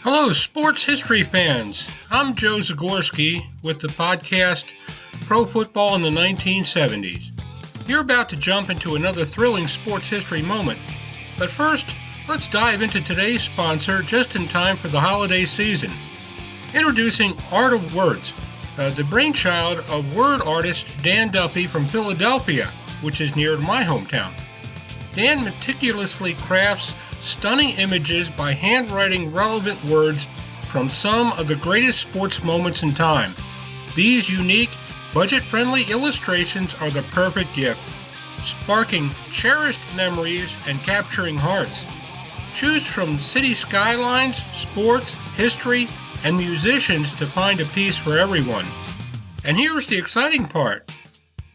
Hello, sports history fans. I'm Joe Zagorski with the podcast Pro Football in the 1970s. You're about to jump into another thrilling sports history moment. But first, let's dive into today's sponsor just in time for the holiday season. Introducing Art of Words, the brainchild of word artist Dan Duffy from Philadelphia, which is near my hometown. Dan meticulously crafts stunning images by handwriting relevant words from some of the greatest sports moments in time. These unique, budget-friendly illustrations are the perfect gift, sparking cherished memories and capturing hearts. Choose from city skylines, sports, history, and musicians to find a piece for everyone. And here's the exciting part.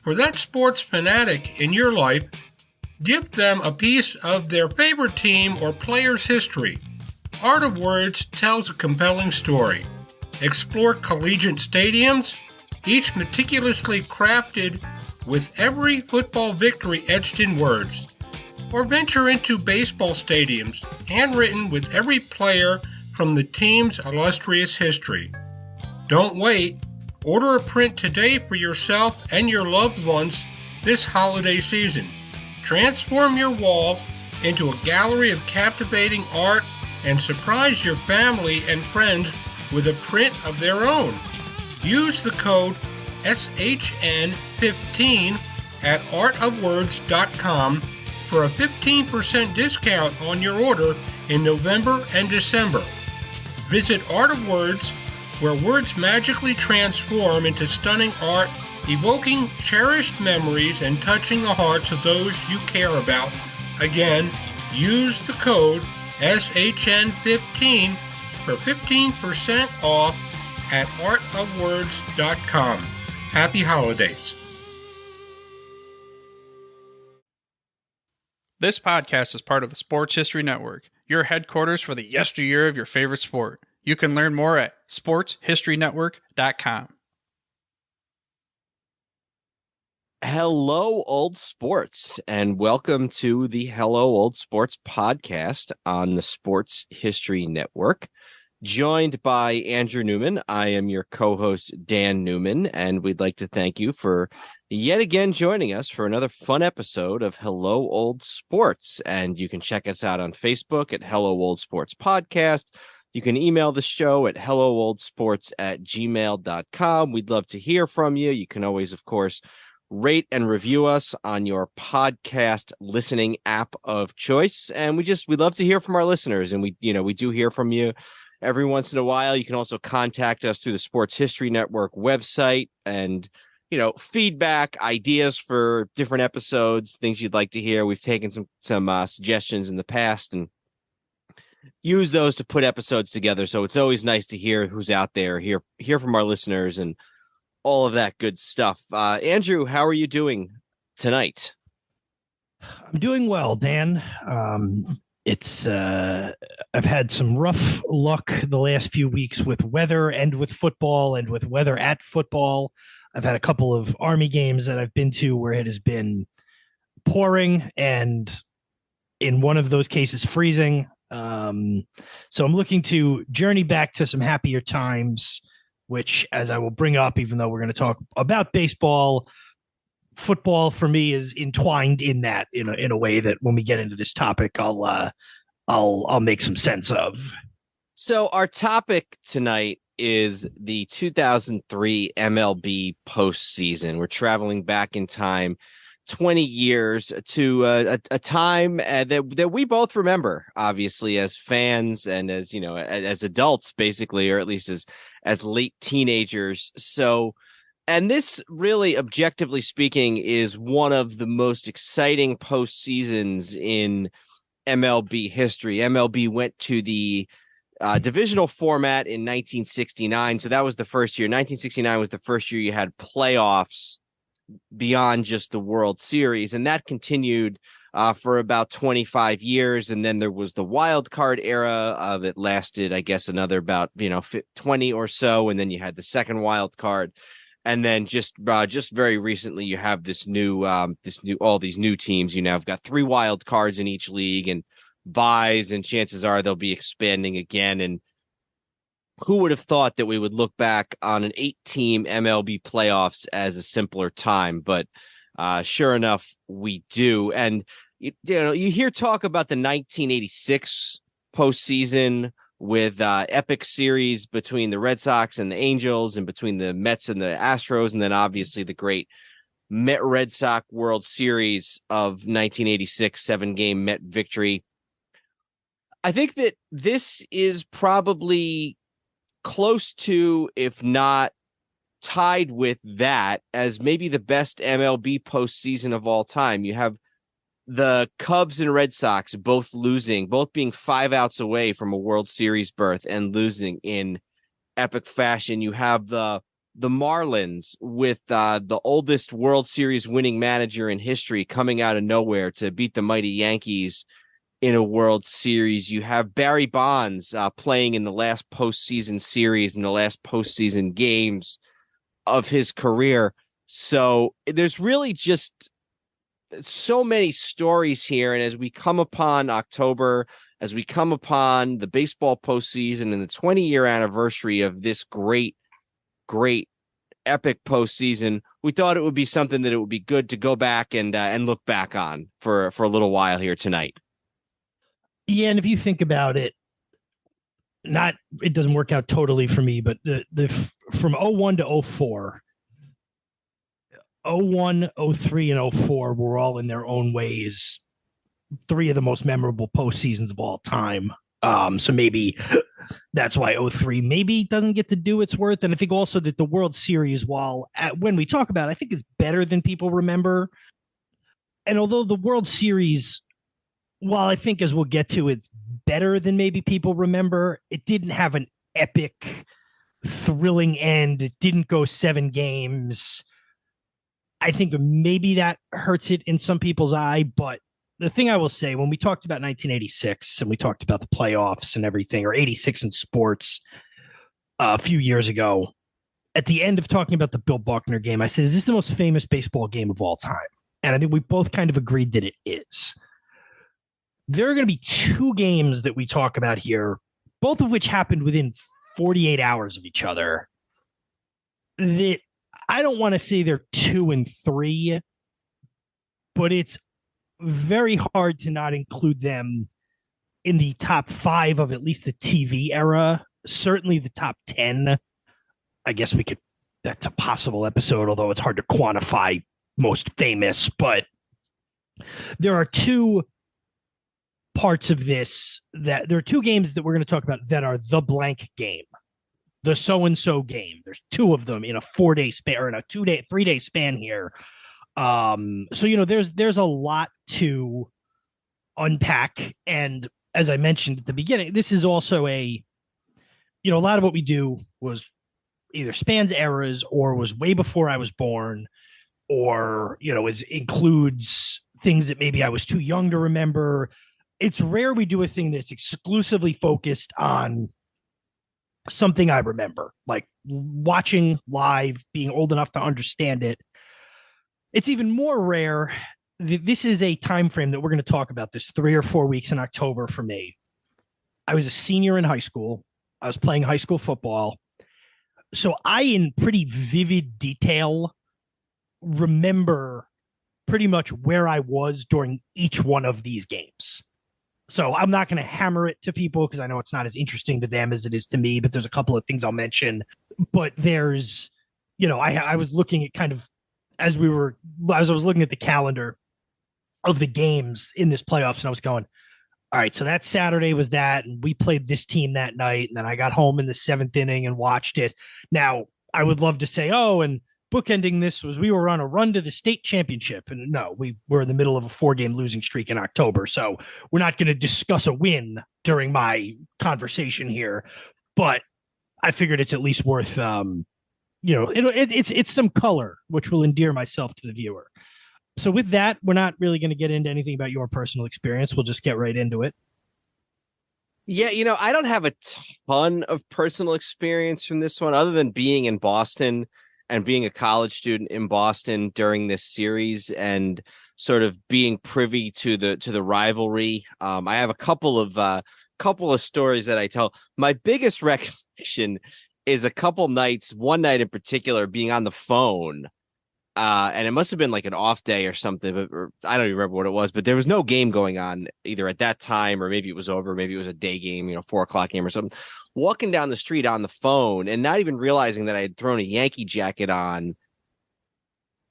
For that sports fanatic in your life, gift them a piece of their favorite team or player's history. Art of Words tells a compelling story. Explore collegiate stadiums, each meticulously crafted with every football victory etched in words. Or venture into baseball stadiums, handwritten with every player from the team's illustrious history. Don't wait. Order a print today for yourself and your loved ones this holiday season. Transform your wall into a gallery of captivating art and surprise your family and friends with a print of their own. Use the code SHN15 at artofwords.com for a 15% discount on your order in November and December. Visit Art of Words, where words magically transform into stunning art, evoking cherished memories and touching the hearts of those you care about. Again, use the code SHN15 for 15% off at artofwords.com. Happy holidays. This podcast is part of the Sports History Network, your headquarters for the yesteryear of your favorite sport. You can learn more at sportshistorynetwork.com. Hello, Old Sports, and welcome to the Hello, Old Sports podcast on the Sports History Network. Joined by Andrew Newman, I am your co-host, Dan Newman, and we'd like to thank you for yet again joining us for another fun episode of Hello, Old Sports. And you can check us out on Facebook at Hello, Old Sports Podcast. You can email the show at hellooldsports@gmail.com. We'd love to hear from you. You can always, of course, rate and review us on your podcast listening app of choice. And we love to hear from our listeners. And we do hear from you every once in a while. You can also contact us through the Sports History Network website and, feedback, ideas for different episodes, things you'd like to hear. We've taken some suggestions in the past and use those to put episodes together. So it's always nice to hear who's out there, hear from our listeners and all of that good stuff. Andrew, how are you doing tonight? I'm doing well, Dan. I've had some rough luck the last few weeks with weather and with football and with weather at football. I've had a couple of Army games that I've been to where it has been pouring and in one of those cases freezing. So I'm looking to journey back to some happier times, which, as I will bring up, even though we're going to talk about baseball, football for me is entwined in that in a way that when we get into this topic, I'll make some sense of. So our topic tonight is the 2003 MLB postseason. We're traveling back in time 20 years to a time that we both remember, obviously, as fans and as adults, basically, or at least as late teenagers. So, and this really, objectively speaking, is one of the most exciting postseasons in MLB history. MLB went to the divisional format in 1969. So that was the first year. 1969 was the first year you had playoffs beyond just the World Series. And that continued for about 25 years. And then there was the wild card era that lasted, I guess, another about, 20 or so. And then you had the second wild card. And then just very recently, you have all these new teams. You now have got 3 wild cards in each league and buys, and chances are they'll be expanding again. And who would have thought that we would look back on an 8-team MLB playoffs as a simpler time? But sure enough, we do. And you hear talk about the 1986 postseason with epic series between the Red Sox and the Angels, and between the Mets and the Astros, and then obviously the great Met Red Sox World Series of 1986, 7-game Met victory. I think that this is probably close to, if not tied with that, as maybe the best MLB postseason of all time. You have the Cubs and Red Sox both losing, both being 5 outs away from a World Series berth and losing in epic fashion. You have the Marlins with the oldest World Series winning manager in history coming out of nowhere to beat the mighty Yankees in a World Series. You have Barry Bonds playing in the last postseason series, in the last postseason games of his career. So there's really just so many stories here. And as we come upon October, as we come upon the baseball postseason and the 20-year anniversary of this great epic postseason, we thought it would be something that it would be good to go back and look back on for a little while here tonight. Yeah, and if you think about it, it doesn't work out totally for me, but the from 01 to 04, 01, 03, and 04 were all in their own ways 3 of the most memorable postseasons of all time. So maybe that's why 03 maybe doesn't get to do its worth. And I think also that the World Series, when we talk about it, I think is better than people remember. And although the World Series, while I think, as we'll get to, it's better than maybe people remember, it didn't have an epic, thrilling end. It didn't go 7 games. I think maybe that hurts it in some people's eye. But the thing I will say, when we talked about 1986 and we talked about the playoffs and everything, or 86 in sports a few years ago, at the end of talking about the Bill Buckner game, I said, is this the most famous baseball game of all time? And I think we both kind of agreed that it is. There are going to be 2 games that we talk about here, both of which happened within 48 hours of each other, that I don't want to say they're 2 and 3, but it's very hard to not include them in the top 5 of at least the TV era, certainly the top 10. I guess that's a possible episode, although it's hard to quantify most famous, but there are 2 parts of this that there are 2 games that we're going to talk about that are the blank game, the so-and-so game. There's 2 of them in a 4-day span, or in a 3-day span here. So, there's a lot to unpack. And as I mentioned at the beginning, this is also a lot of what we do was either spans eras or was way before I was born, or, includes things that maybe I was too young to remember. It's rare we do a thing that's exclusively focused on something I remember, like watching live, being old enough to understand it. It's even more rare. This is a time frame that we're going to talk about, this 3 or 4 weeks in October for me. I was a senior in high school. I was playing high school football. So I, in pretty vivid detail, remember pretty much where I was during each one of these games. So I'm not going to hammer it to people because I know it's not as interesting to them as it is to me, but there's a couple of things I'll mention. But there's, I was looking at kind of, as I was looking at the calendar of the games in this playoffs, and I was going, all right, so that Saturday was that, and we played this team that night, and then I got home in the 7th inning and watched it. Now, I would love to say, and bookending this was we were on a run to the state championship. And no, we were in the middle of a 4-game losing streak in October. So we're not going to discuss a win during my conversation here, but I figured it's at least worth, it's some color, which will endear myself to the viewer. So with that, we're not really going to get into anything about your personal experience. We'll just get right into it. Yeah, I don't have a ton of personal experience from this one other than being in Boston and being a college student in Boston during this series and sort of being privy to the rivalry. I have a couple of couple of stories that I tell. My biggest recollection is a couple nights, one night in particular, being on the phone. And it must have been like an off day or something, or I don't even remember what it was, but there was no game going on either at that time, or maybe it was over. Maybe it was a day game, 4:00 game or something. Walking down the street on the phone and not even realizing that I had thrown a Yankee jacket on,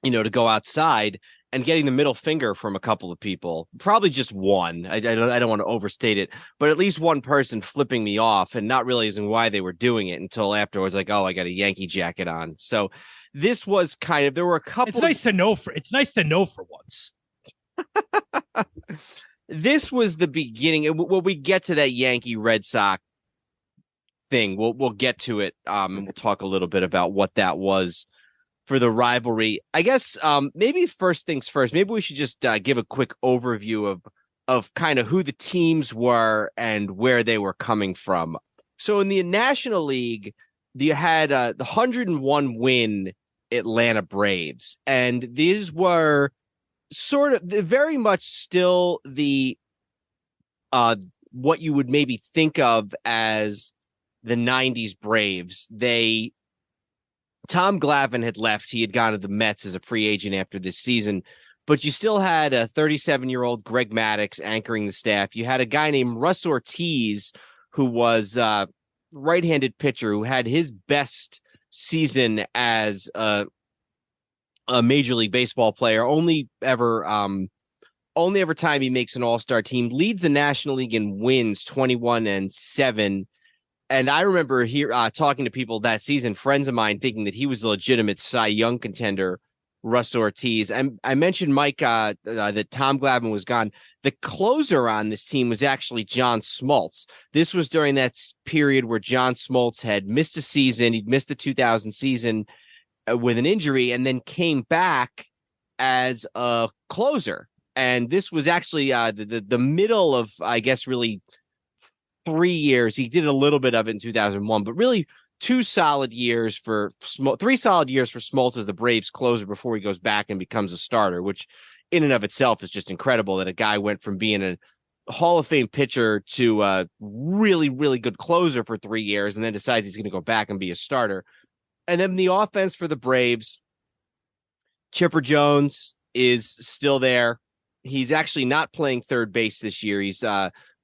to go outside, and getting the middle finger from a couple of people, probably just one. I don't want to overstate it, but at least one person flipping me off and not realizing why they were doing it until afterwards, like, oh, I got a Yankee jacket on. So this was there were a couple. It's nice to know for once. This was the beginning. When we get to that Yankee Red Sox thing, we'll get to it. And we'll talk a little bit about what that was for the rivalry. I guess maybe first things first, maybe we should just give a quick overview of kind of who the teams were and where they were coming from. So in the National League, you had the 101 win Atlanta Braves, and these were sort of very much still the what you would maybe think of as the 90s Braves. Tom Glavine had left. He had gone to the Mets as a free agent after this season, but you still had a 37-year-old Greg Maddux anchoring the staff. You had a guy named Russ Ortiz, who was a right-handed pitcher who had his best season as a Major League Baseball player. Only ever time he makes an all-star team, leads the National League in wins, 21-7. And I remember talking to people that season, friends of mine, thinking that he was a legitimate Cy Young contender, Russ Ortiz. And I mentioned, Mike, that Tom Glavine was gone. The closer on this team was actually John Smoltz. This was during that period where John Smoltz had missed a season. He'd missed the 2000 season with an injury, and then came back as a closer. And this was actually the middle of, I guess, really 3 years. He did a little bit of it in 2001, but really 3 solid years for Smoltz as the Braves closer before he goes back and becomes a starter, which in and of itself is just incredible that a guy went from being a Hall of Fame pitcher to a really, really good closer for 3 years and then decides he's going to go back and be a starter. And then the offense for the Braves, Chipper Jones is still there. He's actually not playing third base this year. He's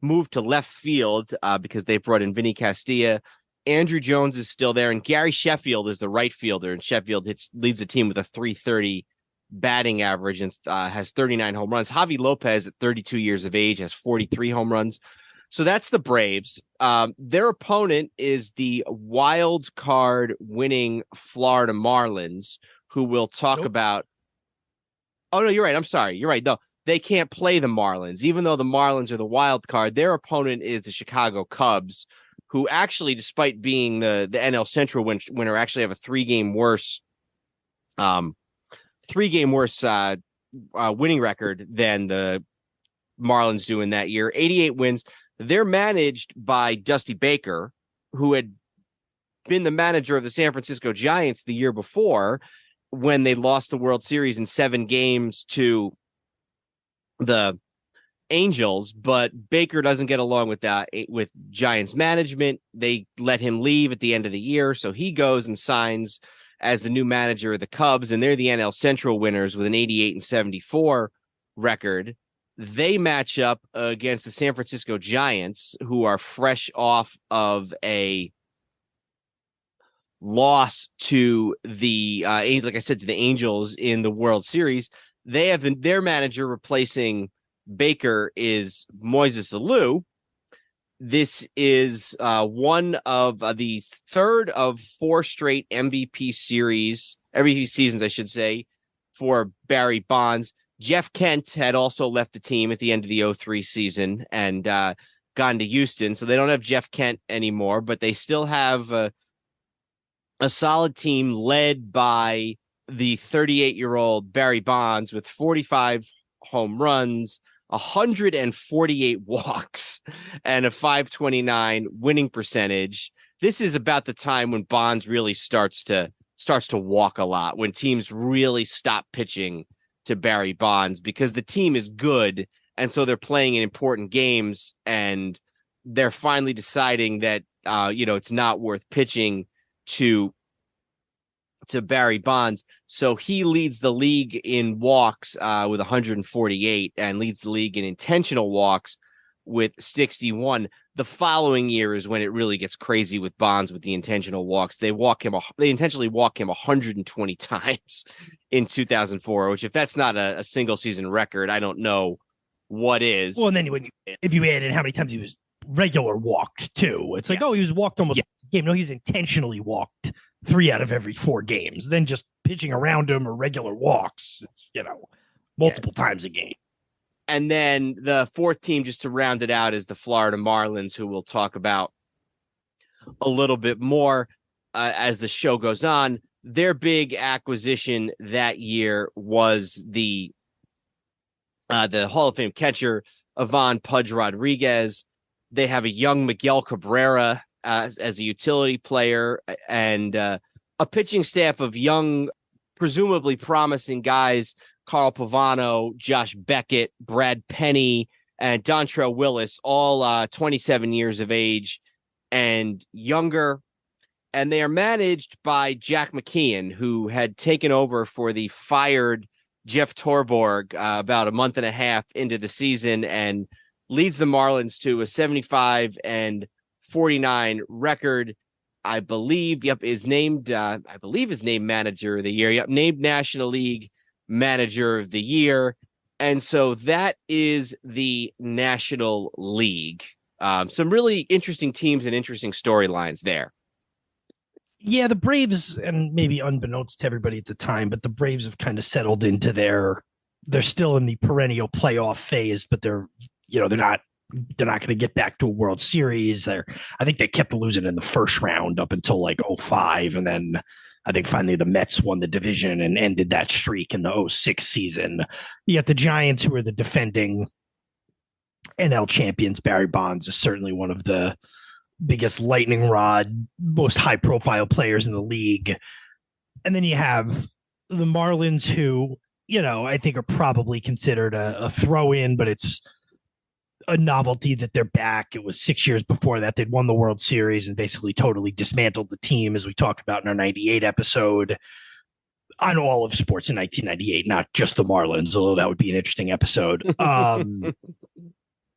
moved to left field because they brought in Vinny Castilla. Andrew Jones is still there, and Gary Sheffield is the right fielder, and Sheffield leads the team with a .330 batting average and has 39 home runs. Javi Lopez, at 32 years of age, has 43 home runs. So that's the Braves. Their opponent is the wild card winning Florida Marlins, who we'll talk about. Oh, no, you're right. I'm sorry. You're right. No, they can't play the Marlins. Even though the Marlins are the wild card, their opponent is the Chicago Cubs, who actually, despite being the NL Central winner, actually have a three-game worse winning record than the Marlins do in that year. 88 wins. They're managed by Dusty Baker, who had been the manager of the San Francisco Giants the year before when they lost the World Series in 7 games to the Angels. But Baker doesn't get along with Giants management. They let him leave at the end of the year, so he goes and signs as the new manager of the Cubs, and they're the NL Central winners with an 88-74 record. They match up against the San Francisco Giants, who are fresh off of a loss to the like I said, to the Angels in the World Series. They have their manager replacing Baker is Moises Alou. This is one of the third of 4 straight MVP seasons, I should say, for Barry Bonds. Jeff Kent had also left the team at the end of the 2003 season and gone to Houston. So they don't have Jeff Kent anymore, but they still have a solid team led by the 38-year-old Barry Bonds with 45 home runs, 148 walks, and a .529 winning percentage. This is about the time when Bonds really starts to walk a lot, when teams really stop pitching to Barry Bonds because the team is good, and so they're playing in important games, and they're finally deciding that, it's not worth pitching to Barry Bonds. So he leads the league in walks with 148 and leads the league in intentional walks with 61. The following year is when it really gets crazy with Bonds with the intentional walks. They intentionally walk him 120 times in 2004, which if that's not a single season record, I don't know what is. Well, and then if you add in how many times he was regular walked too, it's like, he was walked almost once a game. No, he's intentionally walked 3 out of every 4 games. Then just pitching around him or regular walks, multiple times a game. And then the fourth team, just to round it out, is the Florida Marlins, who we'll talk about a little bit more as the show goes on. Their big acquisition that year was the Hall of Fame catcher, Ivan Pudge Rodriguez. They have a young Miguel Cabrera as a utility player and a pitching staff of young, presumably promising guys, Carl Pavano, Josh Beckett, Brad Penny, and Dontrell Willis, all 27 years of age and younger. And they are managed by Jack McKeon, who had taken over for the fired Jeff Torborg about a month and a half into the season and leads the Marlins to a 75-49 record. I believe, is named manager of the year. Named National League Manager of the Year. And so that is the National League. Some really interesting teams and interesting storylines there. Yeah, the Braves, and maybe unbeknownst to everybody at the time, but the Braves have kind of settled into they're still in the perennial playoff phase, but they're not going to get back to a World Series. I think they kept losing in the first round up until like 2005. And then I think finally the Mets won the division and ended that streak in the 2006 season. You got the Giants, who are the defending NL champions. Barry Bonds is certainly one of the biggest lightning rod, most high profile players in the league. And then you have the Marlins, who, I think are probably considered a throw in, but it's a novelty that they're back. It was 6 years before that they'd won the World Series and basically totally dismantled the team, as we talked about in our 98 episode on all of sports in 1998, not just the Marlins, although that would be an interesting episode.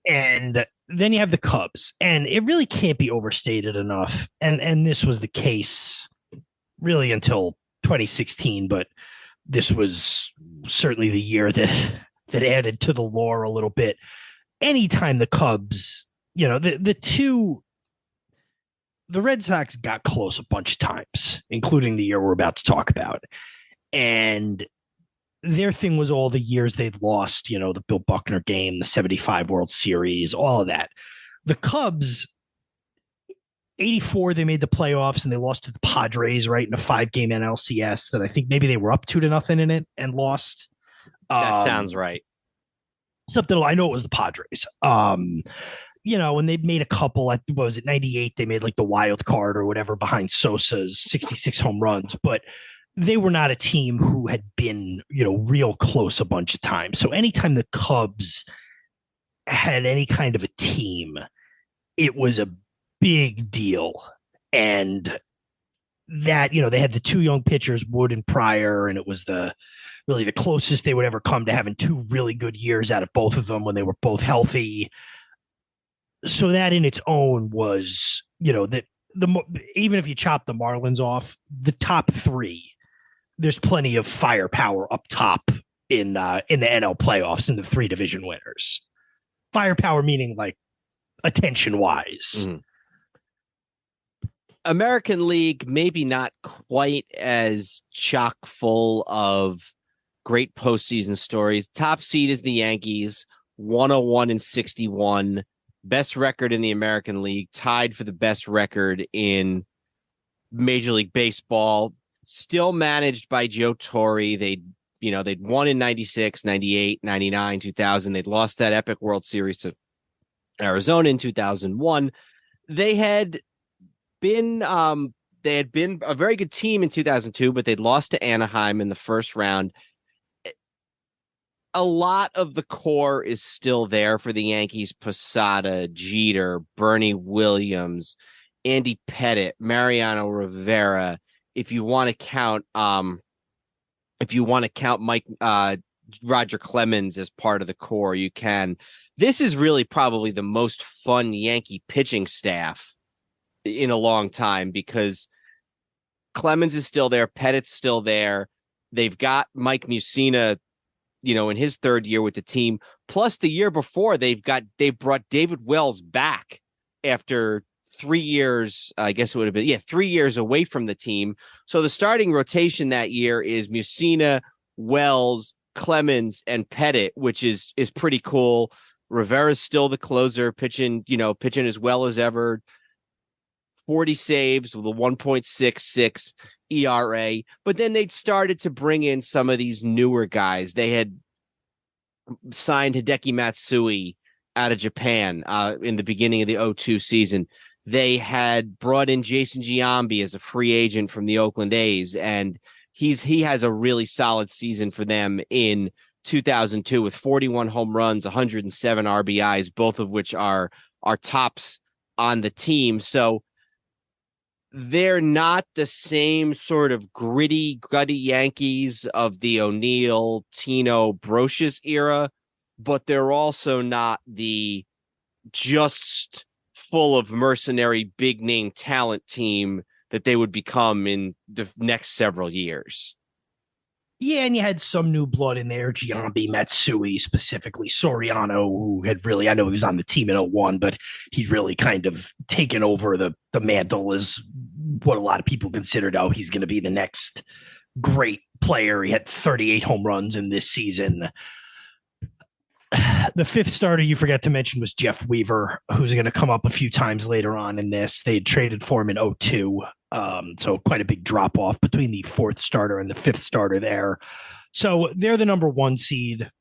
And then you have the Cubs, and it really can't be overstated enough. And this was the case really until 2016, but this was certainly the year that added to the lore a little bit. Anytime the Cubs, the Red Sox got close a bunch of times, including the year we're about to talk about. And their thing was all the years they'd lost, the Bill Buckner game, the 75 World Series, all of that. The Cubs, 84, they made the playoffs and they lost to the Padres, right, in a 5-game NLCS that I think maybe they were up 2-0 in it and lost. That sounds right. Something, I know it was the Padres. And they made a couple, what was it, 98, they made like the wild card or whatever behind Sosa's 66 home runs, but they were not a team who had been, real close a bunch of times. So anytime the Cubs had any kind of a team, it was a big deal. And that, they had the 2 young pitchers, Wood and Pryor, and it was really the closest they would ever come to having 2 really good years out of both of them when they were both healthy. So that in its own was, that even if you chop the Marlins off, the top 3, there's plenty of firepower up top in the NL playoffs in the 3 division winners. Firepower meaning like attention wise. Mm-hmm. American League, maybe not quite as chock full of great postseason stories. Top seed is the Yankees, 101-61, best record in the American League, tied for the best record in Major League Baseball. Still managed by Joe Torre. They'd won in 96, 98, 99, 2000. They'd lost that epic World Series to Arizona in 2001. They had been a very good team in 2002, but they'd lost to Anaheim in the first round. a lot of the core is still there for the Yankees. Posada, Jeter, Bernie Williams, Andy Pettitte, Mariano Rivera. If you want to count Mike Roger Clemens as part of the core, you can. This is really probably the most fun Yankee pitching staff in a long time because Clemens is still there, Pettitte's still there. They've got Mike Mussina, in his third year with the team. Plus, the year before, they brought David Wells back after 3 years. I guess it would have been 3 years away from the team. So the starting rotation that year is Mussina, Wells, Clemens, and Pettitte, which is pretty cool. Rivera's still the closer, pitching as well as ever. 40 saves with a 1.66 ERA. But then they'd started to bring in some of these newer guys. They had signed Hideki Matsui out of Japan in the beginning of the 2002 season. They had brought in Jason Giambi as a free agent from the Oakland A's, and he has a really solid season for them in 2002 with 41 home runs, 107 RBIs, both of which are tops on the team. So they're not the same sort of gritty, gutty Yankees of the O'Neill, Tino, Brocious era, but they're also not the just full of mercenary, big name talent team that they would become in the next several years. Yeah, and you had some new blood in there, Giambi, Matsui, specifically Soriano, who had really, I know he was on the team in 2001, but he'd really kind of taken over the mantle as what a lot of people considered, he's going to be the next great player. He had 38 home runs in this season. The fifth starter you forgot to mention was Jeff Weaver, who's going to come up a few times later on in this. They had traded for him in 2002. So quite a big drop off between the fourth starter and the fifth starter there. So they're the number 1 seed.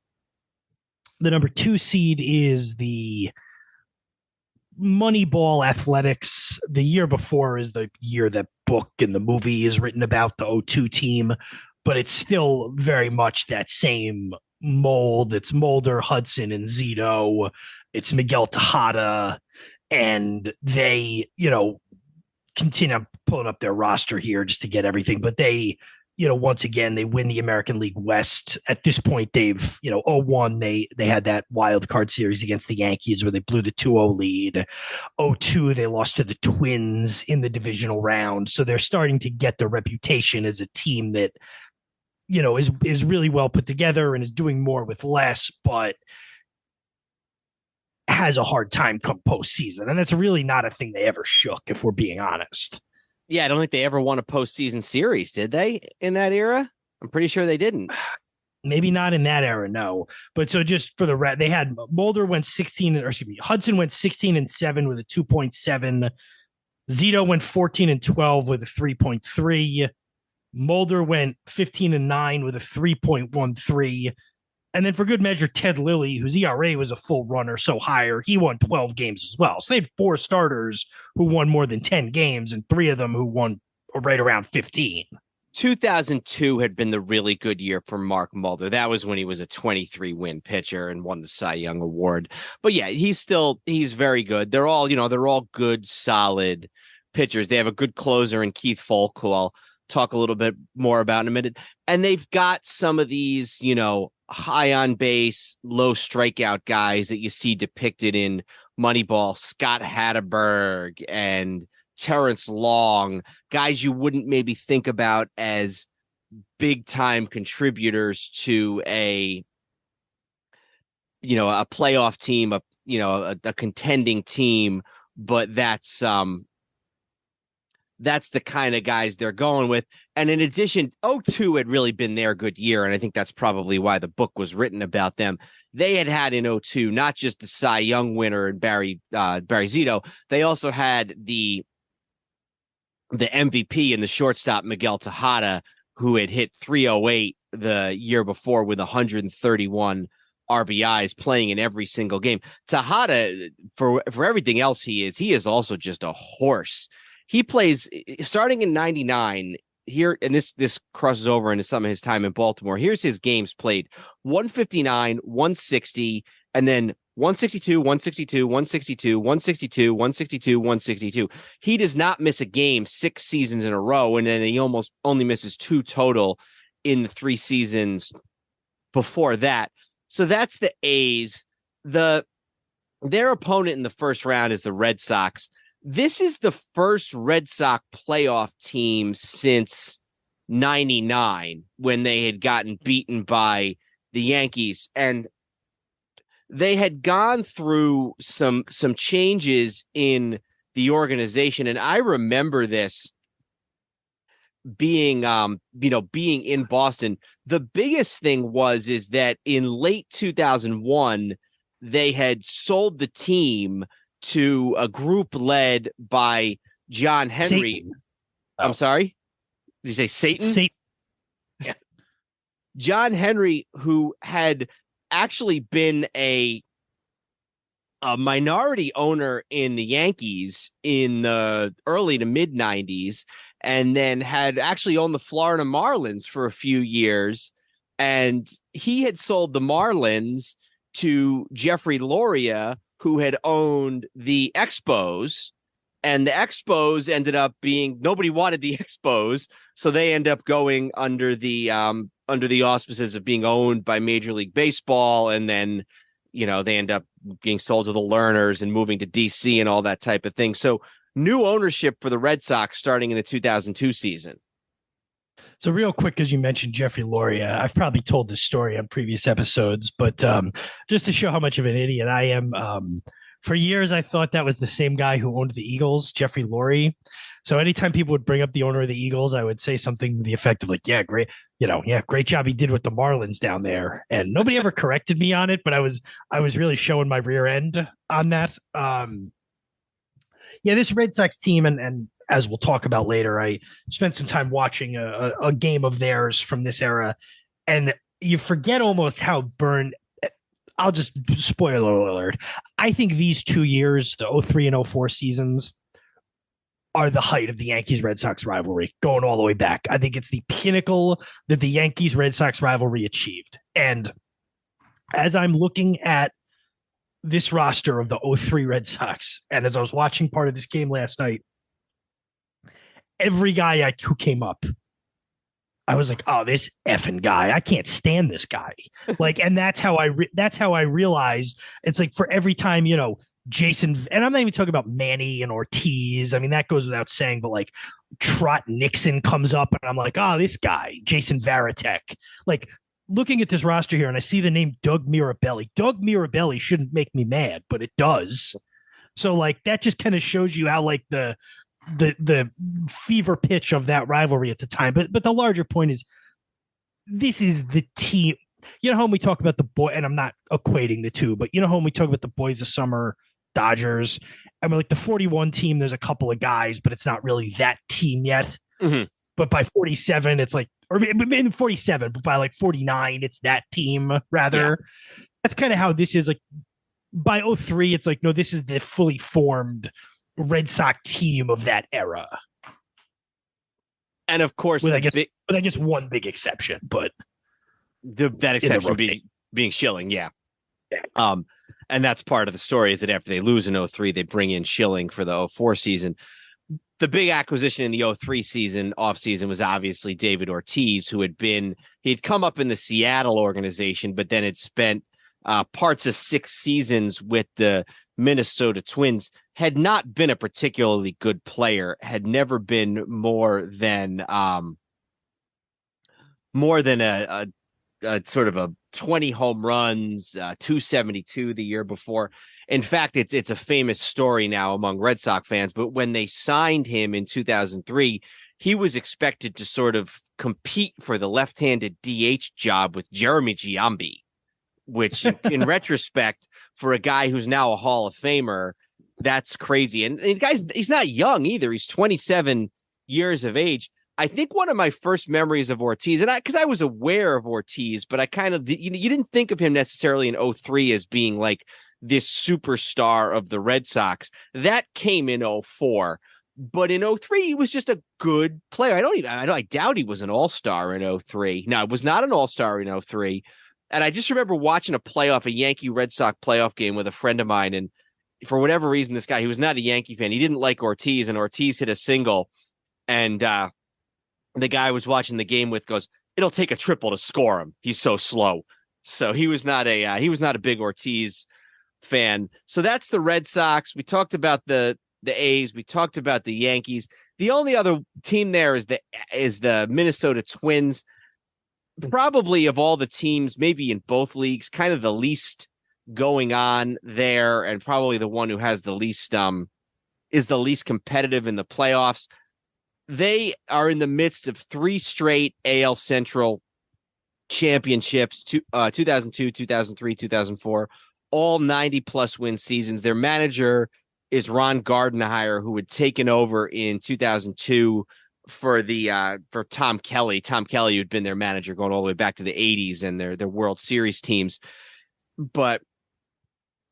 The number 2 seed is the Moneyball Athletics. The year before is the year that book and the movie is written about, the 2002 team, but it's still very much that same mold. It's Mulder, Hudson, and Zito. It's Miguel Tejada, and they, continue pulling up their roster here just to get everything. But they, once again, they win the American League West. At this point, they've, 2001, they had that wild card series against the Yankees where they blew the 2-0 lead. 2002, they lost to the Twins in the divisional round. So they're starting to get their reputation as a team that, is really well put together and is doing more with less, but has a hard time come postseason. And that's really not a thing they ever shook, if we're being honest. Yeah, I don't think they ever won a postseason series, did they, in that era? I'm pretty sure they didn't. Maybe not in that era, no. But so just for the they had Mulder went 16, Hudson went 16-7 with a 2.7. Zito went 14-12 with a 3.3. Mulder went 15-9 with a 3.13. And then for good measure, Ted Lilly, whose ERA was a full runner, so higher, he won 12 games as well. So they had 4 starters who won more than 10 games and 3 of them who won right around 15. 2002 had been the really good year for Mark Mulder. That was when he was a 23-win pitcher and won the Cy Young Award. But yeah, he's very good. They're all good, solid pitchers. They have a good closer in Keith Folk, who I'll talk a little bit more about in a minute. And they've got some of these, high on base, low strikeout guys that you see depicted in Moneyball, Scott Hatterberg and Terrence Long, guys you wouldn't maybe think about as big time contributors to a playoff team, a contending team, but that's the kind of guys they're going with. And in addition, 2002 had really been their good year, and I think that's probably why the book was written about them. They had in 2002 not just the Cy Young winner and Barry Zito, they also had the MVP and the shortstop Miguel Tejada, who had hit 308 the year before with 131 RBIs, playing in every single game. Tejada, for everything else he is also just a horse. He plays, starting in 99, here, and this crosses over into some of his time in Baltimore. Here's his games played: 159, 160, and then 162, 162, 162, 162, 162, 162. He does not miss a game 6 seasons in a row, and then he almost only misses 2 total in the 3 seasons before that. So that's the A's. Their opponent in the first round is the Red Sox. This is the first Red Sox playoff team since 99, when they had gotten beaten by the Yankees. And they had gone through some changes in the organization. And I remember this being in Boston. The biggest thing is that in late 2001, they had sold the team to a group led by John Henry. Satan. I'm sorry? Did you say Satan? Satan. Yeah. John Henry, who had actually been a minority owner in the Yankees in the early to mid 90s, and then had actually owned the Florida Marlins for a few years. And he had sold the Marlins to Jeffrey Loria, who had owned the Expos, and the Expos ended up being, nobody wanted the Expos, so they end up going under the auspices of being owned by Major League Baseball, and then they end up being sold to the Lerners and moving to DC and all that type of thing. So new ownership for the Red Sox starting in the 2002 season. So real quick, as you mentioned Jeffrey Loria, I've probably told this story on previous episodes, but just to show how much of an idiot I am, for years I thought that was the same guy who owned the Eagles, Jeffrey Loria. So anytime people would bring up the owner of the Eagles, I would say something to the effect of like, yeah, great, great job he did with the Marlins down there. And nobody ever corrected me on it, but I was really showing my rear end on that. This Red Sox team, and as we'll talk about later, I spent some time watching a game of theirs from this era, and you forget almost how burned. I'll just spoiler alert. I think these 2 years, the 03 and 04 seasons, are the height of the Yankees-Red Sox rivalry, going all the way back. I think it's the pinnacle that the Yankees-Red Sox rivalry achieved. And as I'm looking at this roster of the 03 Red Sox, and as I was watching part of this game last night, every guy who came up, I was like, oh, this effing guy, I can't stand this guy. And that's how I realized it's like for every time, Jason, and I'm not even talking about Manny and Ortiz. I mean, that goes without saying, but like Trot Nixon comes up and I'm like, oh, this guy, Jason Varitek. Like looking at this roster here and I see the name Doug Mirabelli. Doug Mirabelli shouldn't make me mad, but it does. So like that just kind of shows you how like the fever pitch of that rivalry at the time. But the larger point is this is the team. You know how when we talk about the boy, and I'm not equating the two, but you know how when we talk about the boys of summer Dodgers, I mean, like the 41 team, there's a couple of guys, but it's not really that team yet. Mm-hmm. But by 47, it's like, or maybe 47, but by like 49, it's that team rather. Yeah. That's kind of how this is. Like by 03, it's like, no, this is the fully formed Red Sox team of that era. And of course, I guess one big exception, but that exception being Schilling. Yeah. And that's part of the story is that after they lose in 03, they bring in Schilling for the 04 season. The big acquisition in the 03 season, off season, was obviously David Ortiz, who he'd come up in the Seattle organization, but then had spent parts of 6 seasons with the Minnesota Twins, had not been a particularly good player, had never been more than a sort of a 20 home runs, 272 the year before. In fact, it's a famous story now among Red Sox fans, but when they signed him in 2003, he was expected to sort of compete for the left-handed DH job with Jeremy Giambi, which in retrospect, for a guy who's now a Hall of Famer, that's crazy. And the guy's, he's not young either. He's 27 years of age. I think one of my first memories of Ortiz, and because I was aware of Ortiz, but I kind of, you didn't think of him necessarily in 03 as being like this superstar of the Red Sox. That came in 04. But in 03, he was just a good player. I doubt he was an all-star in 03. No, it was not an all-star in 03. And I just remember watching a Yankee Red Sox playoff game with a friend of mine. And for whatever reason, this guy, he was not a Yankee fan. He didn't like Ortiz, and Ortiz hit a single. And the guy I was watching the game with goes, "It'll take a triple to score him. He's so slow." So he was not a big Ortiz fan. So that's the Red Sox. We talked about the A's. We talked about the Yankees. The only other team there is the Minnesota Twins. Probably of all the teams, maybe in both leagues, kind of the least going on there, and probably the one who has the least is the least competitive in the playoffs. They are in the midst of 3 straight AL Central championships, 2002, 2003, 2004, all 90-plus win seasons. Their manager is Ron Gardenhire, who had taken over in 2002 for Tom Kelly. Tom Kelly, who'd been their manager going all the way back to the 80s and their World Series teams. But,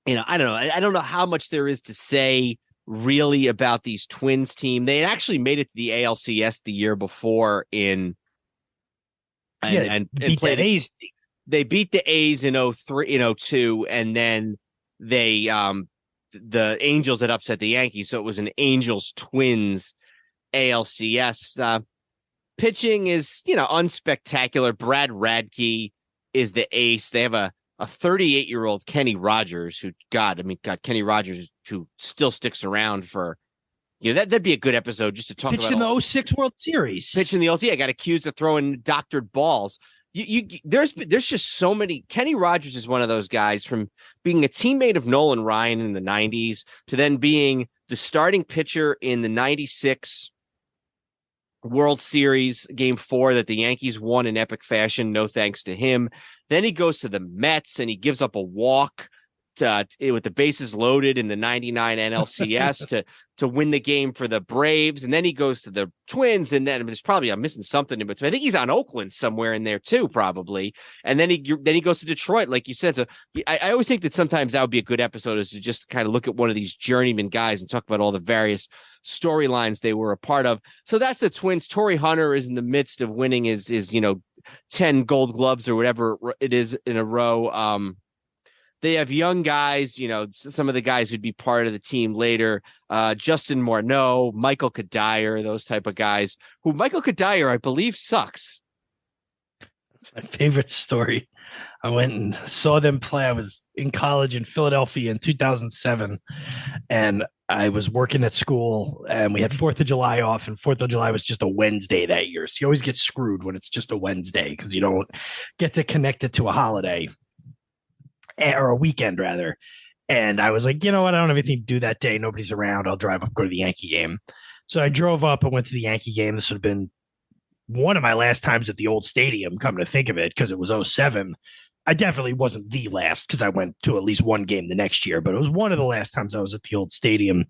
I don't know. I don't know how much there is to say really about these Twins team. They had actually made it to the ALCS the year before and played A's. They beat the A's in 02, and then they the Angels had upset the Yankees, so it was an Angels Twins ALCS. Pitching is unspectacular. Brad Radke is the ace. They have a 38-year-old Kenny Rogers who Kenny Rogers who still sticks around for that'd be a good episode just to talk about. Pitched in the 06 World Series. Pitched in the got accused of throwing doctored balls. There's just so many. Kenny Rogers is one of those guys, from being a teammate of Nolan Ryan in the 90s to then being the starting pitcher in the 96 World Series Game 4 that the Yankees won in epic fashion, no thanks to him. Then he goes to the Mets and he gives up a walk with the bases loaded in the 99 NLCS to win the game for the Braves. And then he goes to the Twins, and then I'm missing something in between. I think he's on Oakland somewhere in there too, probably. And then he goes to Detroit, like you said. So I always think that sometimes that would be a good episode, is to just kind of look at one of these journeyman guys and talk about all the various storylines they were a part of. So that's the Twins. Torrey Hunter is in the midst of winning his 10 Gold Gloves or whatever it is in a row. They have young guys, some of the guys who'd be part of the team later, Justin Morneau, Michael Kadire, those type of guys, who Michael Kadire, I believe, sucks. My favorite story. I went and saw them play. I was in college in Philadelphia in 2007, and I was working at school, and we had 4th of July off, and 4th of July was just a Wednesday that year. So you always get screwed when it's just a Wednesday because you don't get to connect it to a holiday. Or a weekend, rather. And I was like, you know what? I don't have anything to do that day. Nobody's around. I'll drive up, go to the Yankee game. So I drove up and went to the Yankee game. This would have been one of my last times at the old stadium, come to think of it, because it was 07. I definitely wasn't the last, because I went to at least one game the next year, but it was one of the last times I was at the old stadium.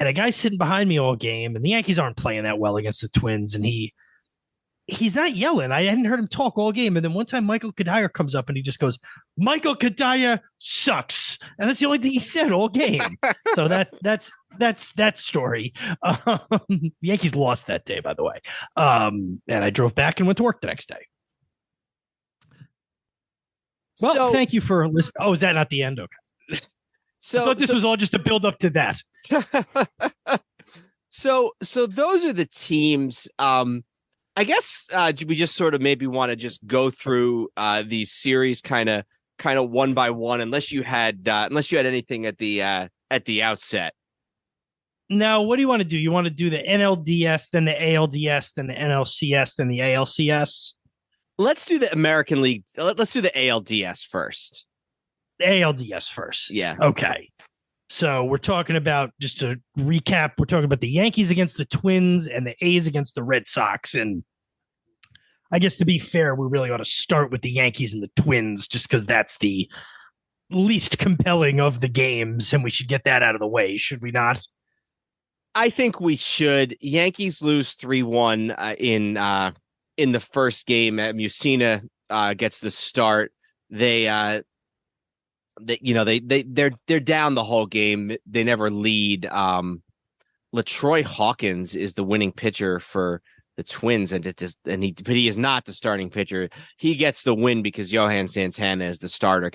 And a guy sitting behind me all game, and the Yankees aren't playing that well against the Twins, and he's not yelling. I hadn't heard him talk all game. And then one time Michael Kadire comes up and he just goes, "Michael Kadire sucks." And that's the only thing he said all game. So that's that story. The Yankees lost that day, by the way. And I drove back and went to work the next day. Well, thank you for listening. Oh, is that not the end? Okay. I thought this was all just a build up to that. So those are the teams. I guess we just sort of maybe want to just go through these series kind of one by one, unless you had anything at the outset. Now, what do you want to do? You want to do the NLDS, then the ALDS, then the NLCS, then the ALCS? Let's do the American League. Let's do the ALDS first. ALDS first. Yeah. Okay. So we're talking about, just to recap, we're talking about the Yankees against the Twins and the A's against the Red Sox. And I guess, to be fair, we really ought to start with the Yankees and the Twins, just because that's the least compelling of the games, and we should get that out of the way, should we not? I think we should. Yankees lose 3-1 in the first game. Musina gets the start. They're down the whole game. They never lead LaTroy Hawkins is the winning pitcher for the Twins, but he is not the starting pitcher. He gets the win because Johan Santana, as the starter,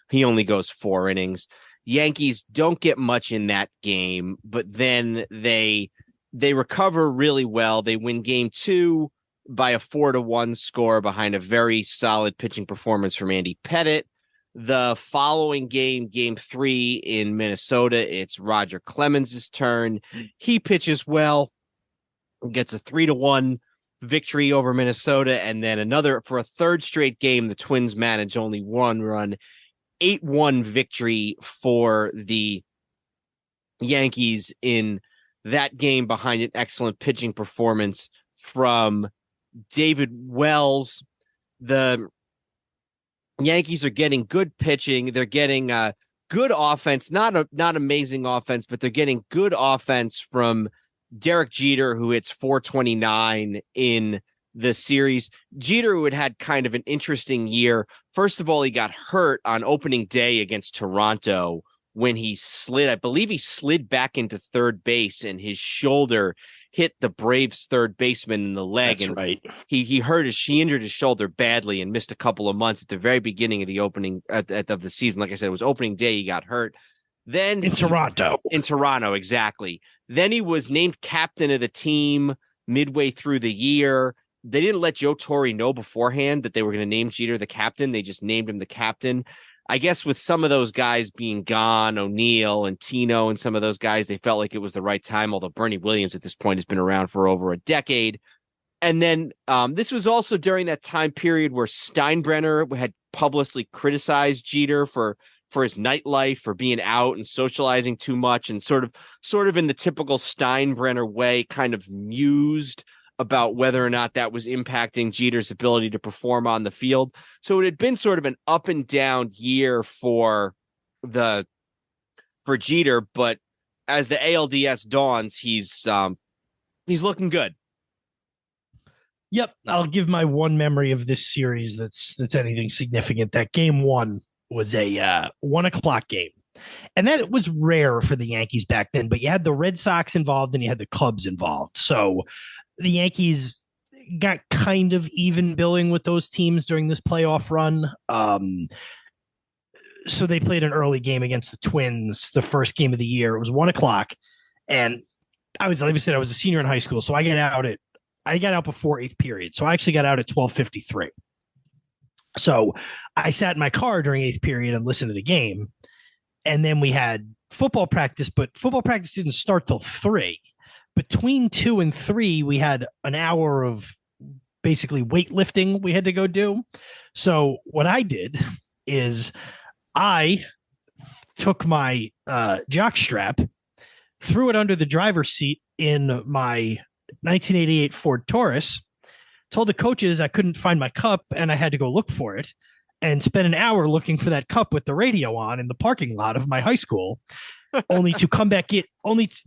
he only goes 4 innings. Yankees don't get much in that game, but then they recover really well. They win game 2 by a 4-1 score behind a very solid pitching performance from Andy Pettitte. The following game, game 3 in Minnesota, it's Roger Clemens' turn. He pitches well, gets a 3-1 victory over Minnesota, and then for a third straight game, the Twins manage only 1 run, 8-1 victory for the Yankees in that game behind an excellent pitching performance from David Wells. The Yankees are getting good pitching. They're getting good offense, not amazing offense, but they're getting good offense from Derek Jeter, who hits 429 in the series. Jeter, who had kind of an interesting year. First of all, he got hurt on opening day against Toronto when he slid. I believe he slid back into third base and his shoulder hit the Braves third baseman in the leg. That's right. He injured his shoulder badly and missed a couple of months at the very beginning of the opening of the season. Like I said, it was opening day. He got hurt. Then in Toronto, exactly. Then he was named captain of the team midway through the year. They didn't let Joe Torre know beforehand that they were going to name Jeter the captain. They just named him the captain. I guess with some of those guys being gone, O'Neill and Tino and some of those guys, they felt like it was the right time, although Bernie Williams at this point has been around for over a decade. And then this was also during that time period where Steinbrenner had publicly criticized Jeter for his nightlife, for being out and socializing too much, and sort of in the typical Steinbrenner way, kind of mused about whether or not that was impacting Jeter's ability to perform on the field. So it had been sort of an up and down year for Jeter, but as the ALDS dawns, he's looking good. Yep, I'll give my one memory of this series that's anything significant. That game 1 was a 1:00 game. And that was rare for the Yankees back then, but you had the Red Sox involved and you had the Cubs involved. So the Yankees got kind of even billing with those teams during this playoff run. So they played an early game against the Twins, the first game of the year. It was 1:00. And like I said, I was a senior in high school. So I got out before 8th period. So I actually got out at 12:53. So I sat in my car during 8th period and listened to the game. And then we had football practice, but football practice didn't start till 3. Between 2 and 3, we had an hour of basically weightlifting we had to go do. So what I did is I took my jock strap, threw it under the driver's seat in my 1988 Ford Taurus, told the coaches I couldn't find my cup and I had to go look for it, and spent an hour looking for that cup with the radio on in the parking lot of my high school, only to come back in,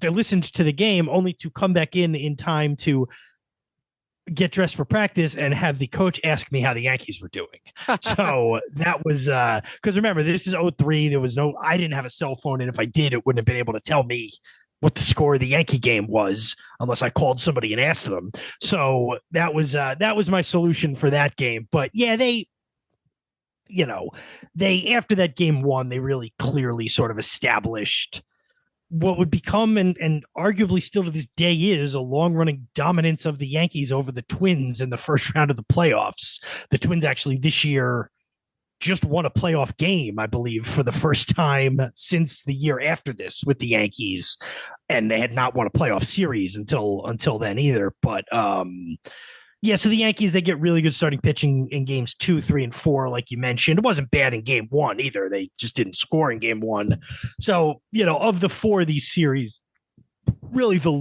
they listened to the game, only to come back in time to get dressed for practice and have the coach ask me how the Yankees were doing. So that was, because remember, this is 03. I didn't have a cell phone. And if I did, it wouldn't have been able to tell me what the score of the Yankee game was unless I called somebody and asked them. So that was my solution for that game. But yeah, after that game 1, they really clearly sort of established what would become and arguably still to this day is a long-running dominance of the Yankees over the Twins in the first round of the playoffs. The Twins actually this year just won a playoff game, I believe, for the first time since the year after this with the Yankees, and they had not won a playoff series until then either. But yeah, so the Yankees, they get really good starting pitching in games 2, 3, and 4, like you mentioned. It wasn't bad in game 1 either. They just didn't score in game 1. So, of the 4 of these series, really the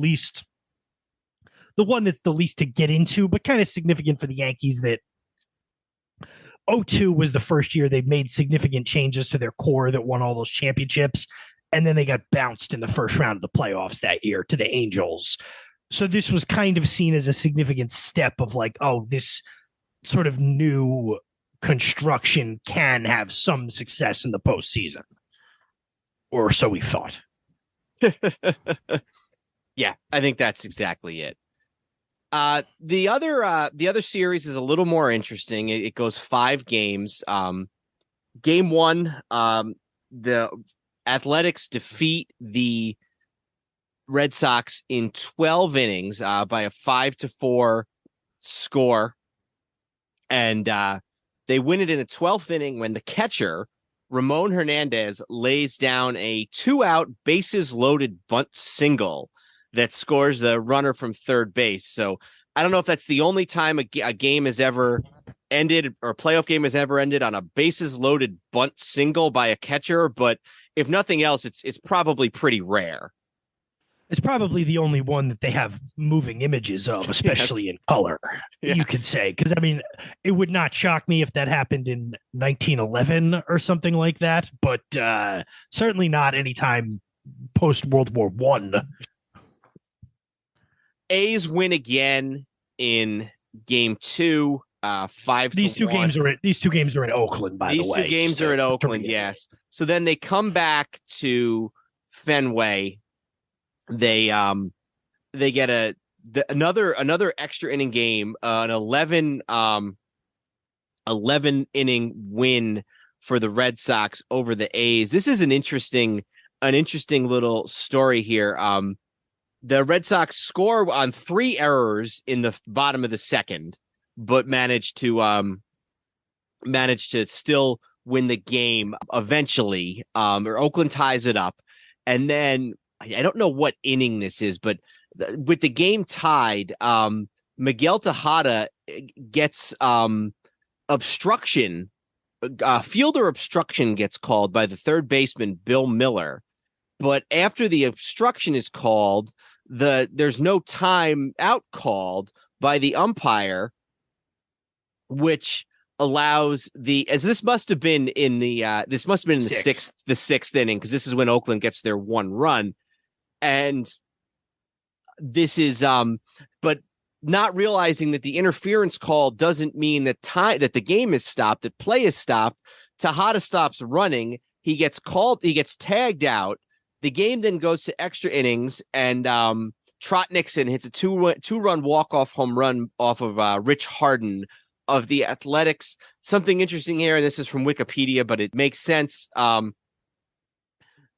one that's the least to get into, but kind of significant for the Yankees, that 02 was the first year they made significant changes to their core that won all those championships. And then they got bounced in the first round of the playoffs that year to the Angels. So this was kind of seen as a significant step of like, oh, this sort of new construction can have some success in the postseason. Or so we thought. Yeah, I think that's exactly it. The other series is a little more interesting. It goes 5 games. Game 1, the Athletics defeat the Red Sox in 12 innings by a 5-4 score. And they win it in the 12th inning when the catcher, Ramon Hernandez, lays down a 2-out bases-loaded bunt single that scores the runner from third base. So I don't know if that's the only time a game has ever ended, or a playoff game has ever ended, on a bases-loaded bunt single by a catcher, but if nothing else, it's probably pretty rare. It's probably the only one that they have moving images of, especially in color, you could say. Because, I mean, it would not shock me if that happened in 1911 or something like that, but certainly not anytime post-World War I. A's win again in Game 2, 5-1. These two games are in Oakland, by the way. These 2 games are at Oakland, yes. So then they come back to Fenway. They get another extra inning game, an 11 inning win for the Red Sox over the A's. This is an interesting little story here. The Red Sox score on 3 errors in the bottom of the second, but managed to still win the game eventually. Or Oakland ties it up, and then I don't know what inning this is, but with the game tied, Miguel Tejada gets obstruction. Fielder obstruction gets called by the third baseman, Bill Miller. But after the obstruction is called, there's no time out called by the umpire, which allows this must have been in the sixth inning, because this is when Oakland gets their 1 run. And this is but not realizing that the interference call doesn't mean that the game is stopped, that play is stopped. Tejada stops running. He gets tagged out. The game then goes to extra innings, and Trot Nixon hits a 2-run walk-off home run off of Rich Harden of the Athletics. Something interesting here, and this is from Wikipedia, but it makes sense.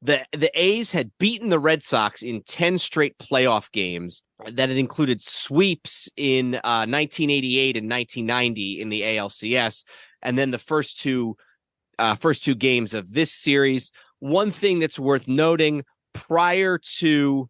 The A's had beaten the Red Sox in 10 straight playoff games. That it included sweeps in 1988 and 1990 in the ALCS, and then the first two games of this series. One thing that's worth noting, prior to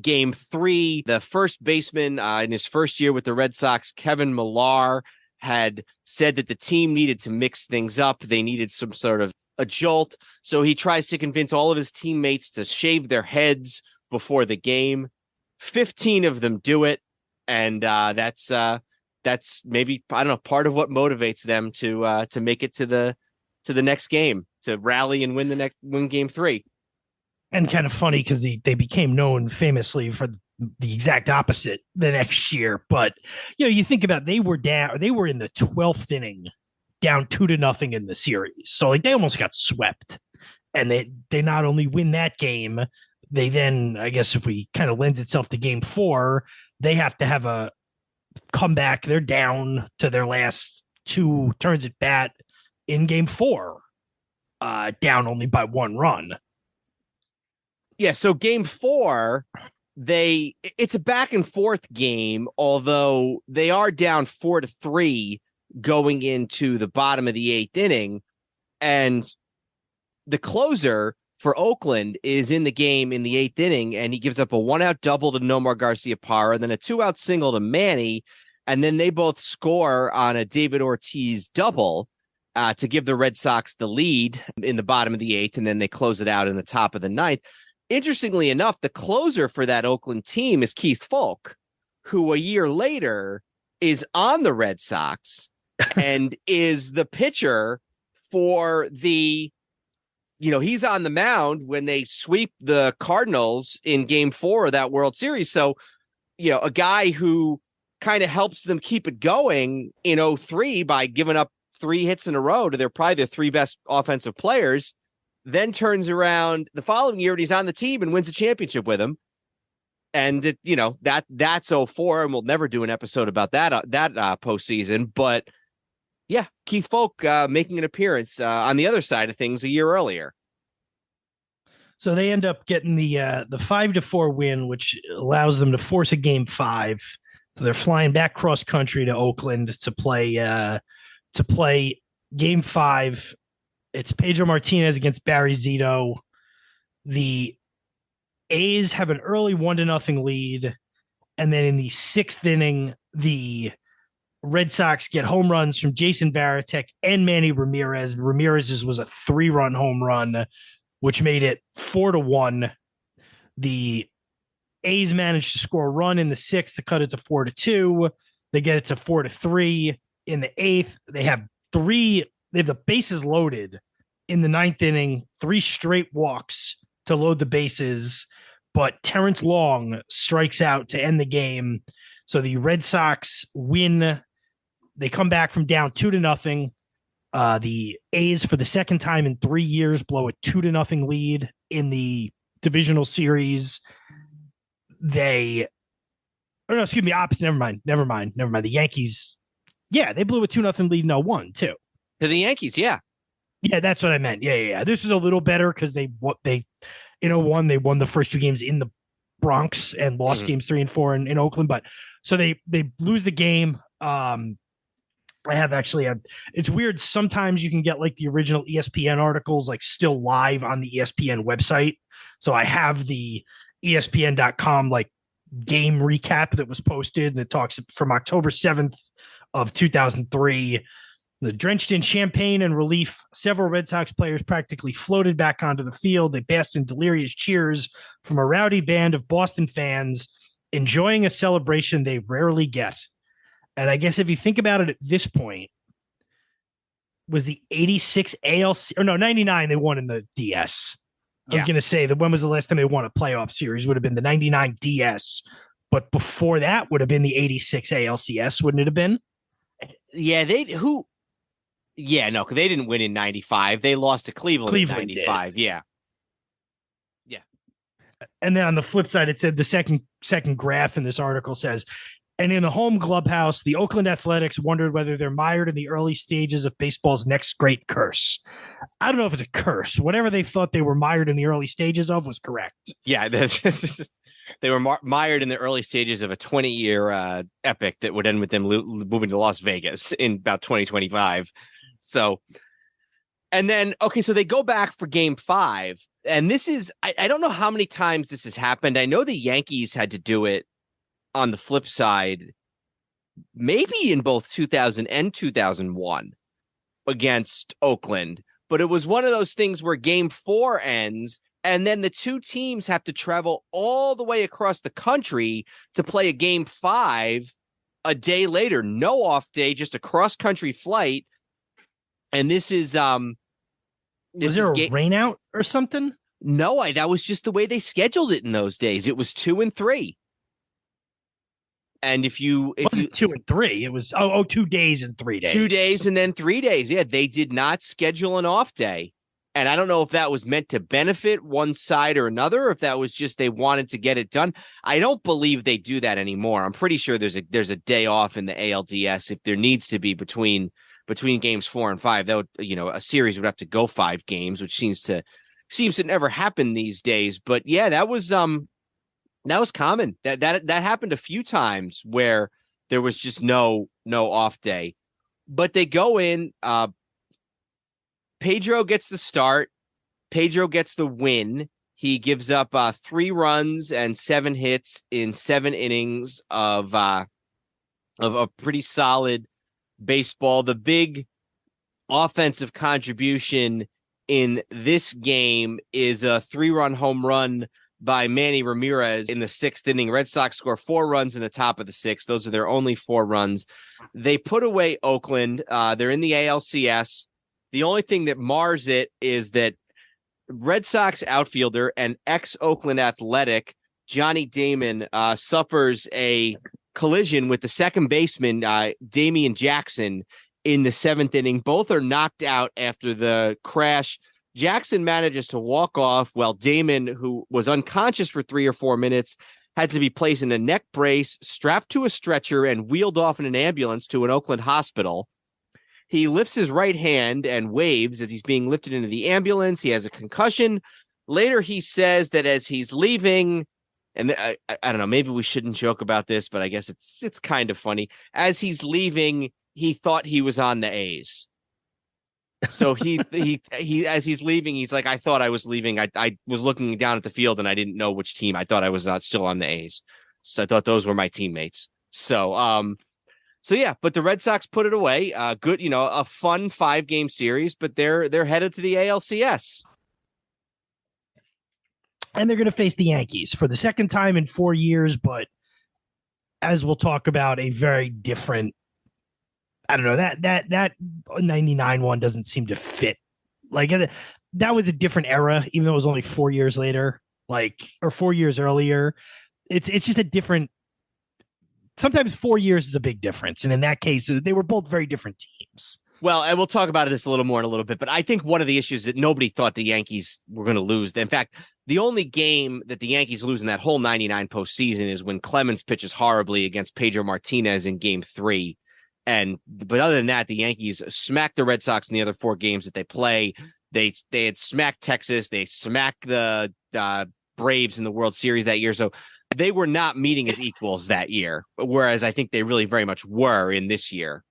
Game 3, the first baseman in his first year with the Red Sox, Kevin Millar, had said that the team needed to mix things up. They needed some sort of a jolt. So he tries to convince all of his teammates to shave their heads before the game. 15 of them do it. And that's maybe, I don't know, part of what motivates them to make it to the next game, to rally and win Game 3. And kind of funny because they became known famously for the exact opposite the next year. But, you think about, they were in the 12th inning, down 2-0 in the series. So they almost got swept, and they not only win that game, they then, I guess if we kind of lends itself to Game 4, they have to have a comeback. They're down to their last 2 turns at bat in Game 4, down only by 1 run. Yeah, so Game 4, it's a back and forth game, although they are down 4-3 going into the bottom of the 8th inning. And the closer for Oakland is in the game in the 8th inning, and he gives up a 1-out double to Nomar Garciaparra, then a 2-out single to Manny, and then they both score on a David Ortiz double to give the Red Sox the lead in the bottom of the 8th, and then they close it out in the top of the 9th. Interestingly enough, the closer for that Oakland team is Keith Folk, who a year later is on the Red Sox and is the pitcher for the, he's on the mound when they sweep the Cardinals in Game 4 of that World Series. So, a guy who kind of helps them keep it going in 2003 by giving up 3 hits in a row to probably their 3 best offensive players, then turns around the following year and he's on the team and wins a championship with him. And that's 04, and we'll never do an episode about that postseason. But yeah, Keith Folk making an appearance on the other side of things a year earlier. So they end up getting the 5-4 win, which allows them to force a game 5. So they're flying back cross country to Oakland to play game 5. It's Pedro Martinez against Barry Zito. The A's have an early 1-0 lead, and then in the 6th inning, the Red Sox get home runs from Jason Varitek and Manny Ramirez. Ramirez's was a 3-run home run, which made it 4-1. The A's managed to score a run in the 6th to cut it to 4-2. They get it to 4-3 in the 8th. They have the bases loaded in the 9th inning, 3 straight walks to load the bases, but Terrence Long strikes out to end the game. So the Red Sox win. They come back from down 2-0. The A's, for the second time in 3 years, blow a 2-0 lead in the divisional series. Opposite. Never mind. The Yankees, they blew a 2-0 lead in 01 too. To the Yankees, yeah. Yeah, that's what I meant. Yeah. This is a little better because they in 01 they won the first 2 games in the Bronx and lost games 3 and 4 in Oakland. But so they lose the game. It's weird. Sometimes you can get like the original ESPN articles like still live on the ESPN website. So I have the ESPN.com like game recap that was posted, and it talks from October 7th of 2003. The drenched in champagne and relief, several Red Sox players practically floated back onto the field. They basked in delirious cheers from a rowdy band of Boston fans, enjoying a celebration they rarely get. And I guess if you think about it at this point, was the 86 ALC, or no, 99 they won in the DS. I was going to say that when was the last time they won a playoff series? Would have been the 99 DS. But before that would have been the 86 ALCS, wouldn't it have been? Yeah, because they didn't win in 95. They lost to Cleveland in 95. Did. Yeah. And then on the flip side, it said the second graph in this article says, and in the home clubhouse, the Oakland Athletics wondered whether they're mired in the early stages of baseball's next great curse. I don't know if it's a curse. Whatever they thought they were mired in the early stages of was correct. Yeah, they were mired in the early stages of a 20-year epic that would end with them moving to Las Vegas in about 2025. So, and then, so they go back for game 5. And this is, I don't know how many times this has happened. I know the Yankees had to do it on the flip side, maybe in both 2000 and 2001 against Oakland. But it was one of those things where game 4 ends, and then the 2 teams have to travel all the way across the country to play a game 5 a day later. No off day, just a cross-country flight. And this is was there a rain out or something? No, that was just the way they scheduled it in those days. It was 2 and 3. And if you 2 and 3, it was 2 days and 3 days. 2 days and then 3 days. Yeah, they did not schedule an off day. And I don't know if that was meant to benefit one side or another, or if that was just they wanted to get it done. I don't believe they do that anymore. I'm pretty sure there's a day off in the ALDS if there needs to be between games 4 and 5. That would, a series would have to go 5 games, which seems to never happen these days. But yeah, that was common. That happened a few times where there was just no off day. But they go in. Pedro gets the start. Pedro gets the win. He gives up 3 runs and 7 hits in 7 innings of a pretty solid baseball. The big offensive contribution in this game is a 3-run home run by Manny Ramirez in the 6th inning. Red Sox score 4 runs in the top of the 6th. Those are their only 4 runs. They put away Oakland. They're in the ALCS. The only thing that mars it is that Red Sox outfielder and ex-Oakland Athletic Johnny Damon suffers a collision with the second baseman, Damian Jackson, in the 7th inning. Both are knocked out after the crash. Jackson manages to walk off while Damon, who was unconscious for 3 or 4 minutes, had to be placed in a neck brace, strapped to a stretcher, and wheeled off in an ambulance to an Oakland hospital. He lifts his right hand and waves as he's being lifted into the ambulance. He has a concussion. Later, he says that as he's leaving, and I don't know, maybe we shouldn't joke about this, but I guess it's kind of funny. As he's leaving, he thought he was on the A's. So he as he's leaving, he's like, I thought I was leaving. I was looking down at the field and I didn't know which team. I thought I was still on the A's. So I thought those were my teammates. So yeah, but the Red Sox put it away. Good, a fun 5-game series, but they're headed to the ALCS. And they're going to face the Yankees for the second time in 4 years, but as we'll talk about, a very different. I don't know, that 99 one doesn't seem to fit. Like that was a different era, even though it was only 4 years later, or 4 years earlier. It's just a different. Sometimes 4 years is a big difference, and in that case, they were both very different teams. Well, and we'll talk about this a little more in a little bit, but I think one of the issues that nobody thought the Yankees were going to lose. In fact, the only game that the Yankees lose in that whole 99 postseason is when Clemens pitches horribly against Pedro Martinez in Game 3. But other than that, the Yankees smacked the Red Sox in the other 4 games that they play. They had smacked Texas. They smacked the Braves in the World Series that year. So they were not meeting as equals that year, whereas I think they really very much were in this year.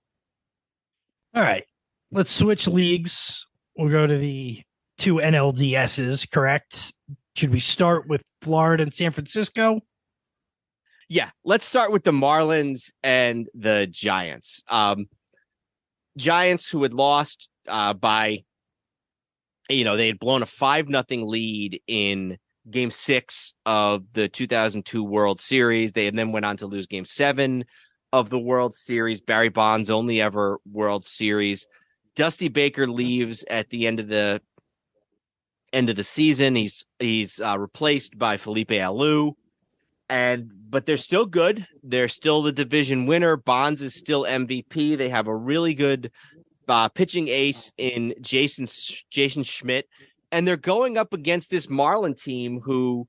All right, let's switch leagues. We'll go to the 2 NLDSs, correct? Should we start with Florida and San Francisco? Yeah, let's start with the Marlins and the Giants. Giants, who had lost by, they had blown a 5-0 lead in Game 6 of the 2002 World Series. They then went on to lose Game 7 of the World Series. Barry Bonds' only ever World Series. Dusty Baker leaves at the end of the season. He's replaced by Felipe Alou. But they're still good. They're still the division winner. Bonds is still MVP. They have a really good pitching ace in Jason Schmidt. And they're going up against this Marlin team who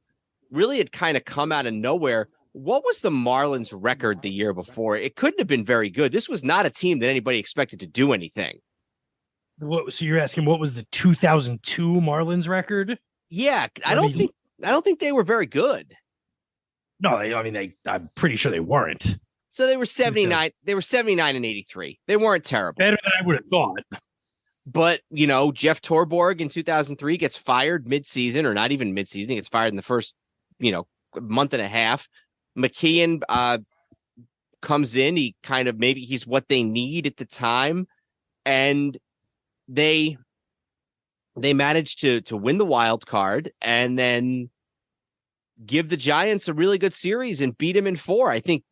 really had kind of come out of nowhere. What was the Marlins record the year before? It couldn't have been very good. This was not a team that anybody expected to do anything. So you're asking what was the 2002 Marlins record? Yeah, I don't think they were very good. No, I'm pretty sure they weren't. So they were 79. They were 79 and 83. They weren't terrible. Better than I would have thought. But, Jeff Torborg in 2003 gets fired mid-season, or not even mid-season. He gets fired in the first, month and a half. McKeon comes in. He maybe he's what they need at the time. And they managed to win the wild card and then give the Giants a really good series and beat them in 4. I think,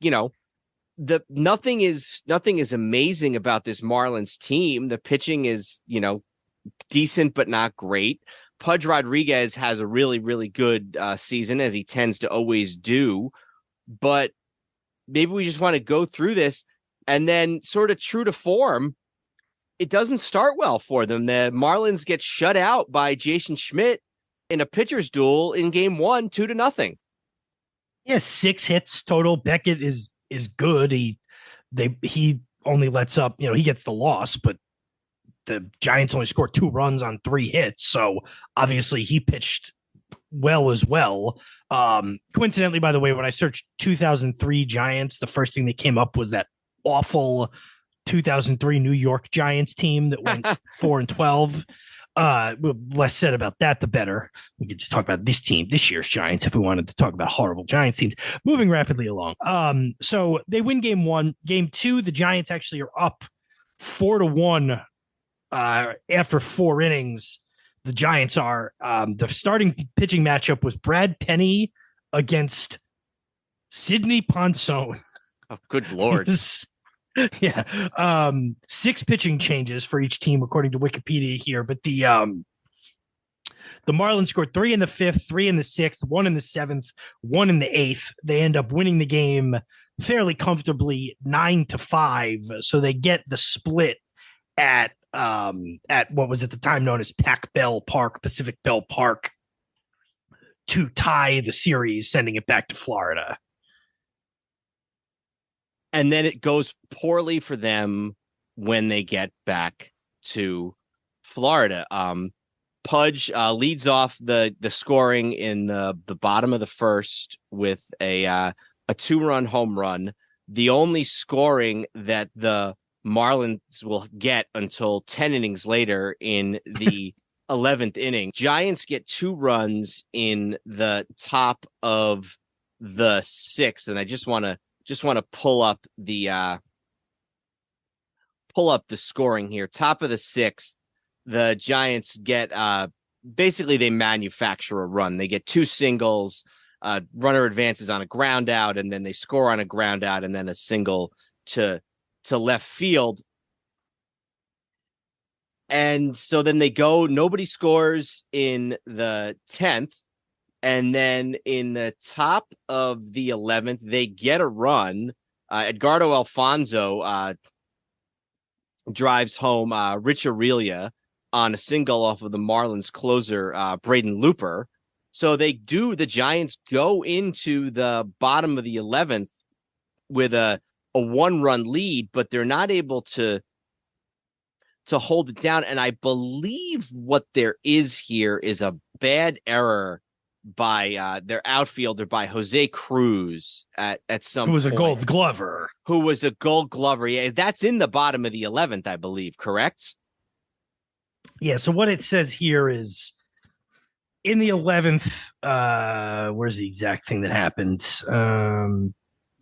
nothing is amazing about this Marlins team. The pitching is, decent, but not great. Pudge Rodriguez has a really, really good season, as he tends to always do. But maybe we just want to go through this, and then sort of true to form, it doesn't start well for them. The Marlins get shut out by Jason Schmidt in a pitcher's duel in Game 1, 2-0. Yeah, 6 hits total. Beckett is good. He only lets up, he gets the loss, but the Giants only scored 2 runs on 3 hits. So obviously he pitched well as well. Coincidentally, by the way, when I searched 2003 Giants, the first thing that came up was that awful 2003 New York Giants team that went 4-12. Less said about that, the better. We could just talk about this year's Giants, if we wanted to talk about horrible Giants teams. Moving rapidly along. So they win Game 1. Game 2, the Giants actually are up 4-1 after 4 innings. The Giants are. The starting pitching matchup was Brad Penny against Sidney Ponson. Oh, good Lord. Yeah. 6 pitching changes for each team, according to Wikipedia here. But the Marlins scored 3 in the 5th, 3 in the 6th, 1 in the 7th, 1 in the 8th. They end up winning the game fairly comfortably, 9-5. So they get the split at what was at the time known as Pacific Bell Park, to tie the series, sending it back to Florida. And then it goes poorly for them when they get back to Florida. Pudge leads off the scoring in the bottom of the first with a 2-run home run. The only scoring that the Marlins will get until 10 innings later in the 11th inning. Giants get 2 runs in the top of the 6th, and I just want to pull up the scoring here. Top of the 6th, the Giants get basically they manufacture a run. They get 2 singles, runner advances on a ground out, and then they score on a ground out, and then a single to left field. And so then they go, nobody scores in the 10th. And then in the top of the 11th, they get a run. Edgardo Alfonso drives home Rich Aurelia on a single off of the Marlins closer, Braden Looper. So the Giants go into the bottom of the 11th with a 1-run lead, but they're not able to hold it down. And I believe what there is here is a bad error by their outfielder, by Jose Cruz at some Who was point. a Gold Glover. Who was a Gold Glover. Yeah, that's in the bottom of the 11th, I believe, correct? Yeah, so what it says here is in the 11th, where's the exact thing that happened? That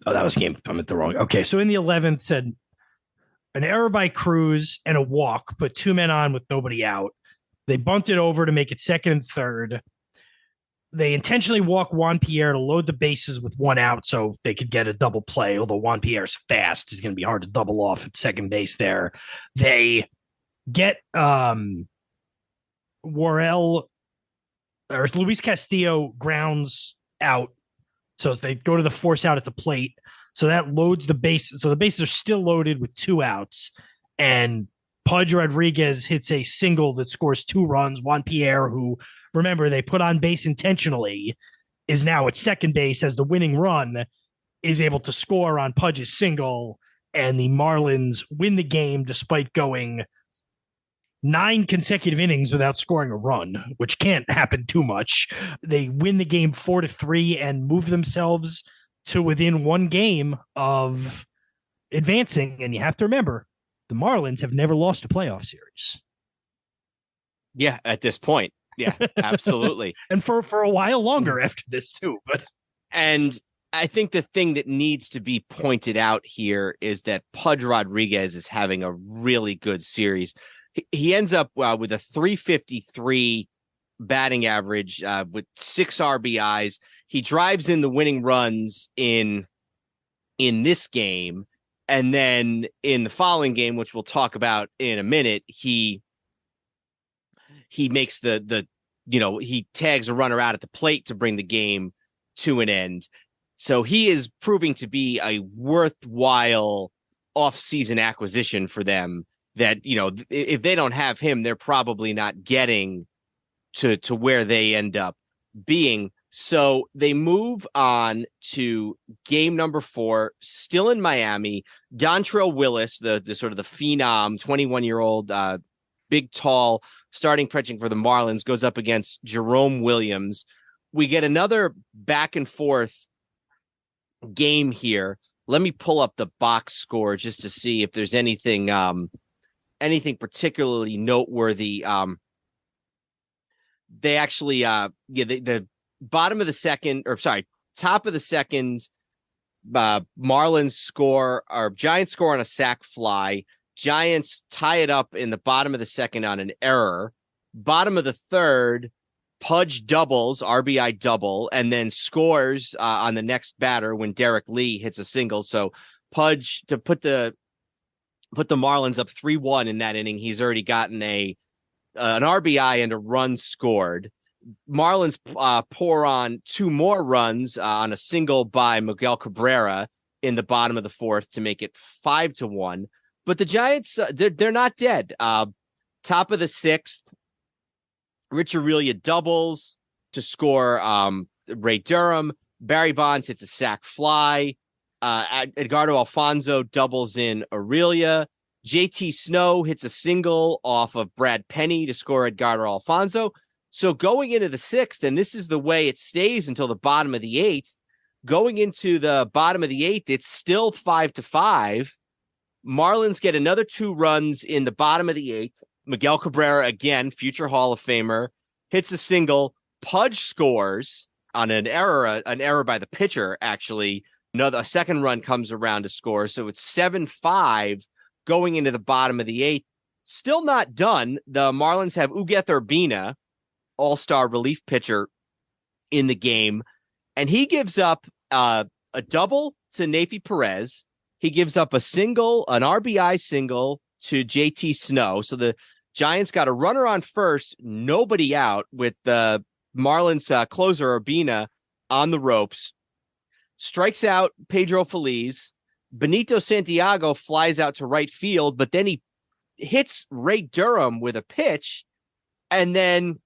was game. I'm at the wrong. Okay, so in the 11th said an error by Cruz and a walk, put 2 men on with nobody out. They bumped it over to make it second and third. They intentionally walk Juan Pierre to load the bases with 1 out so they could get a double play, although Juan Pierre's fast. It's going to be hard to double off at second base there. They get Worrell or Luis Castillo grounds out. So they go to the force out at the plate. So that loads the base. So the bases are still loaded with 2 outs. And Pudge Rodriguez hits a single that scores 2 runs. Juan Pierre, who, remember, they put on base intentionally, is now at second base as the winning run, is able to score on Pudge's single. And the Marlins win the game despite going 9 consecutive innings without scoring a run, which can't happen too much. They win the game 4-3 and move themselves to within 1 game of advancing. And you have to remember, the Marlins have never lost a playoff series. Yeah, at this point. Yeah, absolutely. And for a while longer after this too. And I think the thing that needs to be pointed out here is that Pudge Rodriguez is having a really good series. He ends up with a 353 batting average with 6 RBIs. He drives in the winning runs in this game. And then in the following game, which we'll talk about in a minute, he makes he tags a runner out at the plate to bring the game to an end. So he is proving to be a worthwhile off-season acquisition for them that, if they don't have him, they're probably not getting to where they end up being. So they move on to game number 4, still in Miami. Dontrelle Willis, the sort of the phenom, 21-year-old, big, tall, starting pitching for the Marlins, goes up against Jerome Williams. We get another back and forth game here. Let me pull up the box score just to see if there's anything particularly noteworthy. They actually, the bottom of the second, top of the second, Marlins score, or Giants score on a sac fly. Giants tie it up in the bottom of the second on an error. Bottom of the third, Pudge doubles, RBI double, and then scores on the next batter when Derek Lee hits a single. So Pudge, to put the Marlins up 3-1 in that inning, he's already gotten an RBI and a run scored. Marlins pour on 2 more runs on a single by Miguel Cabrera in the bottom of the 4th to make it 5-1. But the Giants, they're not dead. Top of the 6th, Rich Aurelia doubles. to score Ray Durham. Barry Bonds hits a sac fly. Edgardo Alfonso doubles in Aurelia. JT Snow hits a single off of Brad Penny to score Edgardo Alfonso. So going into the sixth, and this is the way it stays until the bottom of the eighth, going into the bottom of the eighth, it's still 5-5. Marlins get another 2 runs in the bottom of the eighth. Miguel Cabrera, again, future Hall of Famer, hits a single. Pudge scores on an error by the pitcher, actually. A second run comes around to score. So it's 7-5 going into the bottom of the eighth. Still not done. The Marlins have Ugueth Urbina, all-star relief pitcher, in the game. And he gives up a double to Nafi Perez. He gives up a single, an RBI single to JT Snow. So the Giants got a runner on first, nobody out, with the Marlins closer Urbina on the ropes. Strikes out Pedro Feliz. Benito Santiago flies out to right field, but then he hits Ray Durham with a pitch. And then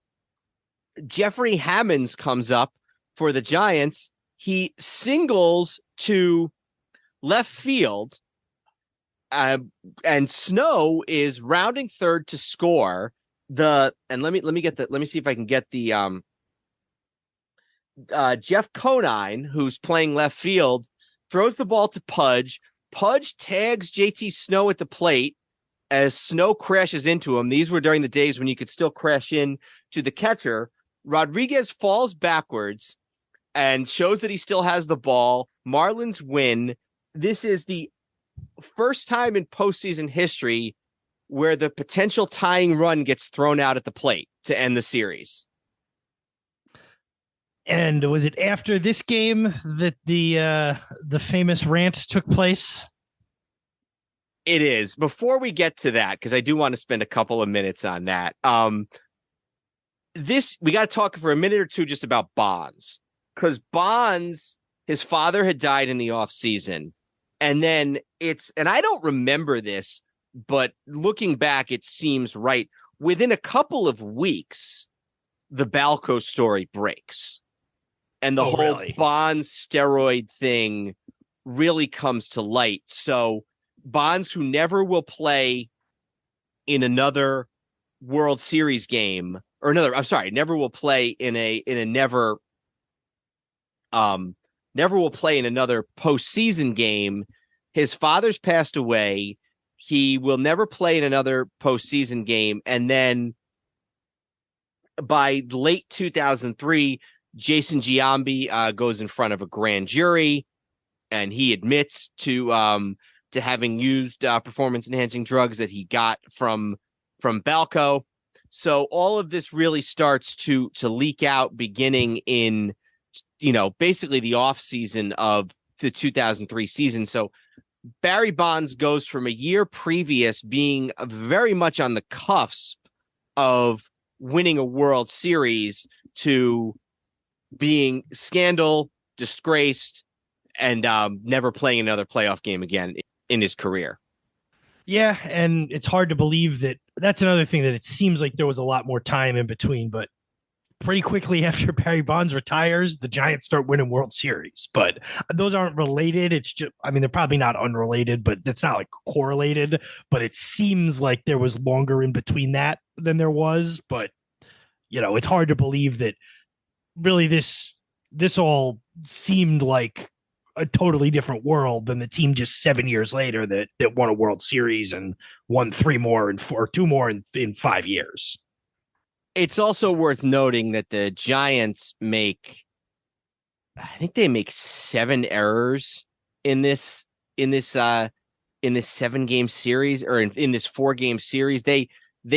Jeffrey Hammonds comes up for the Giants. He singles to left field. And Snow is rounding third to score. Let me see if I can get the Jeff Conine, who's playing left field, throws the ball to Pudge. Pudge tags JT Snow at the plate as Snow crashes into him. These were during the days when you could still crash in to the catcher. Rodriguez falls backwards and shows that he still has the ball. Marlins win. This is the first time in postseason history where the potential tying run gets thrown out at the plate to end the series. And was it after this game that the famous rant took place? It is. Before we get to that, because I do want to spend a couple of minutes on that. We got to talk for a minute or two just about Bonds, because Bonds, his father had died in the offseason. And then and I don't remember this, but looking back, it seems right. Within a couple of weeks, the Balco story breaks. And the whole Bonds steroid thing really comes to light. So Bonds, who never will play in another World Series game, or never will play never will play in another postseason game. His father's passed away. He will never play in another postseason game. And then by late 2003, Jason Giambi goes in front of a grand jury, and he admits to having used performance-enhancing drugs that he got from Balco. So all of this really starts to leak out beginning in, basically the off season of the 2003 season. So Barry Bonds goes from a year previous being very much on the cusp of winning a World Series to being scandal, disgraced, and never playing another playoff game again in his career. Yeah, and it's hard to believe that's another thing, that it seems like there was a lot more time in between, but pretty quickly after Barry Bonds retires, the Giants start winning World Series. But those aren't related. It's just, they're probably not unrelated, but it's not like correlated. But it seems like there was longer in between that than there was. But, it's hard to believe that really this all seemed like a totally different world than the team just 7 years later that won a World Series and won 2 more in 5 years. It's also worth noting that the Giants make 7 errors in this 7-game series, or in this 4-game series. They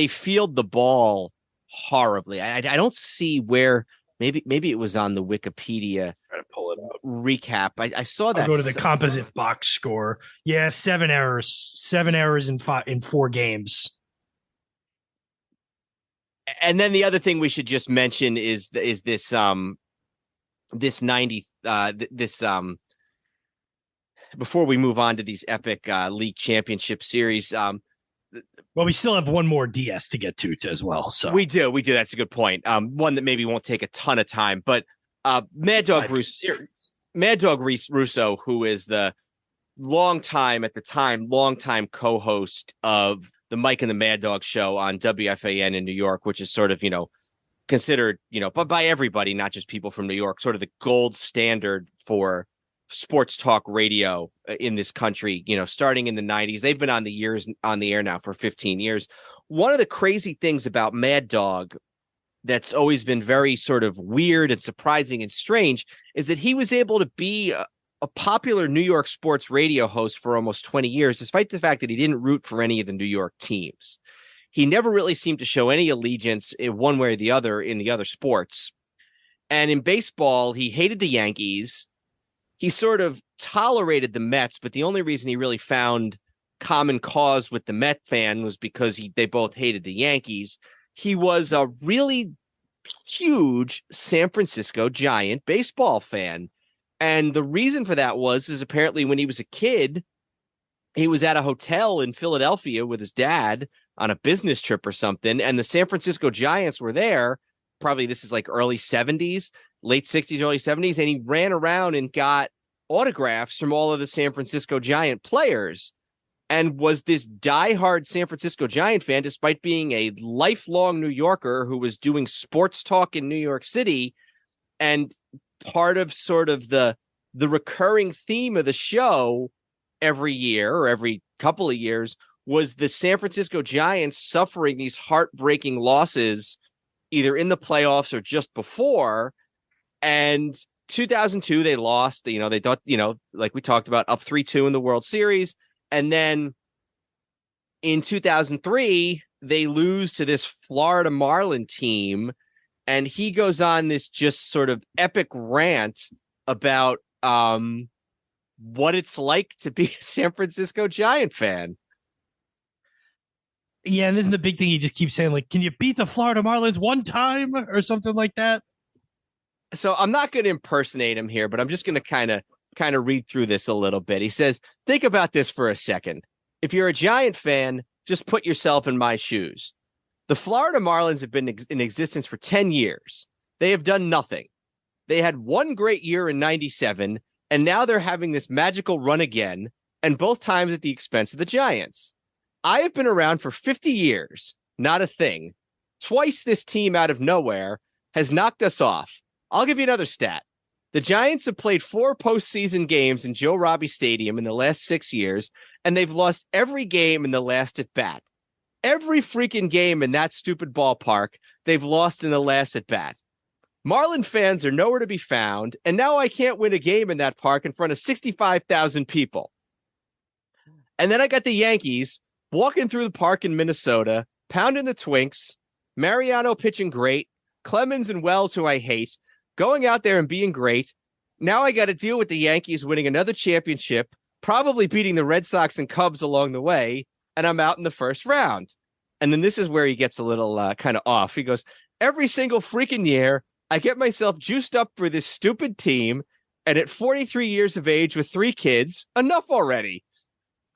field the ball horribly. I don't see where. Maybe it was on the Wikipedia. Try to pull it up. Recap. I saw that. I'll go to the composite box score. Yeah, 7 errors. 7 errors in 4 games. And then the other thing we should just mention is this before we move on to these epic league championship series. Well, we still have one more DS to get to as well. So we do. That's a good point. One that maybe won't take a ton of time, but Mad Dog Russo, who is the longtime co-host of the Mike and the Mad Dog show on WFAN in New York, which is sort of, considered, but by everybody, not just people from New York, sort of the gold standard for sports talk radio in this country, starting in the 90s. They've been on the air now for 15 years. One of the crazy things about Mad Dog that's always been very sort of weird and surprising and strange is that he was able to be a popular New York sports radio host for almost 20 years, despite the fact that he didn't root for any of the New York teams. He never really seemed to show any allegiance in one way or the other in the other sports. And in baseball, he hated the Yankees. He sort of tolerated the Mets, but the only reason he really found common cause with the Met fan was because they both hated the Yankees. He was a really huge San Francisco Giant baseball fan. And the reason for that is apparently when he was a kid, he was at a hotel in Philadelphia with his dad on a business trip or something. And the San Francisco Giants were there. Probably this is like early 70s, late 60s, early 70s. And he ran around and got autographs from all of the San Francisco Giant players and was this diehard San Francisco Giant fan, despite being a lifelong New Yorker who was doing sports talk in New York City. And part of sort of the recurring theme of the show every year or every couple of years was the San Francisco Giants suffering these heartbreaking losses either in the playoffs or just before. And 2002, they lost, they thought, like we talked about, up 3-2 in the World Series. And then in 2003, they lose to this Florida Marlin team. And he goes on this just sort of epic rant about what it's like to be a San Francisco Giant fan. Yeah, and isn't the big thing he just keeps saying, like, can you beat the Florida Marlins one time or something like that? So I'm not going to impersonate him here, but I'm just going to kind of read through this a little bit. He says, think about this for a second. If you're a Giant fan, just put yourself in my shoes. The Florida Marlins have been in existence for 10 years. They have done nothing. They had one great year in 97, and now they're having this magical run again, and both times at the expense of the Giants. I have been around for 50 years, not a thing. Twice this team out of nowhere has knocked us off. I'll give you another stat. The Giants have played 4 postseason games in Joe Robbie Stadium in the last 6 years, and they've lost every game in the last at bat. Every freaking game in that stupid ballpark, they've lost in the last at bat. Marlin fans are nowhere to be found, and now I can't win a game in that park in front of 65,000 people. And then I got the Yankees walking through the park in Minnesota, pounding the Twinks, Mariano pitching great, Clemens and Wells, who I hate, going out there and being great. Now I got to deal with the Yankees winning another championship, probably beating the Red Sox and Cubs along the way, and I'm out in the first round. And then this is where he gets a little kind of off. He goes, every single freaking year, I get myself juiced up for this stupid team, and at 43 years of age with 3 kids, enough already.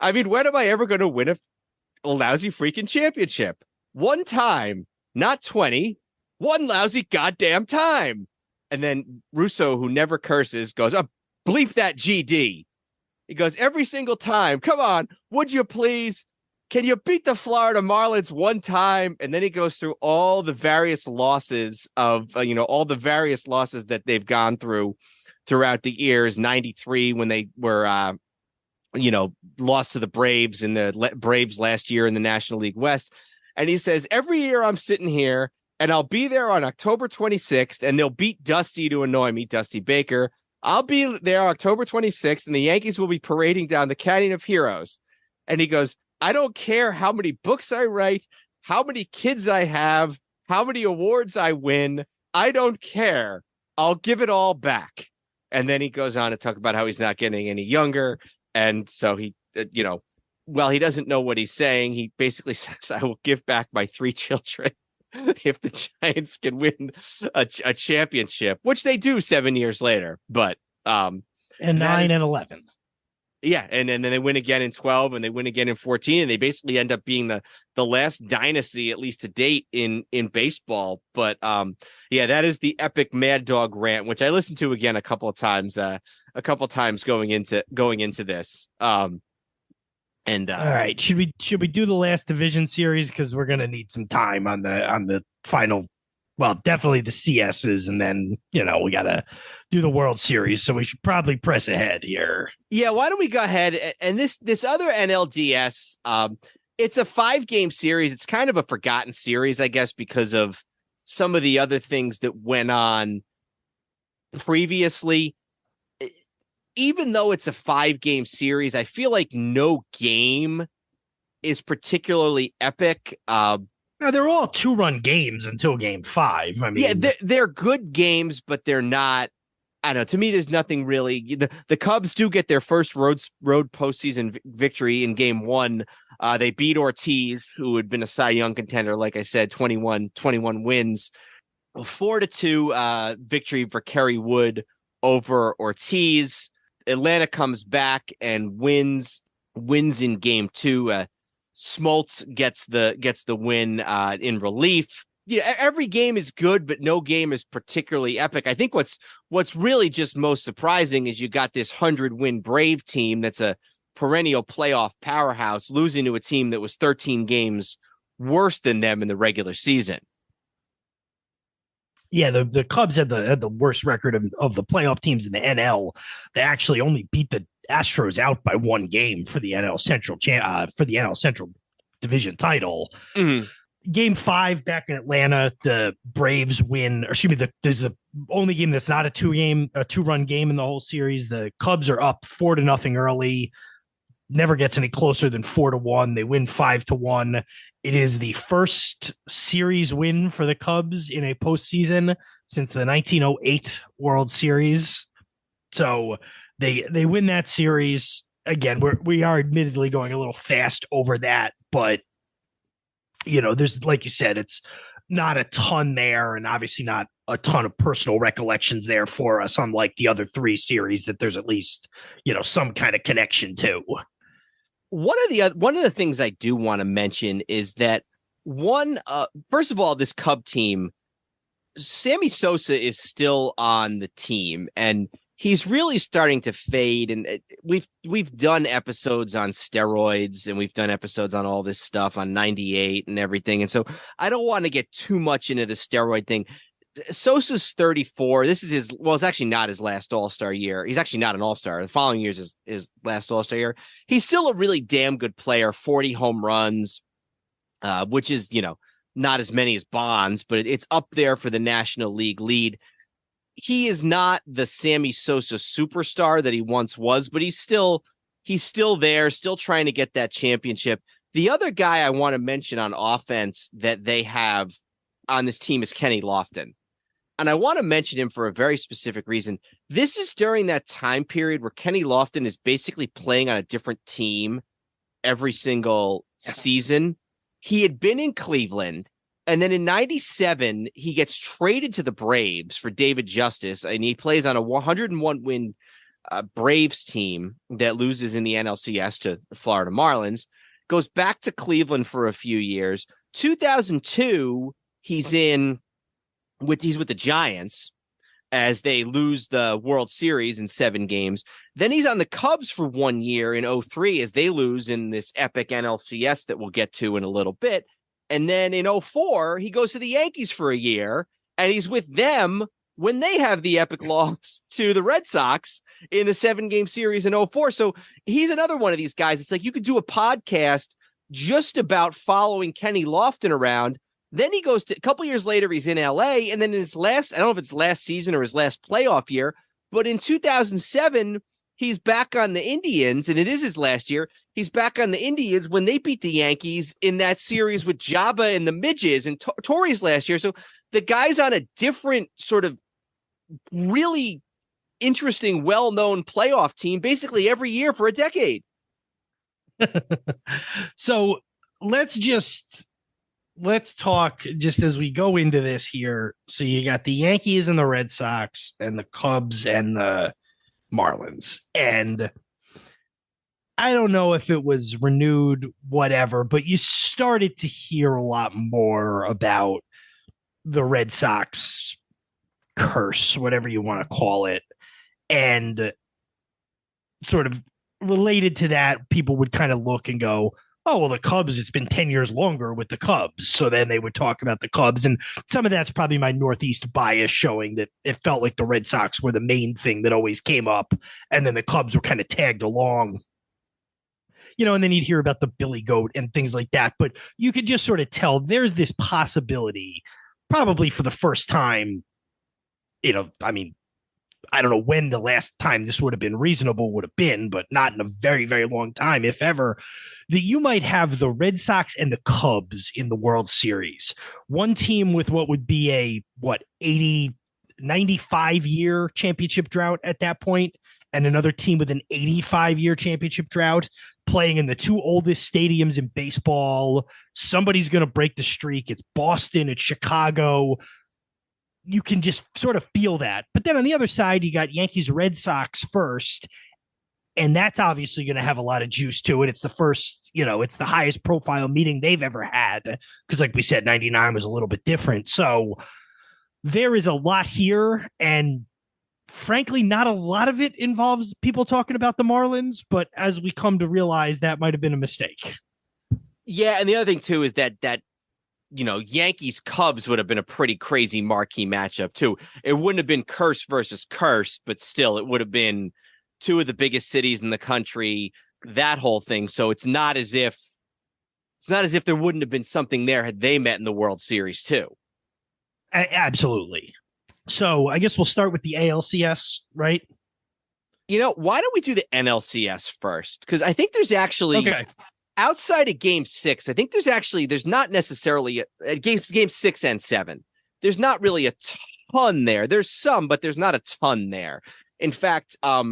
I mean, when am I ever going to win a lousy freaking championship? One time, not 20, one lousy goddamn time. And then Russo, who never curses, goes, oh, bleep that GD. He goes, every single time, come on, would you please? Can you beat the Florida Marlins one time? And then he goes through all the various losses of, all the various losses that they've gone through throughout the years. 93 when they were, lost to the Braves in the Braves last year in the National League West. And he says, every year I'm sitting here and I'll be there on October 26th and they'll beat Dusty to annoy me, Dusty Baker. I'll be there October 26th and the Yankees will be parading down the Canyon of Heroes. And he goes, I don't care how many books I write, how many kids I have, how many awards I win. I don't care. I'll give it all back. And then he goes on to talk about how he's not getting any younger. And so he, he doesn't know what he's saying. He basically says, I will give back my 3 children if the Giants can win a championship, which they do 7 years later. But and 9 and 11. Yeah, and then they win again in 12 and they win again in 14, and they basically end up being the last dynasty, at least to date, in baseball. But yeah, that is the epic Mad Dog rant, which I listened to again a couple of times going into this. All right, should we do the last division series, because we're gonna need some time on the final. Well, definitely the CSs, and then we gotta do the World Series, so we should probably press ahead here. Yeah, why don't we go ahead, and this other NLDS, it's a 5-game series. It's kind of a forgotten series, I guess, because of some of the other things that went on previously. Even though it's a 5-game series, I feel like no game is particularly epic. Now, they're all 2-run games until game 5. I mean, yeah, they're good games, but they're not. I don't know. To me, there's nothing really. The Cubs do get their first road postseason victory in game 1. They beat Ortiz, who had been a Cy Young contender, like I said, 21 wins. 4-2 victory for Kerry Wood over Ortiz. Atlanta comes back and wins in game 2. Smoltz gets the win in relief. Yeah, every game is good, but no game is particularly epic. I think what's really just most surprising is you got this 100-win Brave team that's a perennial playoff powerhouse losing to a team that was 13 games worse than them in the regular season. Yeah, the Cubs had the worst record of the playoff teams in the NL. They actually only beat the Astros out by 1 game for the NL Central Division title. Mm-hmm. Game 5 back in Atlanta, the Braves win. Or excuse me, there's the only game that's not a 2-run game in the whole series. The Cubs are up 4-0 early. Never gets any closer than 4-1. They win 5-1. It is the first series win for the Cubs in a postseason since the 1908 World Series. So they win that series. Again, we are admittedly going a little fast over that, but there's, like you said, it's not a ton there, and obviously not a ton of personal recollections there for us, unlike the other 3 series that there's at least some kind of connection to. One of the things I do want to mention is that first of all, this Cub team, Sammy Sosa is still on the team, and he's really starting to fade. And we've done episodes on steroids, and we've done episodes on all this stuff on 98 and everything. And so I don't want to get too much into the steroid thing. Sosa's 34. This is it's actually not his last All-Star year. He's actually not an All-Star. The following year is his last All-Star year. He's still a really damn good player, 40 home runs, which is, not as many as Bonds, but it's up there for the National League lead. He is not the Sammy Sosa superstar that he once was, but he's still there, still trying to get that championship. The other guy I want to mention on offense that they have on this team is Kenny Lofton. And I want to mention him for a very specific reason. This is during that time period where Kenny Lofton is basically playing on a different team every single season. He had been in Cleveland, and then in 97, he gets traded to the Braves for David Justice, and he plays on a 101-win Braves team that loses in the NLCS to the Florida Marlins, goes back to Cleveland for a few years. 2002, he's with the Giants as they lose the World Series in 7 games. Then he's on the Cubs for 1 year in 2003 as they lose in this epic NLCS that we'll get to in a little bit. And then in 2004, he goes to the Yankees for a year, and he's with them when they have the epic loss to the Red Sox in the 7-game series in 2004. So he's another one of these guys. It's like you could do a podcast just about following Kenny Lofton around. Then he goes to a couple years later, he's in LA. And then in his last, I don't know if it's last season or his last playoff year, but in 2007, he's back on the Indians, and it is his last year. He's back on the Indians when they beat the Yankees in that series with Jabba and the Midges and Torres last year. So the guy's on a different sort of really interesting, well-known playoff team basically every year for a decade. So let's talk just as we go into this here. So you got the Yankees and the Red Sox and the Cubs and the Marlins. And I don't know if it was renewed, whatever, but you started to hear a lot more about the Red Sox curse, whatever you want to call it. And sort of related to that, people would kind of look and go, oh, well, the Cubs, it's been 10 years longer with the Cubs. So then they would talk about the Cubs. And some of that's probably my Northeast bias showing that it felt like the Red Sox were the main thing that always came up. And then the Cubs were kind of tagged along. And then you'd hear about the Billy Goat and things like that. But you could just sort of tell there's this possibility, probably for the first time, I don't know when the last time this would have been reasonable would have been, but not in a very, very long time, if ever, that you might have the Red Sox and the Cubs in the World Series. One team with what would be a, 95-year championship drought at that point, and another team with an 85-year championship drought playing in the two oldest stadiums in baseball. Somebody's going to break the streak. It's Boston, it's Chicago. You can just sort of feel that. But then on the other side, you got Yankees Red Sox first, and that's obviously going to have a lot of juice to it. It's the first, it's the highest profile meeting they've ever had, because like we said, 99 was a little bit different. So there is a lot here, and frankly, not a lot of it involves people talking about the Marlins, but as we come to realize, that might have been a mistake. Yeah, and the other thing too is that Yankees Cubs would have been a pretty crazy marquee matchup too. It wouldn't have been curse versus curse, but still it would have been two of the biggest cities in the country, that whole thing. So it's not as if there wouldn't have been something there had they met in the World Series too. Absolutely. So I guess we'll start with the ALCS, right? Why don't we do the NLCS first? Because I think there's actually outside of Game 6, I think there's not necessarily Game 6 and 7. There's not really a ton there. There's some, but there's not a ton there. In fact, let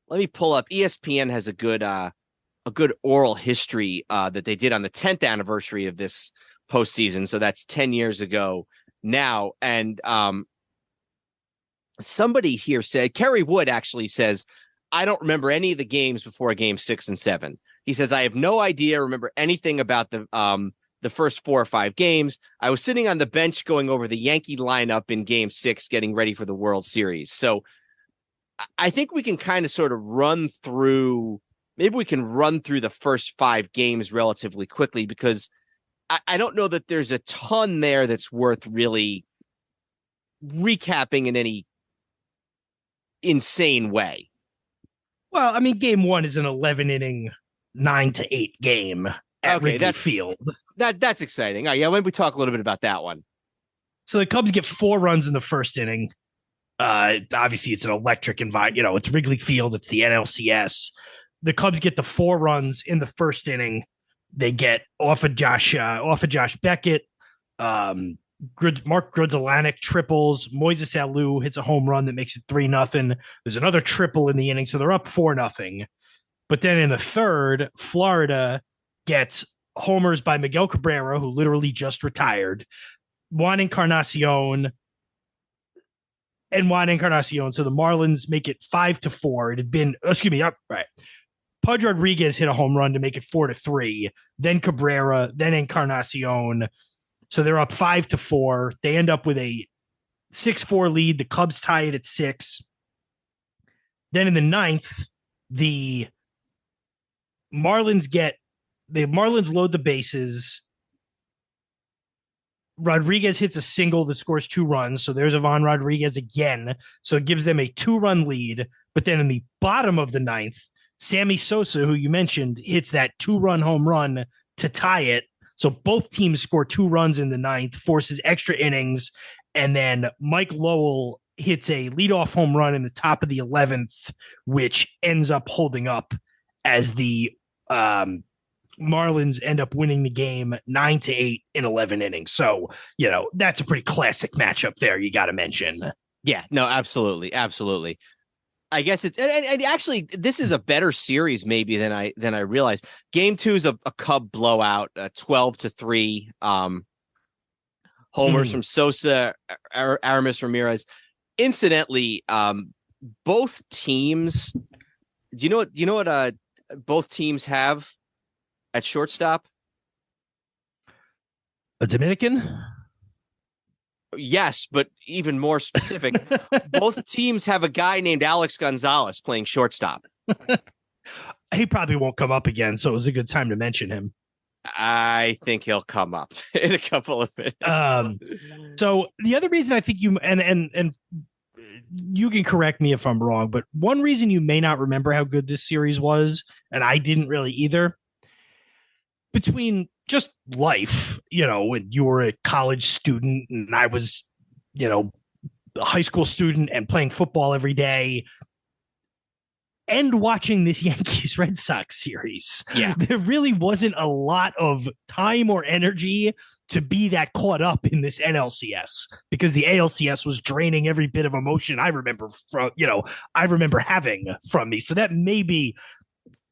me pull up. ESPN has a good oral history that they did on the 10th anniversary of this postseason. So that's 10 years ago now. And somebody here said, Kerry Wood actually says, I don't remember any of the games before Game 6 and 7. He says, I have no idea, remember anything about the first 4 or 5 games. I was sitting on the bench going over the Yankee lineup in Game 6, getting ready for the World Series. So I think we can kind of sort of run through the first 5 games relatively quickly, because I don't know that there's a ton there that's worth really recapping in any insane way. Well, I mean, Game 1 is an 11-inning 9-8 game at Wrigley Field. That's exciting. Oh, yeah, why don't we talk a little bit about that one? So the Cubs get 4 runs in the first inning. Obviously, it's an electric environment. It's Wrigley Field. It's the NLCS. The Cubs get the 4 runs in the first inning. They get off of Josh Beckett. Mark Grudzielanek triples. Moises Alou hits a home run that makes it 3-0. There's another triple in the inning, so they're up 4-0. But then in the third, Florida gets homers by Miguel Cabrera, who literally just retired, Juan Encarnacion. So the Marlins make it 5-4. It had been, right. Pudge Rodriguez hit a home run to make it 4-3. Then Cabrera, then Encarnacion. So they're up 5-4. They end up with a 6-4 lead. The Cubs tie it at 6. Then in the 9th, the Marlins load the bases. Rodriguez hits a single that scores 2 runs. So there's Ivan Rodriguez again. So it gives them a 2-run lead. But then in the bottom of the 9th, Sammy Sosa, who you mentioned, hits that 2-run home run to tie it. So both teams score 2 runs in the 9th, forces extra innings. And then Mike Lowell hits a leadoff home run in the top of the 11th, which ends up holding up as the Marlins end up winning the game 9-8 in 11 innings. So, that's a pretty classic matchup there. You got to mention. Yeah, no, absolutely. Absolutely. I guess it's, and actually this is a better series maybe than I realized. Game 2 is a Cub blowout, 12-3, homers from Sosa, Aramis Ramirez. Incidentally, both teams, do you know what both teams have at shortstop? A Dominican? Yes, but even more specific, both teams have a guy named Alex Gonzalez playing shortstop. He probably won't come up again, so it was a good time to mention him. I think he'll come up in a couple of minutes. So the other reason I think you and you can correct me if I'm wrong, but one reason you may not remember how good this series was, and I didn't really either, between just life, when you were a college student and I was, a high school student and playing football every day, and watching this Yankees Red Sox series. Yeah. There really wasn't a lot of time or energy to be that caught up in this NLCS because the ALCS was draining every bit of emotion I remember having from these. So that may be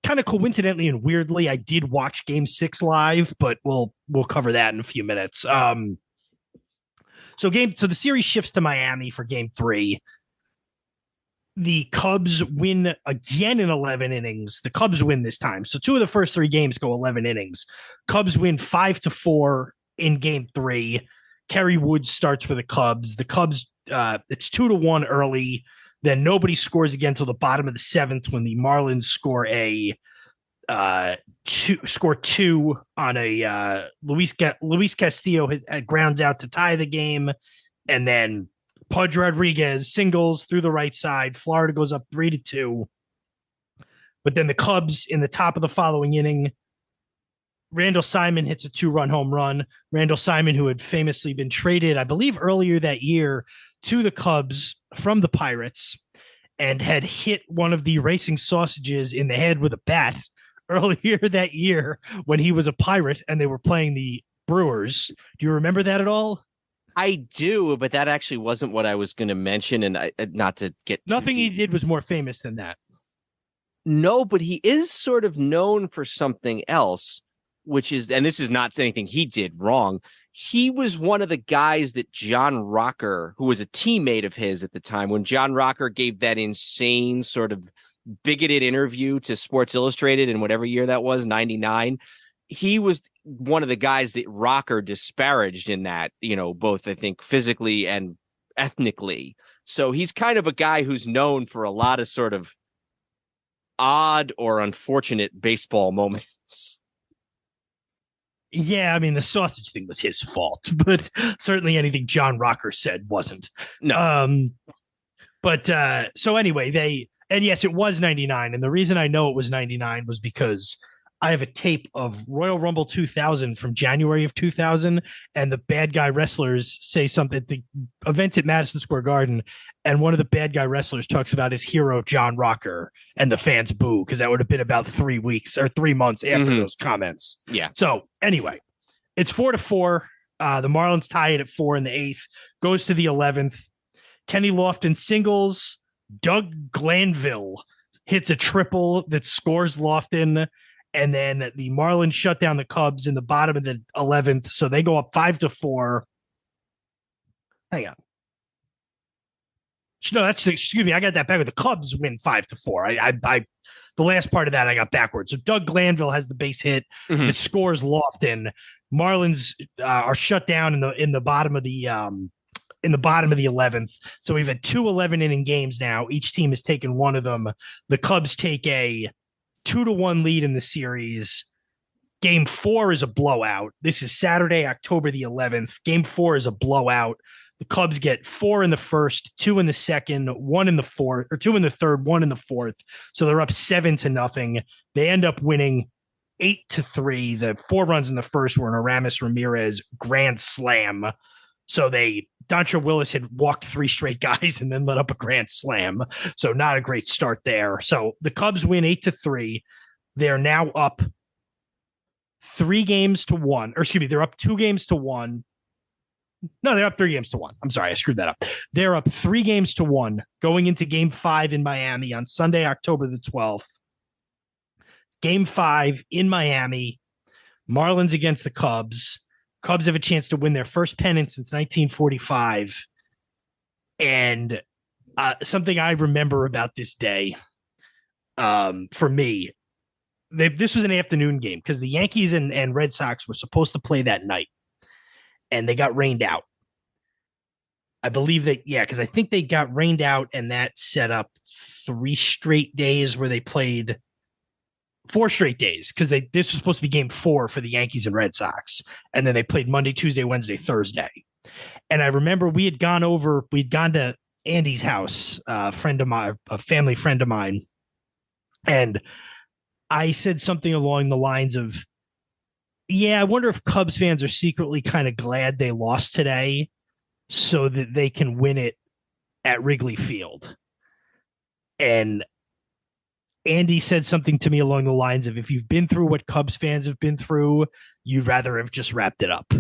kind of coincidentally and weirdly, I did watch Game 6 live, but we'll cover that in a few minutes. So the series shifts to Miami for Game 3. The Cubs win again in 11 innings. The Cubs win this time. So 2 of the first 3 games go 11 innings. Cubs win 5-4 in Game 3. Kerry Woods starts for the Cubs. The Cubs, it's 2-1 early. Then nobody scores again till the bottom of the 7th when the Marlins score two on a Luis Castillo grounds out to tie the game, and then Pudge Rodriguez singles through the right side. Florida goes up 3-2. But then the Cubs in the top of the following inning, Randall Simon hits a 2-run home run. Randall Simon, who had famously been traded, I believe, earlier that year to the Cubs from the Pirates and had hit one of the racing sausages in the head with a bat earlier that year when he was a Pirate and they were playing the Brewers. Do you remember that at all? I do, but that actually wasn't what I was going to mention, and not to get nothing he did was more famous than that. No, but he is sort of known for something else, which is, and this is not anything he did wrong. He was one of the guys that John Rocker, who was a teammate of his at the time, when John Rocker gave that insane sort of bigoted interview to Sports Illustrated in whatever year that was, 99. He was one of the guys that Rocker disparaged in that, both I think physically and ethnically. So he's kind of a guy who's known for a lot of sort of odd or unfortunate baseball moments. Yeah, I mean, the sausage thing was his fault, but certainly anything John Rocker said wasn't. No. So anyway, and yes, it was 99. And the reason I know it was 99 was because I have a tape of Royal Rumble 2000 from January of 2000, and the bad guy wrestlers say something at the event at Madison Square Garden, and one of the bad guy wrestlers talks about his hero, John Rocker, and the fans boo, because that would have been about 3 weeks or 3 months after those comments. Yeah. So anyway, it's 4-4. The Marlins tie it at 4 in the 8th, goes to the 11th. Kenny Lofton singles. Doug Glanville hits a triple that scores Lofton. And then the Marlins shut down the Cubs in the bottom of the 11th. So they go up 5-4. Hang on. No, excuse me. I got that back with the Cubs win 5-4. I the last part of that I got backwards. So Doug Glanville has the base hit that scores Lofton. Marlins are shut down in the bottom of the 11th. So we've had 2 11-inning games now. Each team has taken one of them. The Cubs take a 2-1 lead in the series. Game 4 is a blowout. This is Saturday, October the 11th. Game 4 is a blowout. The Cubs get 4 in the first, 2 in the second, 1 in the fourth, or 2 in the third, 1 in the fourth. So they're up 7-0. They end up winning 8-3. The 4 runs in the first were an Aramis Ramirez grand slam. So Dontre Willis had walked 3 straight guys and then let up a grand slam. So not a great start there. So the Cubs win 8-3. They're now up 3 games to 1. Or excuse me, they're up 2 games to 1. No, they're up 3 games to 1. I'm sorry, I screwed that up. They're up 3 games to 1 going into Game 5 in Miami on Sunday, October the 12th. It's Game 5 in Miami. Marlins against the Cubs. Cubs have a chance to win their first pennant since 1945. And something I remember about this day, for me, this was an afternoon game because the Yankees and Red Sox were supposed to play that night, and they got rained out. I believe because I think they got rained out, and that set up 3 straight days where they played 4 straight days because this was supposed to be game 4 for the Yankees and Red Sox, and then they played Monday, Tuesday, Wednesday, Thursday. And I remember we'd gone to Andy's house, a family friend of mine, and I said something along the lines of, "Yeah, I wonder if Cubs fans are secretly kind of glad they lost today, so that they can win it at Wrigley Field." And Andy said something to me along the lines of, if you've been through what Cubs fans have been through, you'd rather have just wrapped it up.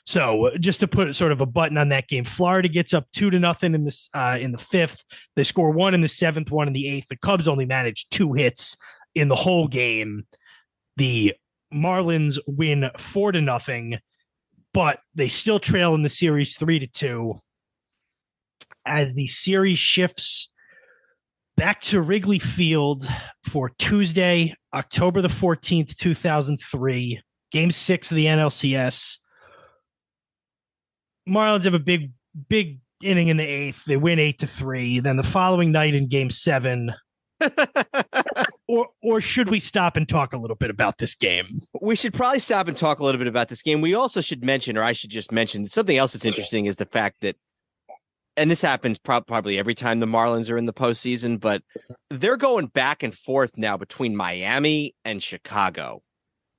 So just to put sort of a button on that game, Florida gets up 2-0 in the 5th. They score 1 in the 7th, 1 in the 8th. The Cubs only managed 2 hits in the whole game. The Marlins win 4-0, but they still trail in the series 3-2 as the series shifts back to Wrigley Field for Tuesday, October the 14th, 2003, Game 6 of the NLCS. Marlins have a big inning in the 8th. They win 8-3. Then the following night in Game 7, or should we stop and talk a little bit about this game? We should probably stop and talk a little bit about this game. We also should mention, or I should just mention, something else that's interesting is the fact that, and this happens probably every time the Marlins are in the postseason, but they're going back and forth now between Miami and Chicago.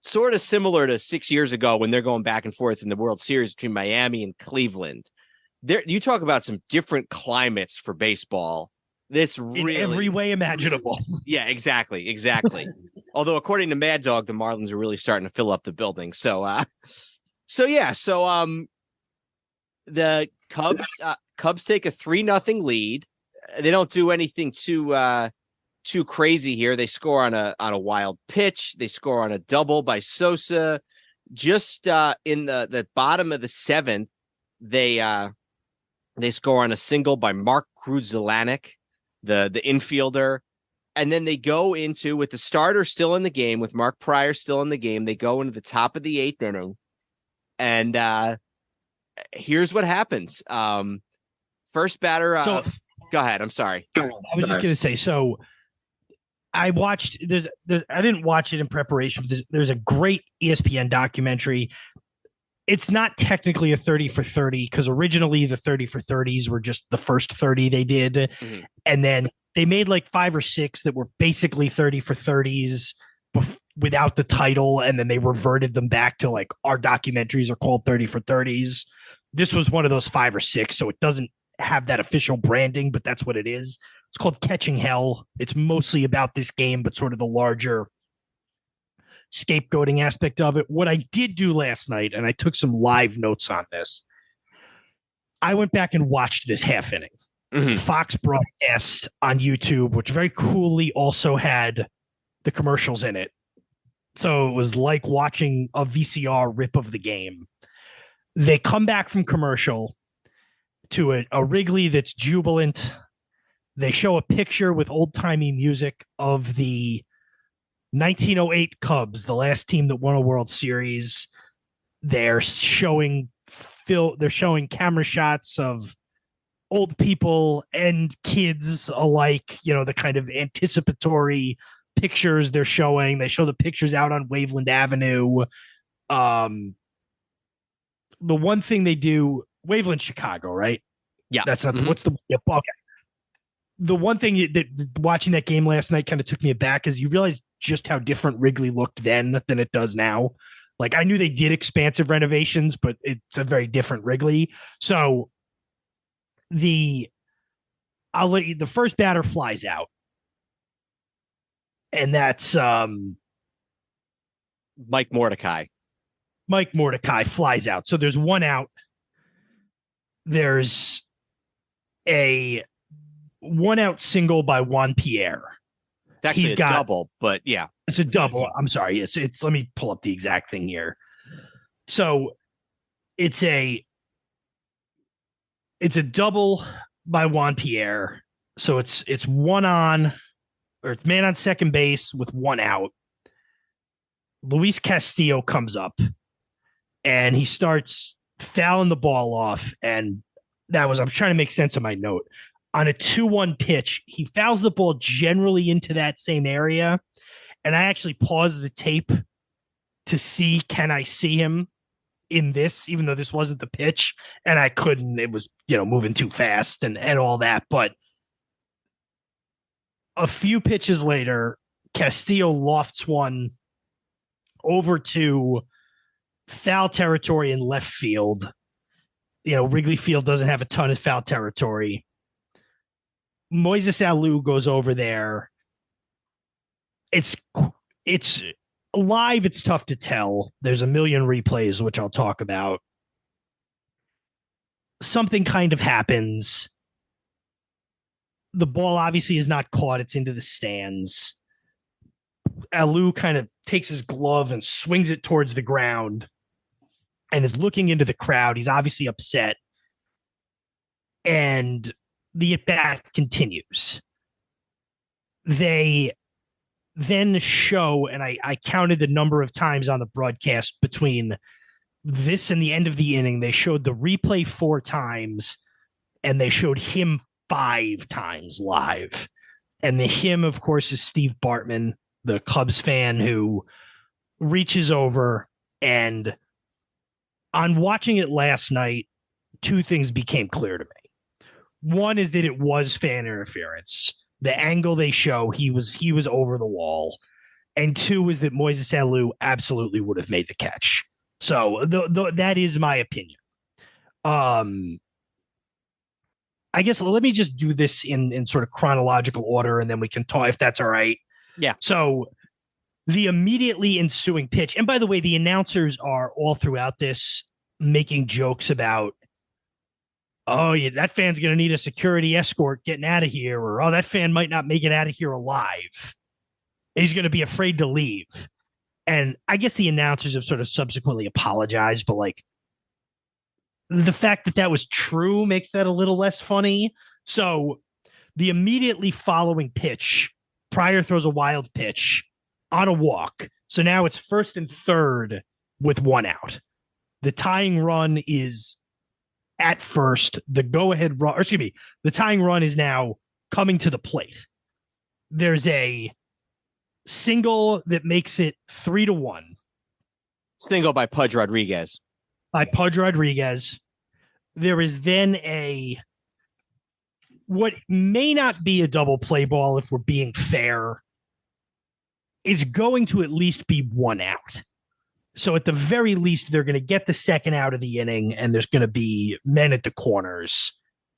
Sort of similar to 6 years ago when they're going back and forth in the World Series between Miami and Cleveland. You talk about some different climates for baseball. This really, in every way imaginable. Yeah, exactly. Although according to Mad Dog, the Marlins are really starting to fill up the building. So the Cubs take a 3-0 lead. They don't do anything too crazy here. They score on a wild pitch. They score on a double by Sosa. Just in the bottom of the 7th, they score on a single by Mark Grudzielanek, the infielder. And then they go into, with the starter still in the game, with Mark Pryor still in the game, they go into the top of the 8th inning. And here's what happens. First batter. Go ahead. I'm sorry. I was just going to say, so I watched I didn't watch it in preparation for this. There's a great ESPN documentary. It's not technically a 30 for 30 because originally the 30 for 30s were just the first 30 they did. Mm-hmm. And then they made like 5 or 6 that were basically 30 for 30s without the title. And then they reverted them back to like, our documentaries are called 30 for 30s. This was one of those 5 or 6. So it doesn't have that official branding, but that's what it is. It's called Catching Hell. It's mostly about this game, but sort of the larger scapegoating aspect of it. What I did do last night, and I took some live notes on this, I went back and watched this half inning. Mm-hmm. Fox broadcast on YouTube, which very coolly also had the commercials in it. So it was like watching a VCR rip of the game. They come back from commercial to a Wrigley that's jubilant. They show a picture with old-timey music of the 1908 Cubs, the last team that won a World Series. They're showing camera shots of old people and kids alike, the kind of anticipatory pictures they're showing. They show the pictures out on Waveland Avenue. The one thing they do, Waveland, Chicago, right? Yeah. That's not okay. The one thing that watching that game last night kind of took me aback is you realize just how different Wrigley looked then than it does now. Like, I knew they did expansive renovations, but it's a very different Wrigley. So the first batter flies out, and that's Mike Mordecai. Mike Mordecai flies out. So there's one out. There's a one-out single by Juan Pierre. It's actually a double, but yeah. It's a double. I'm sorry. It's let me pull up the exact thing here. So it's a double by Juan Pierre. So it's man on second base with one out. Luis Castillo comes up and he starts fouling the ball off. And I'm trying to make sense of my note. On a 2-1 pitch, he fouls the ball generally into that same area. And I actually paused the tape to see, can I see him in this, even though this wasn't the pitch? And I couldn't. It was, moving too fast and all that. But a few pitches later, Castillo lofts one over to foul territory in left field. Wrigley Field doesn't have a ton of foul territory. Moises Alou goes over there. It's live. It's tough to tell. There's a million replays, which I'll talk about. Something kind of happens. The ball obviously is not caught. It's into the stands. Alou kind of takes his glove and swings it towards the ground and is looking into the crowd. He's obviously upset. And the at-bat continues. They then show, and I counted the number of times on the broadcast between this and the end of the inning, they showed the replay 4 times, and they showed him 5 times live. And the him, of course, is Steve Bartman, the Cubs fan who reaches over, and on watching it last night, 2 things became clear to me. One is that it was fan interference. The angle they show, he was over the wall. And 2 is that Moises Alou absolutely would have made the catch. So that is my opinion. I guess let me just do this in sort of chronological order, and then we can talk if that's all right. Yeah. So the immediately ensuing pitch, and by the way, the announcers are all throughout this making jokes about, oh, yeah, that fan's going to need a security escort getting out of here, or, oh, that fan might not make it out of here alive. He's going to be afraid to leave. And I guess the announcers have sort of subsequently apologized, but like the fact that was true makes that a little less funny. So the immediately following pitch, Pryor throws a wild pitch on a walk. So now it's 1st and 3rd with 1 out. The tying run is at first. The go-ahead run, the tying run is now coming to the plate. There's a single that makes it 3-1. Single by Pudge Rodriguez. There is then what may not be a double play ball if we're being fair. It's going to at least be 1 out. So at the very least, they're going to get the 2nd out of the inning, and there's going to be men at the corners.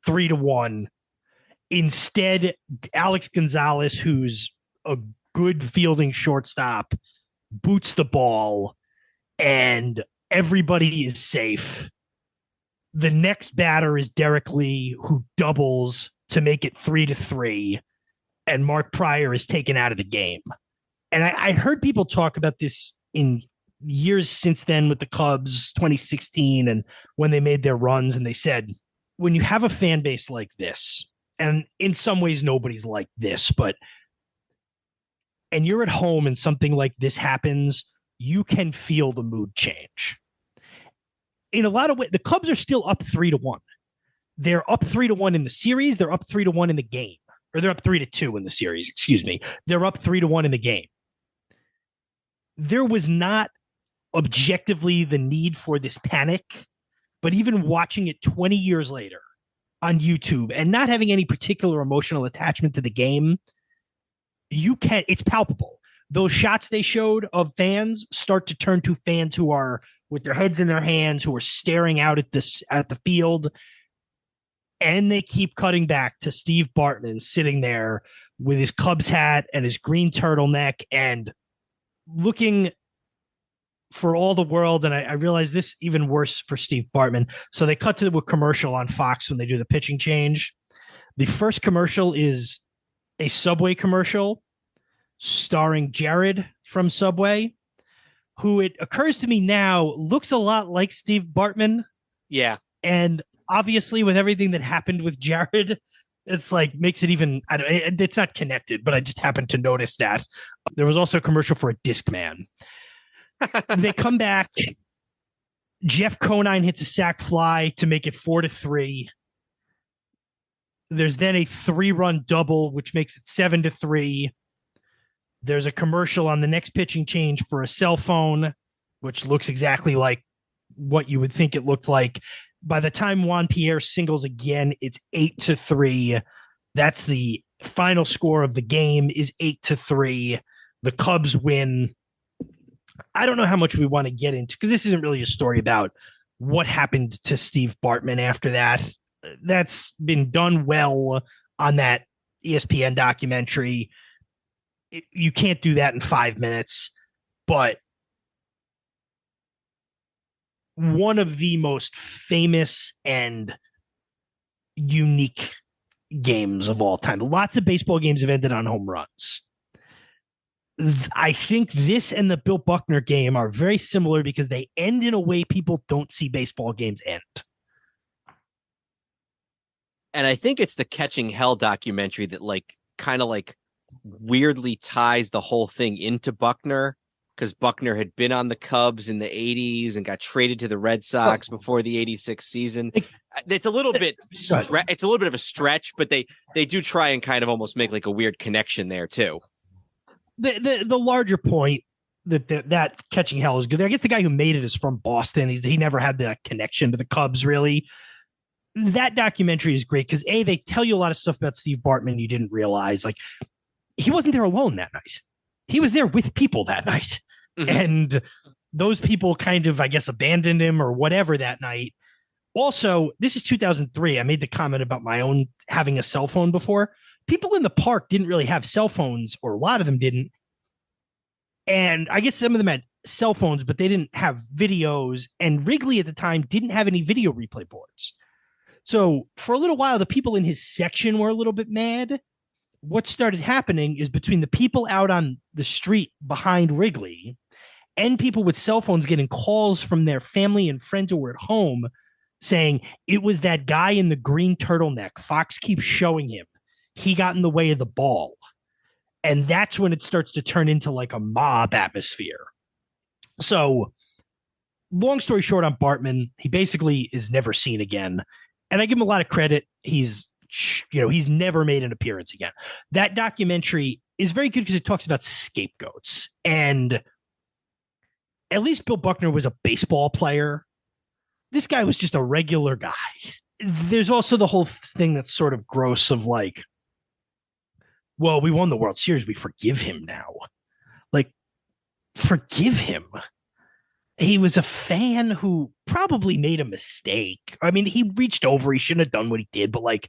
3-1. Instead, Alex Gonzalez, who's a good fielding shortstop, boots the ball, and everybody is safe. The next batter is Derek Lee, who doubles to make it 3-3, and Mark Pryor is taken out of the game. And I heard people talk about this in years since then with the Cubs, 2016, and when they made their runs, and they said, when you have a fan base like this, and in some ways nobody's like this, and you're at home and something like this happens, you can feel the mood change. In a lot of ways, the Cubs are still up 3-1. They're up 3-1 in the series. They're up 3-1 in the game. Or they're up 3-2 in the series, excuse me. They're up 3-1 in the game. There was not objectively the need for this panic, but even watching it 20 years later on YouTube and not having any particular emotional attachment to the game, it's palpable. Those shots they showed of fans start to turn to fans who are with their heads in their hands, who are staring out at the field. And they keep cutting back to Steve Bartman sitting there with his Cubs hat and his green turtleneck and looking for all the world. And I realize this even worse for Steve Bartman. So they cut to a commercial on Fox when they do the pitching change. The first commercial is a Subway commercial starring Jared from Subway, who it occurs to me now looks a lot like Steve Bartman. Yeah. And obviously with everything that happened with Jared, it's like makes it even, it's not connected, but I just happened to notice that. There was also a commercial for a Discman. They come back. Jeff Conine hits a sac fly to make it 4-3. There's then a 3-run double, which makes it 7-3. There's a commercial on the next pitching change for a cell phone, which looks exactly like what you would think it looked like. By the time Juan Pierre singles again, it's 8-3. That's the final score of the game, is 8-3. The Cubs win. I don't know how much we want to get into, because this isn't really a story about what happened to Steve Bartman after that. That's been done well on that ESPN documentary. You can't do that in 5 minutes, but one of the most famous and unique games of all time. Lots of baseball games have ended on home runs. I think this and the Bill Buckner game are very similar because they end in a way people don't see baseball games end. And I think it's the Catching Hell documentary that kind of weirdly ties the whole thing into Buckner, because Buckner had been on the Cubs in the 80s and got traded to the Red Sox before the 86 season. It's a little bit it's a little bit of a stretch, but they do try and kind of almost make like a weird connection there too. The larger point that Catching Hell is good. I guess the guy who made it is from Boston. He never had that connection to the Cubs, really. That documentary is great because they tell you a lot of stuff about Steve Bartman you didn't realize. Like, he wasn't there alone that night. He was there with people that night. Mm-hmm. And those people kind of, I guess, abandoned him or whatever that night. Also, this is 2003. I made the comment about my own having a cell phone before. People in the park didn't really have cell phones, or a lot of them didn't. And I guess some of them had cell phones, but they didn't have videos. And Wrigley at the time didn't have any video replay boards. So for a little while, the people in his section were a little bit mad. What started happening is between the people out on the street behind Wrigley and people with cell phones getting calls from their family and friends who were at home saying, it was that guy in the green turtleneck. Fox keeps showing him. He got in the way of the ball. And that's when it starts to turn into like a mob atmosphere. So long story short on Bartman, he basically is never seen again. And I give him a lot of credit. He's never made an appearance again. That documentary is very good because it talks about scapegoats. And at least Bill Buckner was a baseball player. This guy was just a regular guy. There's also the whole thing that's sort of gross of like, well, we won the World Series. We forgive him now. Like, forgive him. He was a fan who probably made a mistake. I mean, he reached over. He shouldn't have done what he did. But like,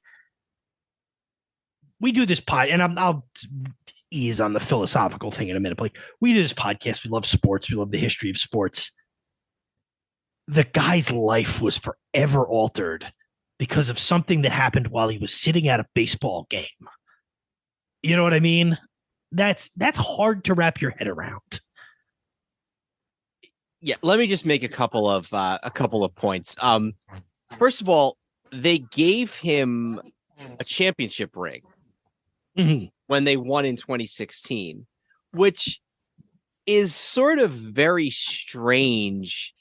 we do this pod, and I'll ease on the philosophical thing in a minute. But like, we do this podcast. We love sports. We love the history of sports. The guy's life was forever altered because of something that happened while he was sitting at a baseball game. You know what I mean? That's hard to wrap your head around. Yeah, let me just make a couple of points. First of all, they gave him a championship ring when they won in 2016, which is sort of very strange,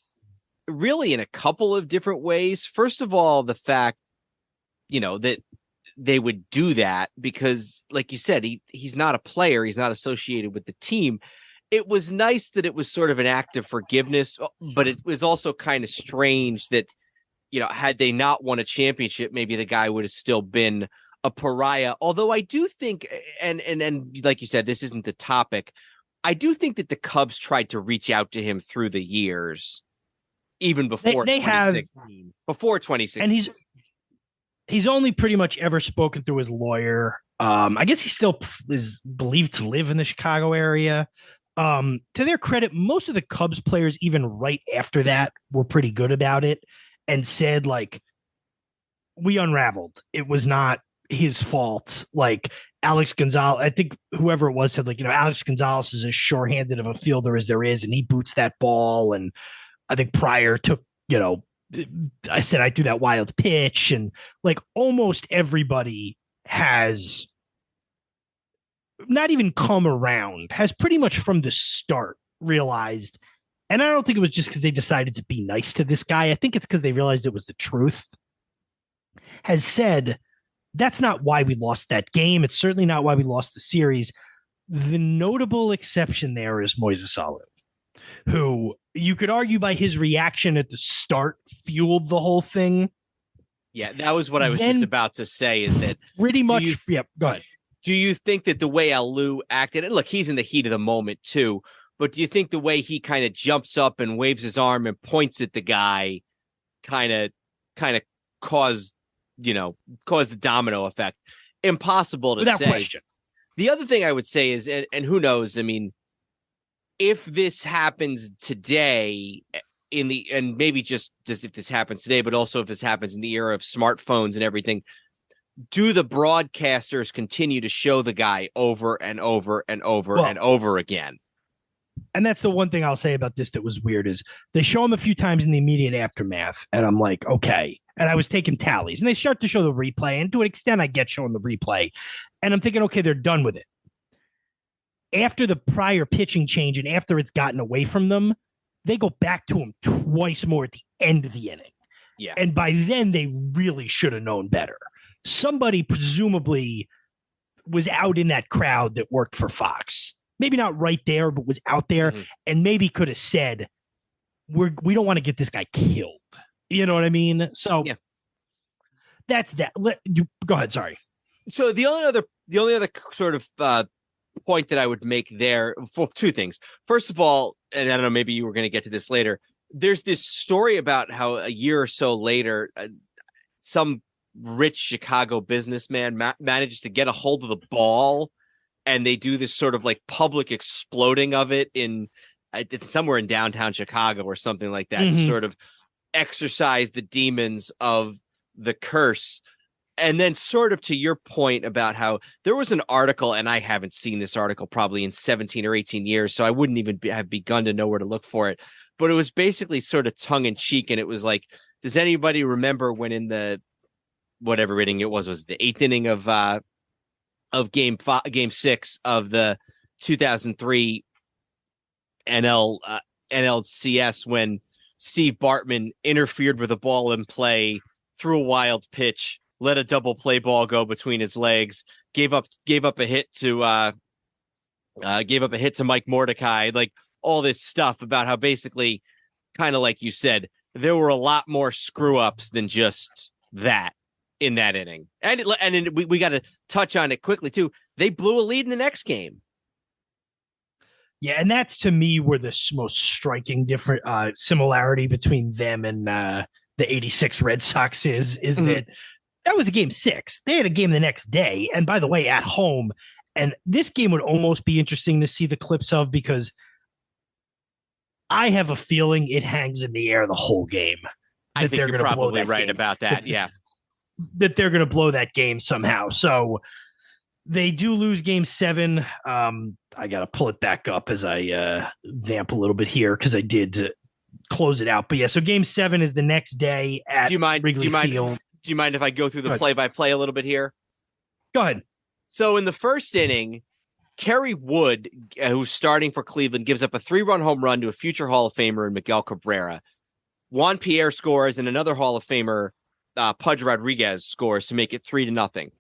really, in a couple of different ways. First of all, the fact, that they would do that because, like you said, he's not a player. He's not associated with the team. It was nice that it was sort of an act of forgiveness, but it was also kind of strange that, had they not won a championship, maybe the guy would have still been a pariah. Although I do think, and like you said, this isn't the topic. I do think that the Cubs tried to reach out to him through the years, even before they 2016. Before 2016. And he's only pretty much ever spoken through his lawyer. I guess he still is believed to live in the Chicago area. To their credit, most of the Cubs players, even right after that, were pretty good about it and said, like, we unraveled. It was not his fault. Like, Alex Gonzalez, I think whoever it was said, like, Alex Gonzalez is as sure-handed of a fielder as there is, and he boots that ball. And I think Pryor took, I said I threw that wild pitch, and like almost everybody has not even come around, has pretty much from the start realized and I don't think it was just because they decided to be nice to this guy. I think it's because they realized it was the truth, has said that's not why we lost that game. It's certainly not why we lost the series. The notable exception there is Moises Alou, who you could argue by his reaction at the start fueled the whole thing. Yeah, that was what I was just about to say, is that pretty much. Go ahead. Do you think that the way Alou acted, and look, he's in the heat of the moment too, but do you think the way he kind of jumps up and waves his arm and points at the guy kind of caused the domino effect? Impossible to Without say. question. The other thing I would say is, and who knows, I mean, if this happens today and maybe just if this happens today, but also if this happens in the era of smartphones and everything, do the broadcasters continue to show the guy over and over and over and over again? And that's the one thing I'll say about this that was weird, is they show him a few times in the immediate aftermath, and I'm like, okay. And I was taking tallies, and they start to show the replay, and to an extent I get showing the replay, and I'm thinking, okay, they're done with it. After the prior pitching change and after it's gotten away from them, they go back to him twice more at the end of the inning. Yeah. And by then they really should have known better. Somebody presumably was out in that crowd that worked for Fox. Maybe not right there, but was out there, and maybe could have said, we don't want to get this guy killed. You know what I mean? So that's that. Go ahead. Sorry. So the only other sort of point that I would make there, for two things. First of all, and I don't know, maybe you were going to get to this later, there's this story about how a year or so later, some rich Chicago businessman manages to get a hold of the ball, and they do this sort of like public exploding of it in somewhere in downtown Chicago or something like that, to sort of exorcise the demons of the curse. And then sort of to your point about how there was an article, and I haven't seen this article probably in 17 or 18 years, so I wouldn't even have begun to know where to look for it. But it was basically sort of tongue in cheek. And it was like, does anybody remember when in the whatever inning it was the eighth inning of game 6 of the 2003 NLCS, when Steve Bartman interfered with a ball in play, threw a wild pitch, let a double play ball go between his legs, gave up a hit to Mike Mordecai, like all this stuff about how basically, kind of like you said, there were a lot more screw ups than just that in that inning. And we got to touch on it quickly too. They blew a lead in the next game. Yeah, and that's to me where the most striking similarity between them and the 86 Red Sox is that was a game 6. They had a game the next day, and by the way, at home. And this game would almost be interesting to see the clips of, because I have a feeling it hangs in the air the whole game. I think you're probably right about that. Yeah. That they're going to blow that game somehow. So they do lose game 7. I got to pull it back up as I vamp a little bit here, because I did close it out. But yeah, so game 7 is the next day at Wrigley Field. Do you mind if I go through the play-by-play a little bit here? Go ahead. So in the first inning, Kerry Wood, who's starting for Cleveland, gives up a 3-run home run to a future Hall of Famer in Miguel Cabrera. Juan Pierre scores, and another Hall of Famer, Pudge Rodriguez, scores to make it 3-0.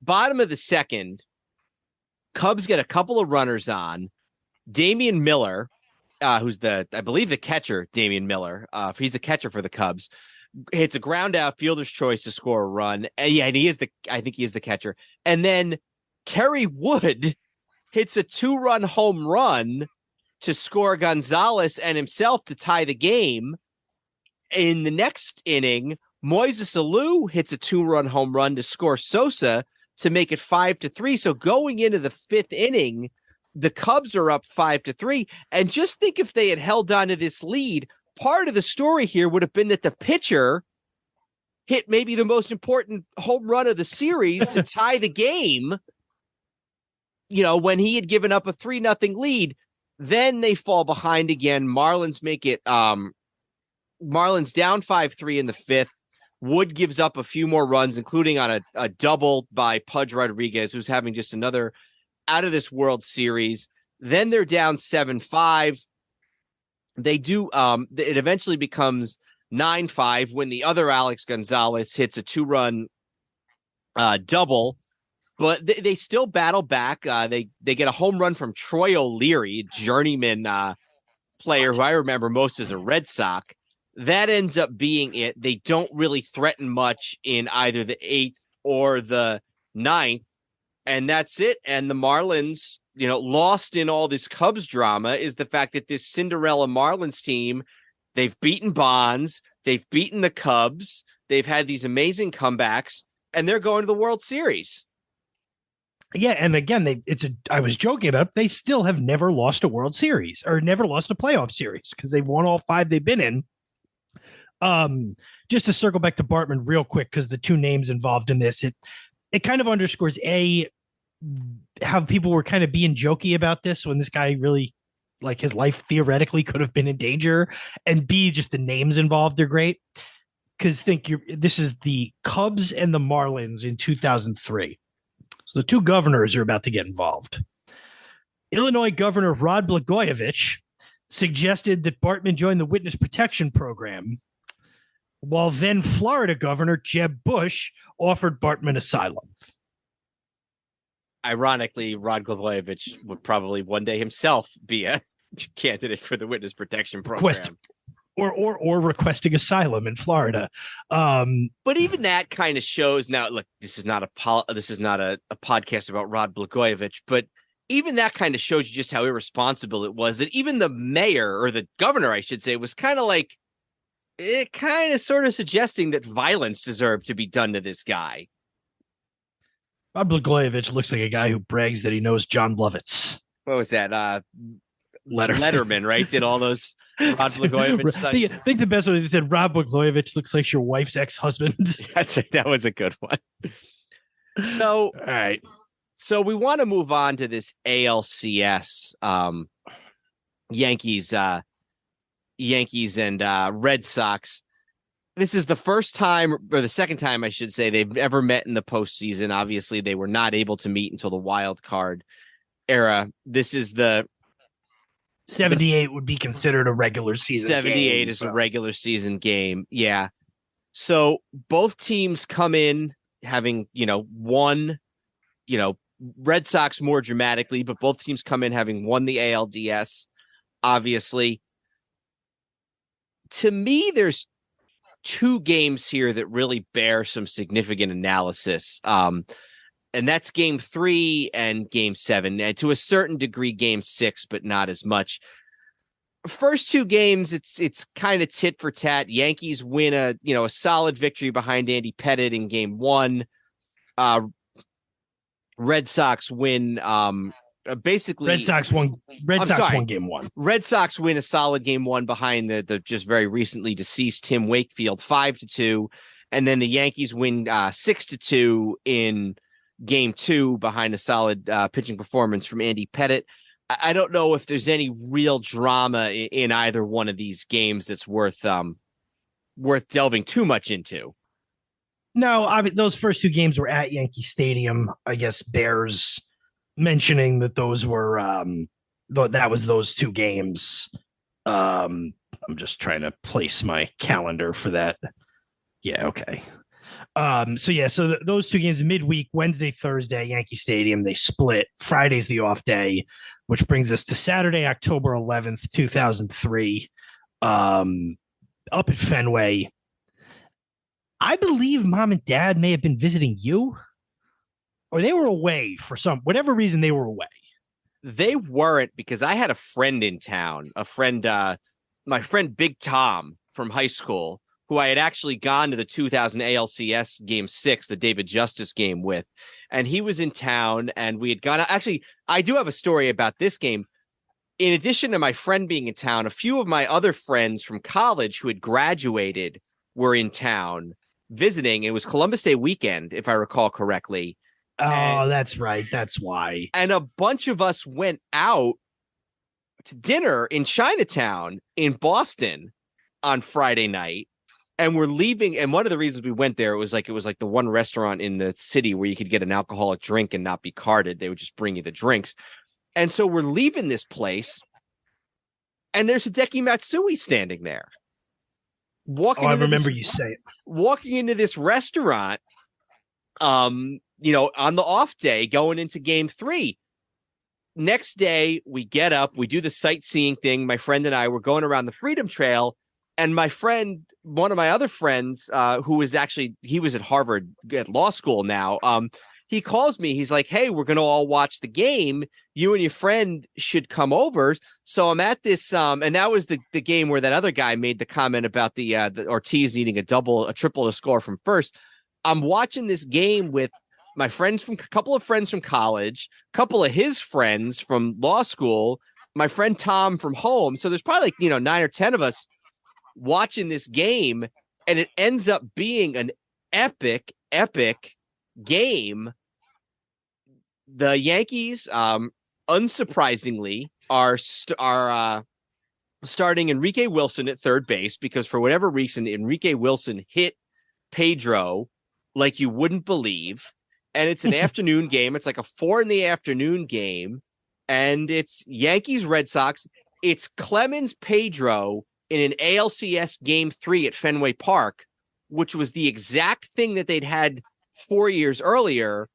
Bottom of the second, Cubs get a couple of runners on. Damian Miller, who's I believe the catcher, Damian Miller, he's the catcher for the Cubs, hits a ground out, fielder's choice to score a run. And I think he is the catcher. And then Kerry Wood hits a 2-run home run to score Gonzalez and himself to tie the game. In the next inning, Moises Alou hits a 2-run home run to score Sosa to make it 5-3. So going into the 5th inning, the Cubs are up 5-3. And just think, if they had held on to this lead, part of the story here would have been that the pitcher hit maybe the most important home run of the series to tie the game, when he had given up a 3-0 lead. Then they fall behind again. Marlins make it Marlins down 5-3 in the 5th. Wood gives up a few more runs, including on a double by Pudge Rodriguez, who's having just another out of this World Series. Then they're down 7-5. They do. It eventually becomes 9-5 when the other Alex Gonzalez hits a 2-run double, but they still battle back. They get a home run from Troy O'Leary, journeyman player who I remember most as a Red Sox. That ends up being it. They don't really threaten much in either the 8th or the 9th, and that's it. And the Marlins, lost in all this Cubs drama is the fact that this Cinderella Marlins team, they've beaten Bonds, they've beaten the Cubs, they've had these amazing comebacks, and they're going to the World Series. Yeah, and again, I was joking about it, they still have never lost a World Series or never lost a playoff series because they've won all 5 they've been in. Just to circle back to Bartman real quick, because the two names involved in this, it kind of underscores how people were kind of being jokey about this when this guy really, like, his life theoretically could have been in danger, and B, just the names involved are great. Because this is the Cubs and the Marlins in 2003. So the two governors are about to get involved. Illinois Governor Rod Blagojevich suggested that Bartman join the witness protection program, while then Florida Governor Jeb Bush offered Bartman asylum. Ironically, Rod Blagojevich would probably one day himself be a candidate for the witness protection program. Or requesting asylum in Florida. But even that kind of shows. Now, look, this is not a podcast about Rod Blagojevich, but even that kind of shows you just how irresponsible it was that even the mayor, or the governor, I should say, was kind of like, sort of suggesting that violence deserved to be done to this guy. Rod Blagojevich looks like a guy who brags that he knows John Lovitz. What was that? Letterman, right? Did all those Rod Blagojevich stuff. I think the best one is he said, Rod Blagojevich looks like your wife's ex-husband. That was a good one. So, all right. So we want to move on to this ALCS, Yankees and Red Sox. This is the first time, or the second time, I should say, they've ever met in the postseason. Obviously, they were not able to meet until the wild card era. This is the 78 would be considered a regular season 78 game, is a regular season game. Yeah. So both teams come in having, won, Red Sox more dramatically, but both teams come in having won the ALDS, obviously. To me, there's 2 games here that really bear some significant analysis. And that's game 3 and game 7, and to a certain degree, game 6, but not as much. First 2 games, it's kind of tit for tat. Yankees win a solid victory behind Andy Pettitte in game 1. Red Sox win. Basically, Red Sox won game 1. Red Sox win a solid game 1 behind the just very recently deceased Tim Wakefield, 5-2, and then the Yankees win 6-2 in game 2 behind a solid pitching performance from Andy Pettitte. I don't know if there's any real drama in either one of these games that's worth delving too much into. No, those first 2 games were at Yankee Stadium. I guess bears mentioning that those were that was those 2 games. I'm just trying to place my calendar for that. Yeah, okay. So those 2 games midweek, Wednesday, Thursday, Yankee Stadium, they split. Friday's the off day, which brings us to Saturday, October 11th, 2003, up at Fenway. I believe Mom and Dad may have been visiting you, or they were away for whatever reason. They were away. They weren't, because I had a friend in town, my friend Big Tom from high school, who I had actually gone to the 2000 ALCS game 6, the David Justice game with. And he was in town, and we had gone. Actually, I do have a story about this game. In addition to my friend being in town, a few of my other friends from college who had graduated were in town visiting. It was Columbus Day weekend, if I recall correctly. That's right. That's why. And a bunch of us went out to dinner in Chinatown in Boston on Friday night. And we're leaving. And one of the reasons we went there, it was like the one restaurant in the city where you could get an alcoholic drink and not be carded. They would just bring you the drinks. And so we're leaving this place. and there's Hideki Matsui standing there. I remember you say it. Walking into this restaurant, on the off day going into game 3. Next day, we get up, we do the sightseeing thing. My friend and I were going around the Freedom Trail, and my friend, one of my other friends, he was at Harvard at law school now. He calls me. He's like, "Hey, we're going to all watch the game. You and your friend should come over." So I'm at this, and that was the game where that other guy made the comment about the Ortiz needing a triple to score from first. I'm watching this game with my friends from a couple of friends from college, a couple of his friends from law school, my friend Tom from home. So there's probably 9 or 10 of us watching this game, and it ends up being an epic game. The Yankees, unsurprisingly, are starting Enrique Wilson at third base because for whatever reason, Enrique Wilson hit Pedro like you wouldn't believe. And it's an afternoon game. It's like a 4 p.m. game. And it's Yankees, Red Sox. It's Clemens Pedro in an ALCS game 3 at Fenway Park, which was the exact thing that they'd had 4 years earlier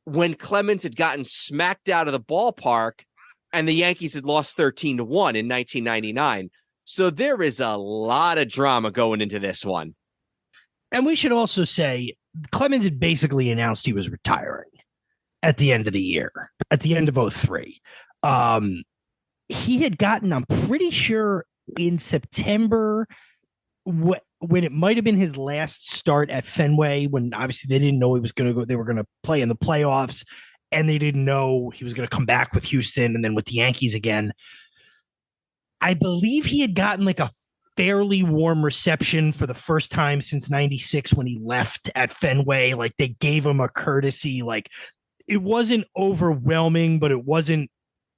when Clemens had gotten smacked out of the ballpark and the Yankees had lost 13-1 in 1999. So there is a lot of drama going into this one. And we should also say Clemens had basically announced he was retiring at the end of the year, at the end of 2003. He had gotten, I'm pretty sure, in September, when it might have been his last start at Fenway, when obviously they didn't know he was going to go, they were going to play in the playoffs, and they didn't know he was going to come back with Houston and then with the Yankees again. I believe he had gotten like a fairly warm reception for the first time since 96 when he left at Fenway. Like they gave him a courtesy. Like it wasn't overwhelming, but it wasn't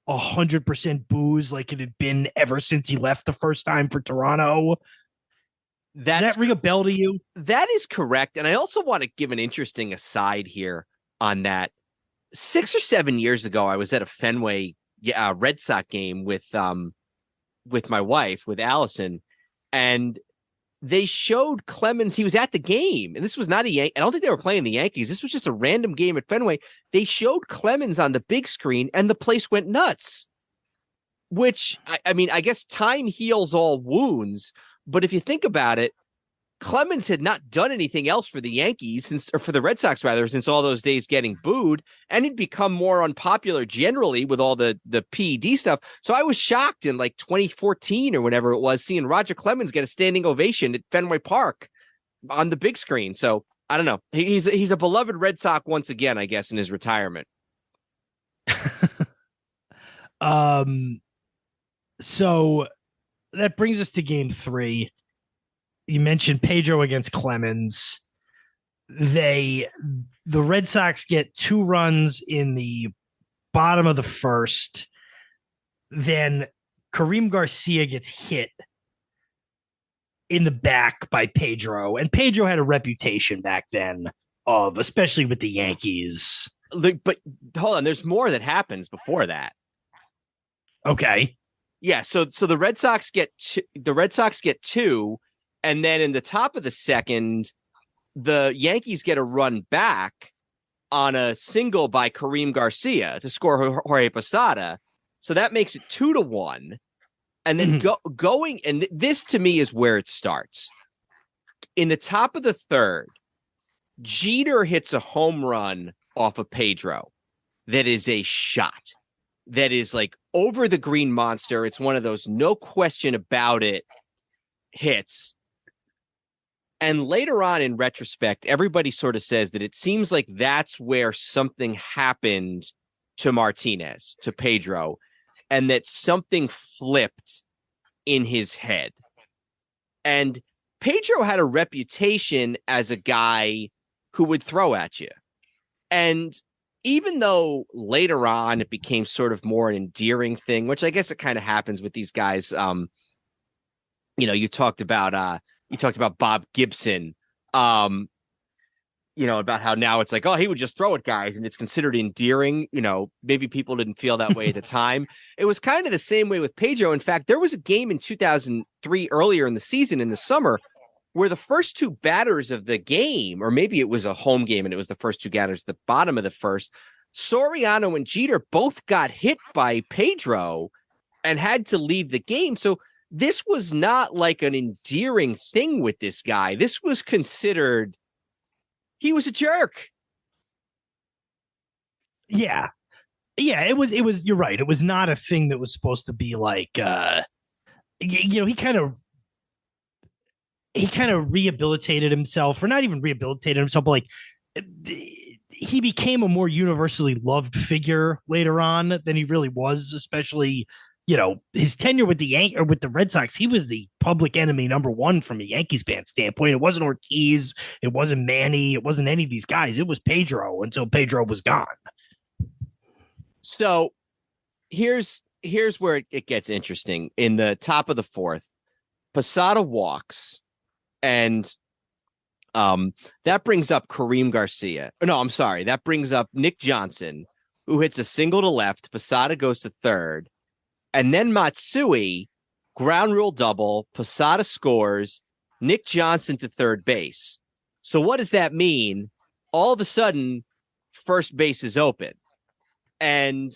100% booze like it had been ever since he left the first time for Toronto. Does that ring a bell to you? That is correct. And I also want to give an interesting aside here on that. 6 or 7 years ago, I was at a Fenway Red Sox game with my wife, with Allison, and they showed Clemens. He was at the game, and this was not a Yankee. I don't think they were playing the Yankees. This was just a random game at Fenway. They showed Clemens on the big screen, and the place went nuts. Which, I mean, I guess time heals all wounds. But if you think about it, Clemens had not done anything else for the Yankees or for the Red Sox rather, since all those days getting booed, and he'd become more unpopular generally with all the PED stuff. So I was shocked in like 2014 or whatever it was, seeing Roger Clemens get a standing ovation at Fenway Park on the big screen. So I don't know. He's a beloved Red Sox once again, I guess, in his retirement. So that brings us to game 3. You mentioned Pedro against Clemens. The Red Sox get 2 runs in the bottom of the first. Then Kareem Garcia gets hit in the back by Pedro. And Pedro had a reputation back then of, especially with the Yankees. But hold on, there's more that happens before that. Okay. Yeah, so the Red Sox get 2, and then in the top of the second, the Yankees get a run back on a single by Kareem Garcia to score Jorge Posada. So that makes it 2-1. And then going, and this to me is where it starts. In the top of the third, Jeter hits a home run off of Pedro that is a shot. That is like over the green monster. It's one of those no question about it hits. And later on in retrospect, everybody sort of says that it seems like that's where something happened to Martinez, to Pedro, and that something flipped in his head. And Pedro had a reputation as a guy who would throw at you. And even though later on it became sort of more an endearing thing, which I guess it kind of happens with these guys. You talked about Bob Gibson. about how now it's like, oh, he would just throw at guys and it's considered endearing. Maybe people didn't feel that way at the time. It was kind of the same way with Pedro. In fact, there was a game in 2003 earlier in the season in the summer where the first two batters of the game, or maybe it was a home game and it was the first two batters at the bottom of the first, Soriano and Jeter both got hit by Pedro and had to leave the game. So this was not like an endearing thing with this guy. This was considered, he was a jerk. Yeah. It was, you're right. It was not a thing that was supposed to be like, he kind of rehabilitated himself, or not even rehabilitated himself, but like he became a more universally loved figure later on than he really was, especially, his tenure with the Red Sox. He was the public enemy number one from a Yankees fan standpoint. It wasn't Ortiz. It wasn't Manny. It wasn't any of these guys. It was Pedro until Pedro was gone. So here's where it gets interesting. In the top of the fourth, Posada walks, and that brings up Kareem Garcia. No, I'm sorry. That brings up Nick Johnson, who hits a single to left. Posada goes to third. And then Matsui, ground rule double. Posada scores. Nick Johnson to third base. So what does that mean? All of a sudden, first base is open. And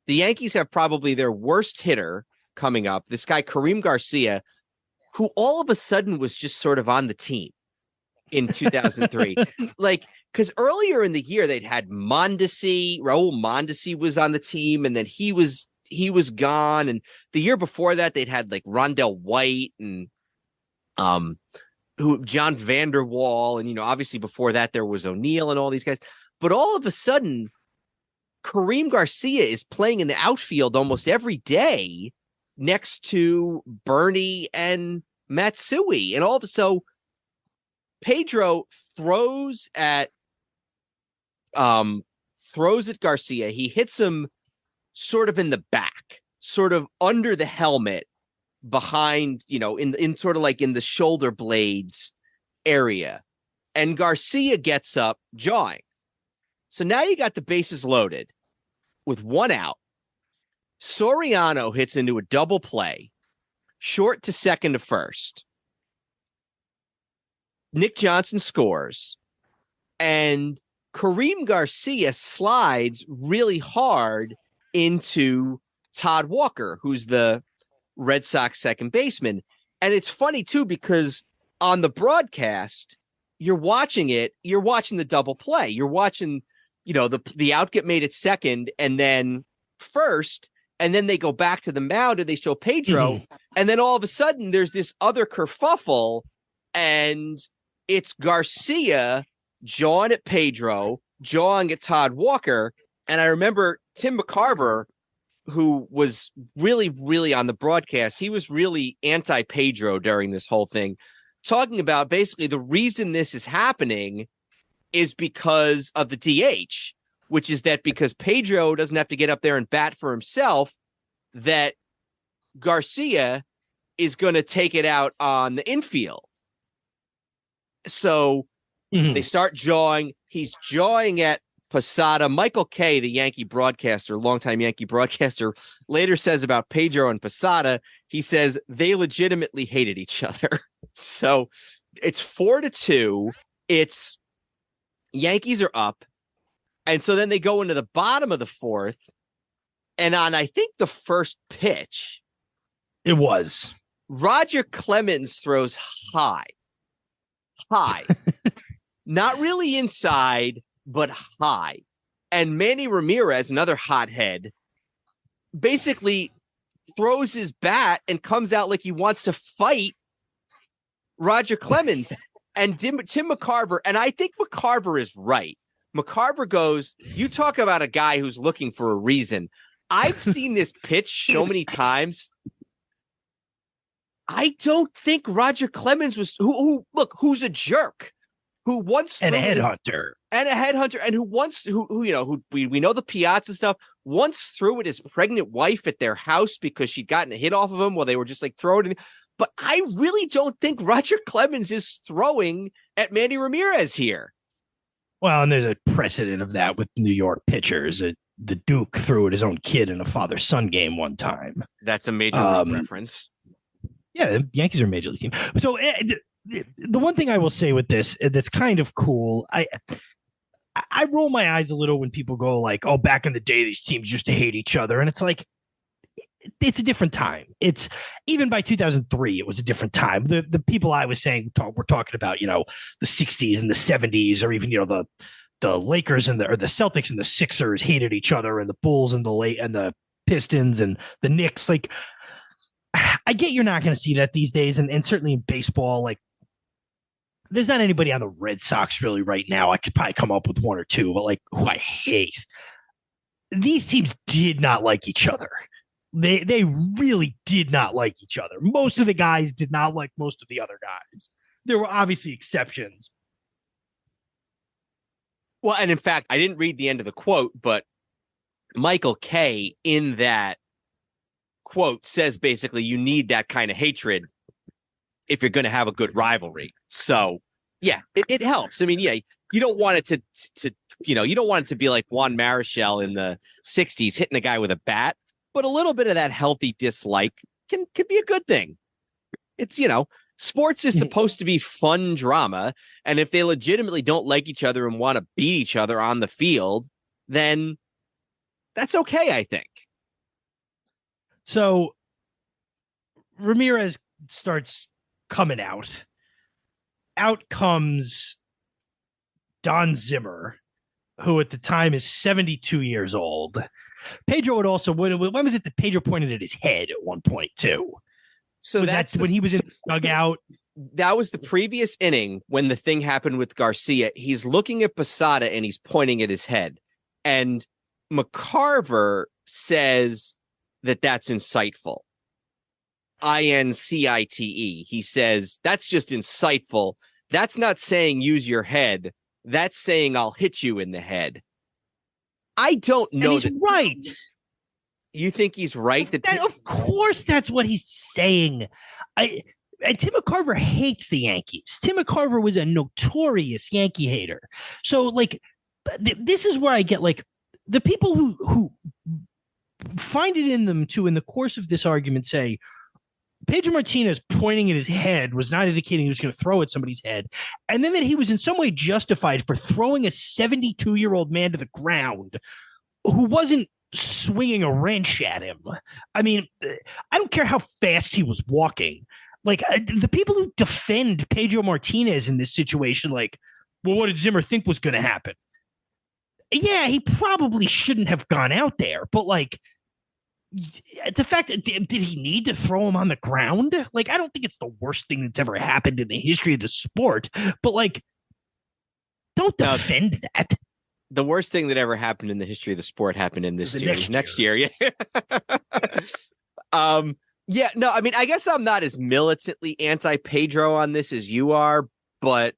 the Yankees have probably their worst hitter coming up. This guy, Kareem Garcia, who all of a sudden was just sort of on the team in 2003. Because earlier in the year, they'd had Mondesi. Raul Mondesi was on the team, and then he was gone. And the year before that, they'd had like Rondell White and John Vanderwall. And, obviously before that, there was O'Neill and all these guys. But all of a sudden, Kareem Garcia is playing in the outfield almost every day next to Bernie and Matsui. And so Pedro throws at Garcia. He hits him sort of in the back, sort of under the helmet, behind, in sort of like in the shoulder blades area. And Garcia gets up jawing. So now you got the bases loaded with one out. Soriano hits into a double play, short to second to first. Nick Johnson scores, and Kareem Garcia slides really hard into Todd Walker, who's the Red Sox second baseman. And it's funny, too, because on the broadcast, you're watching the double play. You're watching, the out get made at second and then first, and then they go back to the mound and they show Pedro. And then all of a sudden, there's this other kerfuffle, and it's Garcia jawing at Pedro, jawing at Todd Walker. And I remember Tim McCarver, who was really, really on the broadcast, he was really anti-Pedro during this whole thing, talking about basically the reason this is happening is because of the DH, which is that because Pedro doesn't have to get up there and bat for himself, that Garcia is going to take it out on the infield. So they start jawing. He's jawing at Posada. Michael Kay, the Yankee broadcaster, longtime Yankee broadcaster, later says about Pedro and Posada, he says they legitimately hated each other. So it's 4-2. It's Yankees are up. And so then they go into the bottom of the fourth. And on, I think, the first pitch, it was Roger Clemens throws high, not really inside, but high. And Manny Ramirez, another hothead, basically throws his bat and comes out like he wants to fight Roger Clemens. And Tim McCarver, and I think McCarver is right. McCarver goes, you talk about a guy who's looking for a reason. I've seen this pitch so many times. I don't think Roger Clemens was who's a jerk, who once and a headhunter, and who we know the Piazza stuff, once threw at his pregnant wife at their house because she'd gotten a hit off of him while they were just like throwing it. But I really don't think Roger Clemens is throwing at Manny Ramirez here. Well, and there's a precedent of that with New York pitchers. The Duke threw at his own kid in a father-son game one time. That's a major league reference. Yeah, the Yankees are a major league team. So the one thing I will say with this that's kind of cool, I roll my eyes a little when people go like, "Oh, back in the day, these teams used to hate each other," and it's like, it's a different time. It's even by 2003, it was a different time. The people I was saying we're talking about, the 60s and the 70s, or even the Lakers or the Celtics and the Sixers hated each other, and the Bulls and the Pistons and the Knicks. Like, I get you're not going to see that these days, and certainly in baseball, like, there's not anybody on the Red Sox really right now. I could probably come up with one or two, but like, who I hate. These teams did not like each other. They really did not like each other. Most of the guys did not like most of the other guys. There were obviously exceptions. Well, and in fact, I didn't read the end of the quote, but Michael Kay in that quote says basically you need that kind of hatred if you're going to have a good rivalry. So, yeah, it helps. I mean, yeah, you don't want it to you don't want it to be like Juan Marichal in the 60s hitting a guy with a bat. But a little bit of that healthy dislike can be a good thing. It's, sports is supposed to be fun drama. And if they legitimately don't like each other and want to beat each other on the field, then that's okay, I think. So Ramirez starts coming out. Out comes Don Zimmer, who at the time is 72 years old. Pedro would also, when was it that Pedro pointed at his head at one point too? So that's when he was in the dugout. That was the previous inning when the thing happened with Garcia. He's looking at Posada and he's pointing at his head. And McCarver says that that's insightful. INCITE. He says, that's just insightful. That's not saying use your head. That's saying I'll hit you in the head. I don't know. And he's right. You think he's right? Of course, that's what he's saying. And Tim McCarver hates the Yankees. Tim McCarver was a notorious Yankee hater. So, like, this is where I get, like, the people who find it in them to, in the course of this argument, say, Pedro Martinez pointing at his head was not indicating he was going to throw at somebody's head. And then that he was in some way justified for throwing a 72-year-old man to the ground who wasn't swinging a wrench at him. I mean, I don't care how fast he was walking. Like, the people who defend Pedro Martinez in this situation, like, well, what did Zimmer think was going to happen? Yeah, he probably shouldn't have gone out there, but, like, the fact that did he need to throw him on the ground? Like, I don't think it's the worst thing that's ever happened in the history of the sport, but, like, don't defend that. The worst thing that ever happened in the history of the sport happened in this series next year. Yeah. Yeah, no, I mean, I guess I'm not as militantly anti-Pedro on this as you are, but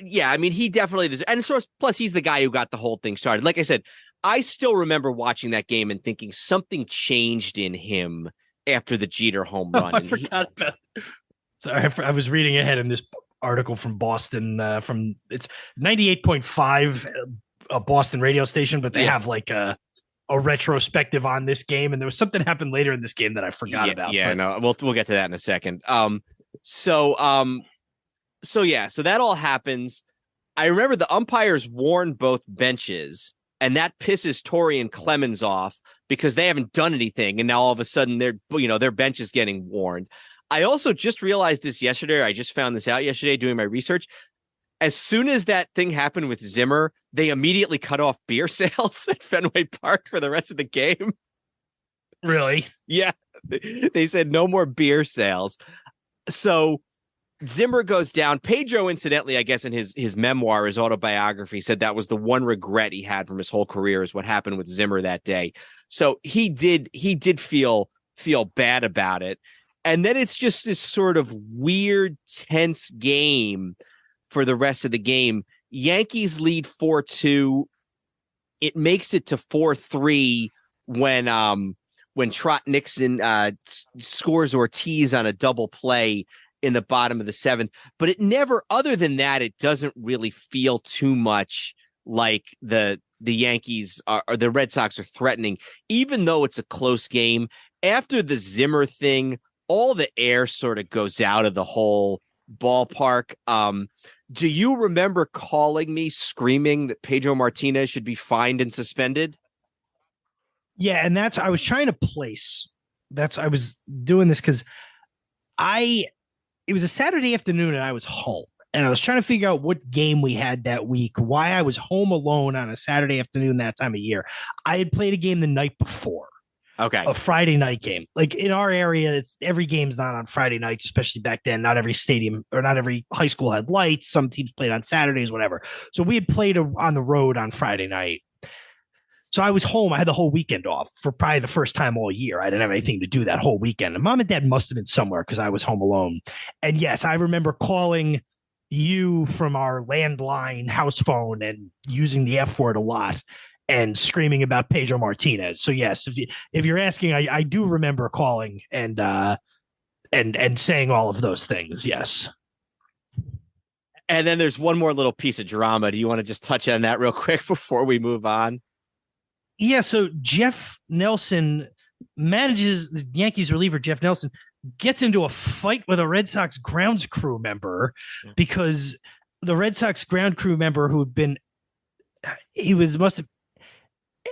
yeah, I mean, he definitely does. And so, plus he's the guy who got the whole thing started. Like I said, I still remember watching that game and thinking something changed in him after the Jeter home run. I forgot about it. Sorry, I was reading ahead in this article from Boston, from it's 98.5, a Boston radio station, but they have like a retrospective on this game, and there was something happened later in this game that I forgot about. Yeah, no, we'll get to that in a second. So that all happens. I remember the umpires warned both benches, and that pisses Torrey and Clemens off because they haven't done anything, and now all of a sudden their bench is getting warned. I also just realized this yesterday. I just found this out yesterday doing my research. As soon as that thing happened with Zimmer, they immediately cut off beer sales at Fenway Park for the rest of the game. Really? Yeah. They said no more beer sales. So Zimmer goes down. Pedro, incidentally, I guess in his memoir, his autobiography, said that was the one regret he had from his whole career is what happened with Zimmer that day. So he did feel bad about it. And then it's just this sort of weird, tense game for the rest of the game. Yankees lead 4-2. It makes it to 4-3 when Trot Nixon scores Ortiz on a double play in the bottom of the 7th. But it never, other than that, it doesn't really feel too much like the Yankees or the Red Sox are threatening, even though it's a close game. After the Zimmer thing, all the air sort of goes out of the whole ballpark. Do you remember calling me screaming that Pedro Martinez should be fined and suspended? Yeah, and I was trying to place. I was doing this because it was a Saturday afternoon and I was home. And I was trying to figure out what game we had that week, why I was home alone on a Saturday afternoon that time of year. I had played a game the night before. Okay. A Friday night game. Like in our area, every game's not on Friday nights, especially back then. Not every stadium or not every high school had lights. Some teams played on Saturdays, whatever. So we had played on the road on Friday night. So I was home. I had the whole weekend off for probably the first time all year. I didn't have anything to do that whole weekend. And Mom and Dad must have been somewhere because I was home alone. And yes, I remember calling you from our landline house phone and using the F word a lot and screaming about Pedro Martinez. So yes, if you're asking, I do remember calling and saying all of those things. Yes. And then there's one more little piece of drama. Do you want to just touch on that real quick before we move on? Yeah. So Jeff Nelson manages the Yankees reliever. Jeff Nelson gets into a fight with a Red Sox grounds crew member because the Red Sox ground crew member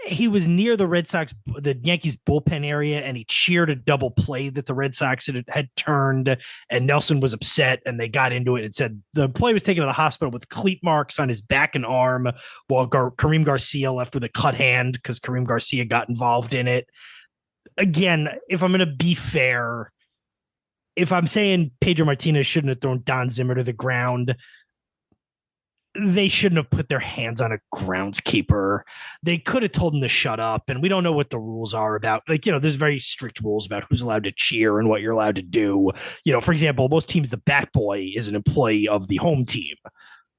he was near the Yankees bullpen area, and he cheered a double play that the Red Sox had turned, and Nelson was upset, and they got into it and said the play was taken to the hospital with cleat marks on his back and arm, while Kareem Garcia left with a cut hand because Kareem Garcia got involved in it. Again, if I'm going to be fair, if I'm saying Pedro Martinez shouldn't have thrown Don Zimmer to the ground, they shouldn't have put their hands on a groundskeeper. They could have told him to shut up. And we don't know what the rules are about. There's very strict rules about who's allowed to cheer and what you're allowed to do. For example, most teams, the bat boy is an employee of the home team.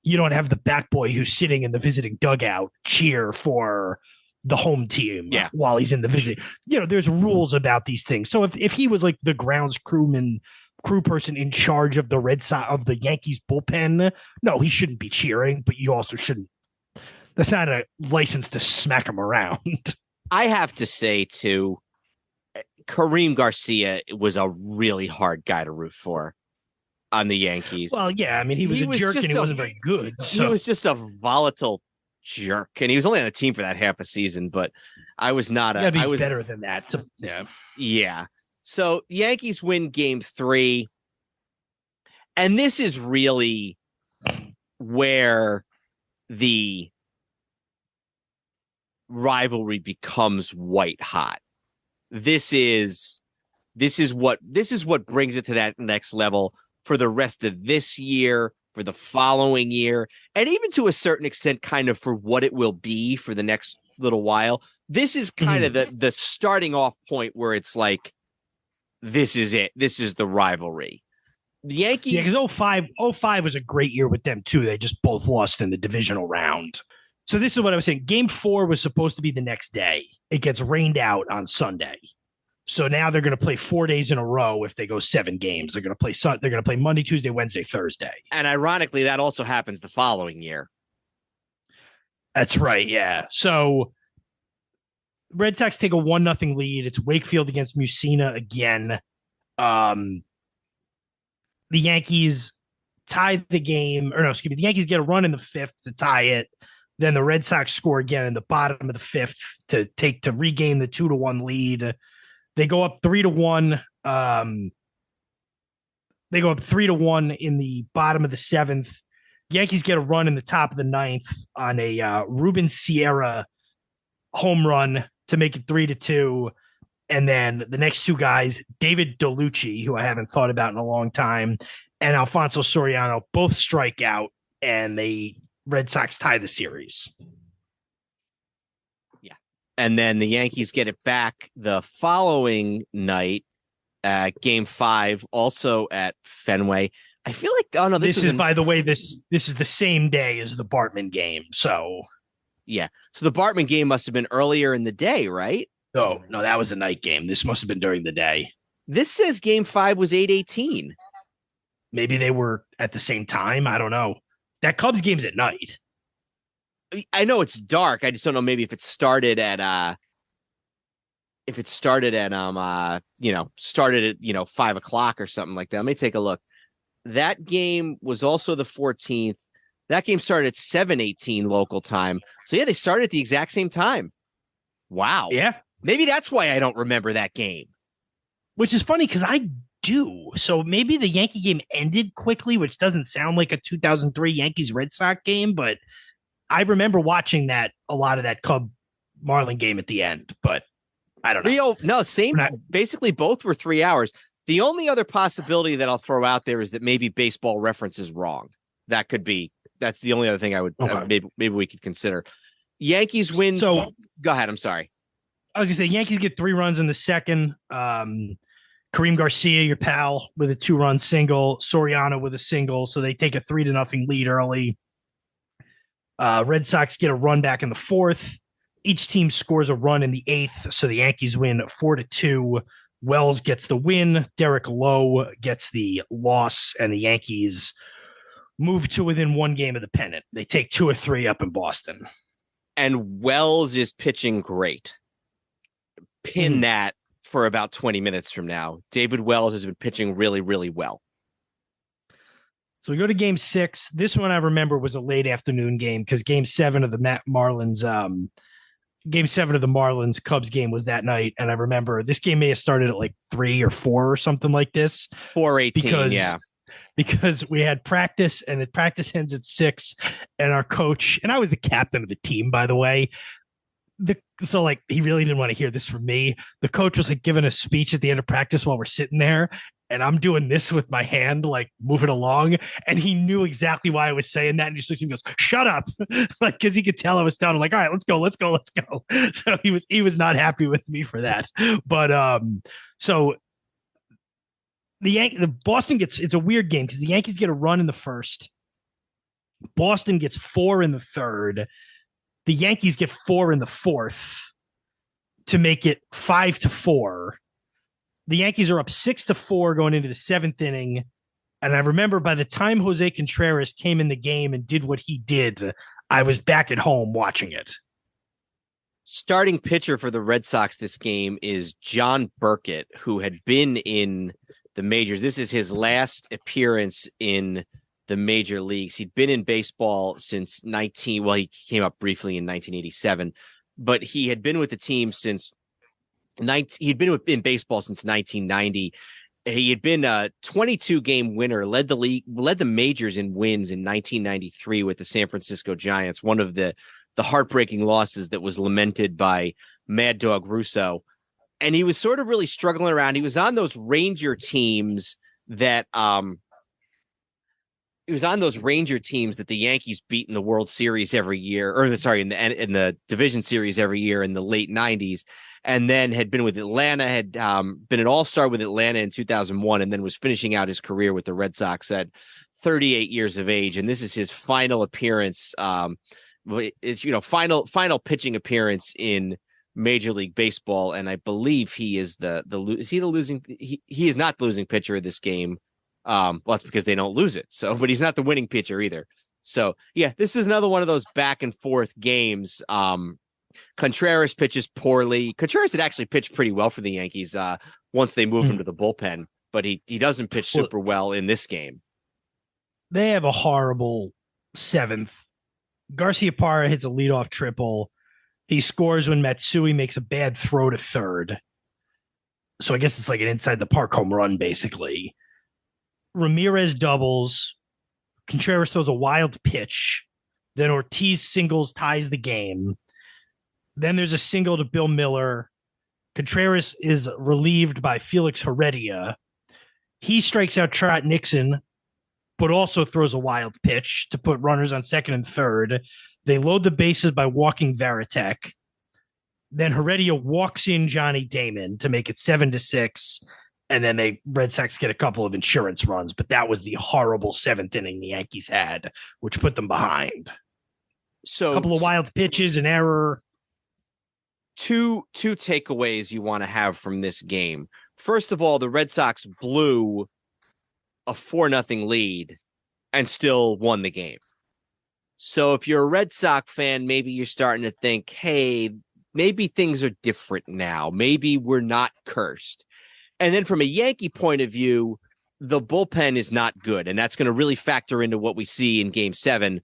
You don't have the bat boy who's sitting in the visiting dugout cheer for the home team while he's in the visit. There's rules about these things. So if he was like the grounds crew person in charge of the Red Sox of the Yankees bullpen, no, he shouldn't be cheering, but you also shouldn't. That's not a license to smack him around. I have to say too, Kareem Garcia was a really hard guy to root for on the Yankees. Well, yeah, I mean, he was a jerk and he wasn't very good. So. He was just a volatile jerk, and he was only on the team for that half a season, but I was not I was better than that. Yeah. So Yankees win game 3. And this is really where the rivalry becomes white hot. This is what brings it to that next level for the rest of this year, for the following year, and even to a certain extent kind of for what it will be for the next little while. This is kind of the starting off point where it's like, this is it. This is the rivalry. The Yankees. Yeah, because 05 was a great year with them too. They just both lost in the divisional round. So this is what I was saying. Game 4 was supposed to be the next day. It gets rained out on Sunday. So now they're going to play 4 days in a row if they go 7 games. They're going to play Monday, Tuesday, Wednesday, Thursday. And ironically, that also happens the following year. That's right, yeah. So Red Sox take a 1-0 lead. It's Wakefield against Mussina again. The Yankees tie the game. The Yankees get a run in the 5th to tie it. Then the Red Sox score again in the bottom of the 5th to regain the 2-1 lead. They go up 3-1. They go up 3-1 in the bottom of the 7th. Yankees get a run in the top of the 9th on a Ruben Sierra home run to make it 3-2. And then the next 2 guys, David DeLucci, who I haven't thought about in a long time, and Alfonso Soriano both strike out, and the Red Sox tie the series. Yeah. And then the Yankees get it back the following night, game 5, also at Fenway. I feel like, this is by the way, this is the same day as the Bartman game. So yeah. So the Bartman game must have been earlier in the day, right? No, that was a night game. This must have been during the day. This says game 5 was 8:18. maybe they were at the same time. I don't know. That Cubs game's at night. I know it's dark. I just don't know maybe if it started at 5 o'clock or something like that. Let me take a look. That game was also the 14th. That game started at 7:18 local time. So yeah, they started at the exact same time. Wow. Yeah. Maybe that's why I don't remember that game. Which is funny because I do. So maybe the Yankee game ended quickly, which doesn't sound like a 2003 Yankees Red Sox game, but I remember watching a lot of that Cub Marlin game at the end, but I don't know. No, same. Basically, both were 3 hours. The only other possibility that I'll throw out there is that maybe Baseball Reference is wrong. That's the only other thing I would maybe we could consider. Yankees win. So go ahead. I'm sorry. I was gonna say Yankees get 3 runs in the second. Kareem Garcia, your pal, with a 2-run single. Soriano with a single, so they take a 3-0 lead early. Red Sox get a run back in the fourth. Each team scores a run in the eighth, so the Yankees win 4-2. Wells gets the win. Derek Lowe gets the loss, and the Yankees move to within 1 game of the pennant. They take 2 or 3 up in Boston. And Wells is pitching great. Pin that for about 20 minutes from now. David Wells has been pitching really, really well. So we go to game 6. This one I remember was a late afternoon game because game 7 of the Marlins Cubs game was that night. And I remember this game may have started at like 3 or 4 or something like this. 4:18, because we had practice and the practice ends at 6 and our coach, and I was the captain of the team, by the way. So he really didn't want to hear this from me. The coach was like giving a speech at the end of practice while we're sitting there. And I'm doing this with my hand, like moving along. And he knew exactly why I was saying that. And he just looked at me and goes, shut up. Cause he could tell I was down. I'm like, all right, let's go. So he was not happy with me for that. But, so the Boston it's a weird game because the Yankees get a run in the first. Boston gets 4 in the third. The Yankees get 4 in the fourth to make it 5-4. The Yankees are up 6-4 going into the 7th inning. And I remember by the time Jose Contreras came in the game and did what he did, I was back at home watching it. Starting pitcher for the Red Sox this game is John Burkett, who had been in the majors. This is his last appearance in the major leagues. He'd been in baseball since he came up briefly in 1987, but he had been with the team in baseball since 1990. He had been a 22-game winner, led the majors in wins in 1993 with the San Francisco Giants, one of the heartbreaking losses that was lamented by Mad Dog Russo. And he was sort of really struggling around. He was on those Ranger teams that the Yankees beat in the World Series every year, in the Division Series every year in the late 90s, and then had been with Atlanta, had been an all-star with Atlanta in 2001, and then was finishing out his career with the Red Sox at 38 years of age. And this is his final appearance, final pitching appearance in Major League Baseball. And I believe he is he is not the losing pitcher of this game. Well, that's because they don't lose it. So, but he's not the winning pitcher either. So yeah, this is another one of those back and forth games. Contreras pitches poorly. Contreras had actually pitched pretty well for the Yankees once they moved him to the bullpen, but he doesn't pitch super well in this game. They have a horrible 7th. Garciaparra hits a leadoff triple. He scores when Matsui makes a bad throw to third. So I guess it's like an inside the park home run, basically. Ramirez doubles. Contreras throws a wild pitch. Then Ortiz singles, ties the game. Then there's a single to Bill Miller. Contreras is relieved by Felix Heredia. He strikes out Trot Nixon, but also throws a wild pitch to put runners on second and third. They load the bases by walking Varitek. Then Heredia walks in Johnny Damon to make it 7-6. And then Red Sox get a couple of insurance runs, but that was the horrible 7th inning the Yankees had, which put them behind. So a couple of wild pitches, an error. Two takeaways you want to have from this game. First of all, the Red Sox blew a 4-0 lead and still won the game. So if you're a Red Sox fan, maybe you're starting to think, hey, maybe things are different now. Maybe we're not cursed. And then from a Yankee point of view, the bullpen is not good. And that's going to really factor into what we see in Game 7.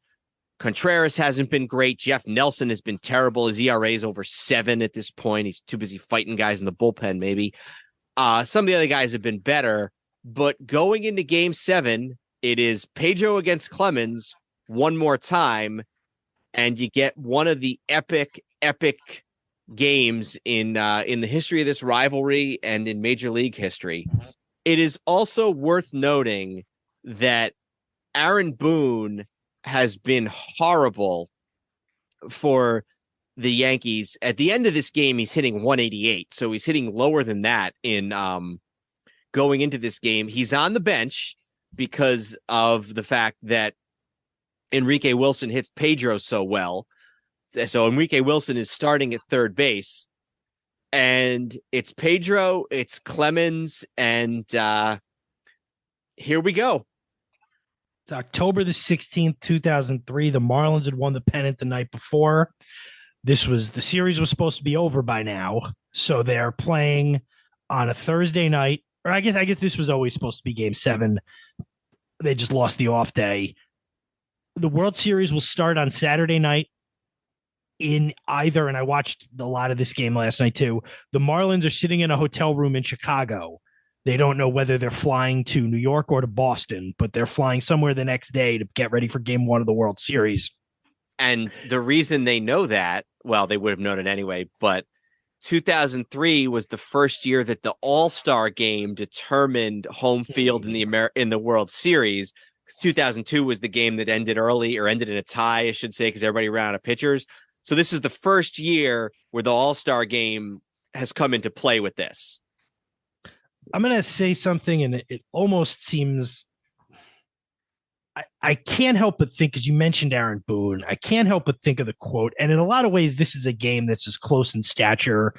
Contreras hasn't been great. Jeff Nelson has been terrible. His ERA is over 7 at this point. He's too busy fighting guys in the bullpen, maybe. Some of the other guys have been better. But going into Game 7, it is Pedro against Clemens one more time, and you get one of the epic games in the history of this rivalry and in Major League history. It is also worth noting that Aaron Boone has been horrible for the Yankees. At the end of this game, he's hitting 188, so he's hitting lower than that in going into this game. He's on the bench because of the fact that Enrique Wilson hits Pedro so well. So Enrique Wilson is starting at third base, and it's Pedro, it's Clemens, and here we go. It's October the 16th, 2003. The Marlins had won the pennant the night before. The series was supposed to be over by now. So they're playing on a Thursday night, or I guess this was always supposed to be Game 7. They just lost the off day. The World Series will start on Saturday night in either, and I watched a lot of this game last night too. The Marlins are sitting in a hotel room in Chicago. They don't know whether they're flying to New York or to Boston, but they're flying somewhere the next day to get ready for Game 1 of the World Series. And the reason they know that, well, they would have known it anyway, but 2003 was the first year that the All-Star game determined home field in the World Series. 2002 was the game that ended early, or ended in a tie, I should say, because everybody ran out of pitchers. So this is the first year where the All-Star game has come into play with this. I'm going to say something, and it almost seems I can't help but think, because you mentioned Aaron Boone, I can't help but think of the quote. And in a lot of ways, this is a game that's as close in stature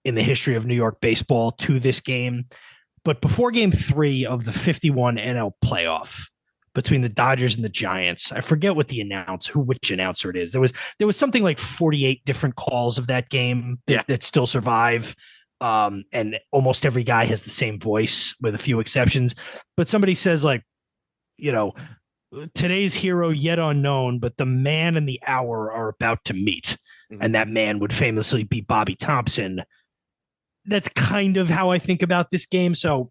in the history of New York baseball to this game. But before Game 3 of the 51 NL playoff between the Dodgers and the Giants, I forget which announcer it is. There was something like 48 different calls of that game that still survive. And almost every guy has the same voice with a few exceptions. But somebody says, like, today's hero yet unknown, but the man and the hour are about to meet. Mm-hmm. And that man would famously be Bobby Thompson. That's kind of how I think about this game. So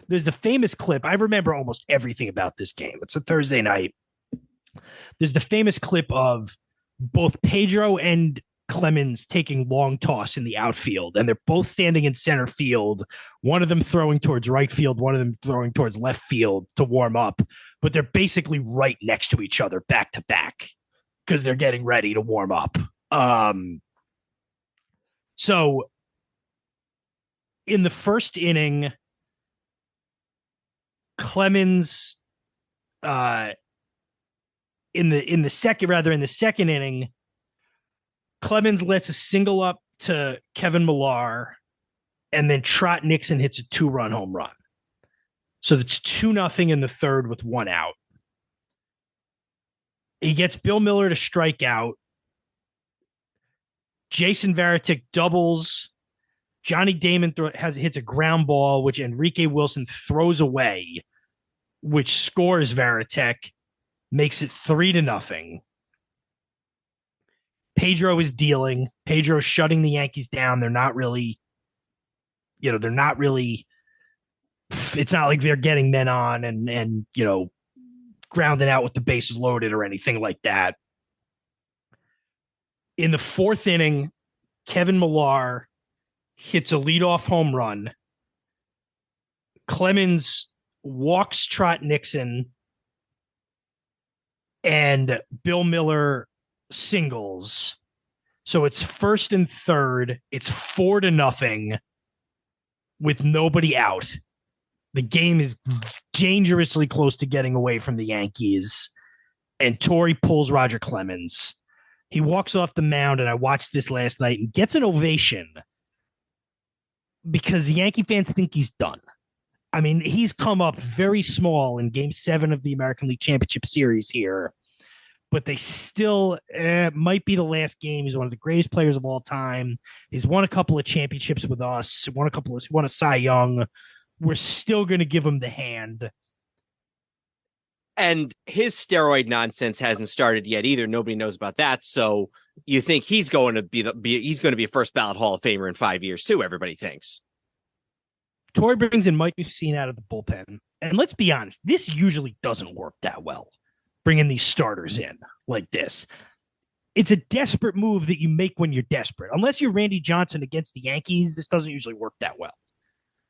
there's the famous clip. I remember almost everything about this game. It's a Thursday night. There's the famous clip of both Pedro and Clemens taking long toss in the outfield, and they're both standing in center field, one of them throwing towards right field, one of them throwing towards left field to warm up, but they're basically right next to each other back to back because they're getting ready to warm up. So in the first inning, Clemens in the second inning, Clemens lets a single up to Kevin Millar, and then Trot Nixon hits a 2-run home run. So it's 2-0 in the third with 1 out. He gets Bill Miller to strike out. Jason Varitek doubles. Johnny Damon hits a ground ball, which Enrique Wilson throws away, which scores Varitek, makes it 3-0. Pedro is dealing. Pedro's shutting the Yankees down. They're not really, it's not like they're getting men on and grounding out with the bases loaded or anything like that. In the fourth inning, Kevin Millar hits a leadoff home run. Clemens walks Trot Nixon, and Bill Miller singles. So it's first and third. It's 4-0 with nobody out. The game is dangerously close to getting away from the Yankees, and Torrey pulls Roger Clemens. He walks off the mound, and I watched this last night, and gets an ovation because the Yankee fans think he's done. I mean, he's come up very small in Game 7 of the American League Championship Series here, but they still might be the last game. He's one of the greatest players of all time. He's won a couple of championships with us, won a Cy Young. We're still going to give him the hand. And his steroid nonsense hasn't started yet either. Nobody knows about that. So you think he's going to be a first ballot Hall of Famer in 5 years too, everybody thinks. Torrey brings in Mike Mussina out of the bullpen. And let's be honest, this usually doesn't work that well, bringing these starters in like this. It's a desperate move that you make when you're desperate. Unless you're Randy Johnson against the Yankees, this doesn't usually work that well.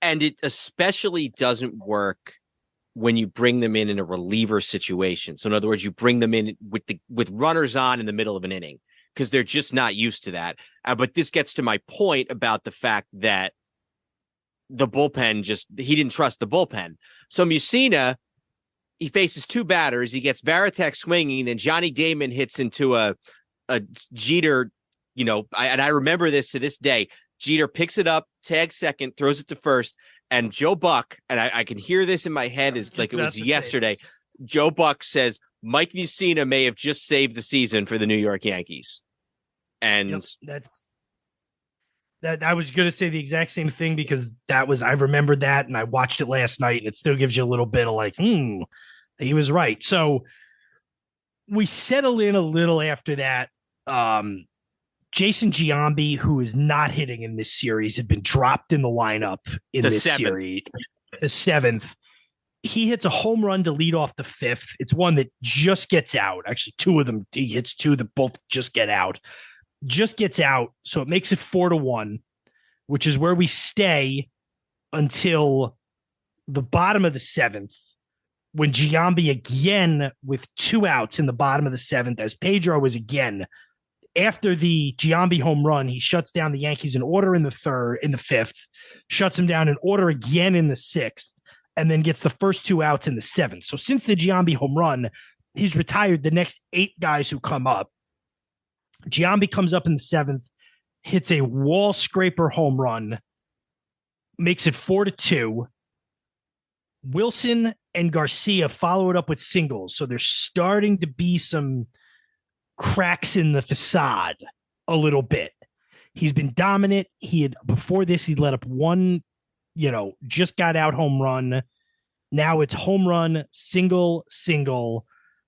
And it especially doesn't work when you bring them in a reliever situation. So in other words, you bring them in with runners on in the middle of an inning because they're just not used to that. But this gets to my point about the fact that the bullpen he didn't trust the bullpen. So Mussina, he faces two batters. He gets Varitek swinging, then Johnny Damon hits into a Jeter, I remember this to this day. Jeter picks it up, tags second, throws it to first, and Joe Buck, and I can hear this in my head as like it was yesterday. Joe Buck says Mike Mussina may have just saved the season for the New York Yankees. And that I was going to say the exact same thing because I remembered that and I watched it last night and it still gives you a little bit of like, he was right. So we settle in a little after that. Jason Giambi, who is not hitting in this series, had been dropped in the lineup in this series. The seventh. He hits a home run to lead off the fifth. It's one that just gets out. Actually, two of them. He hits two that both just get out. Just gets out. So it makes it 4-1, which is where we stay until the bottom of the seventh, when Giambi again with 2 outs in the bottom of the seventh, as Pedro was again. After the Giambi home run, he shuts down the Yankees in order in the fifth, shuts them down in order again in the sixth, and then gets the first 2 outs in the seventh. So since the Giambi home run, he's retired the next 8 guys who come up. Giambi comes up in the seventh, hits a wall scraper home run, makes it 4-2. Wilson and Garcia follow it up with singles. So there's starting to be some cracks in the facade a little bit. He's been dominant. Before this, he let up one, just got out home run. Now it's home run, single.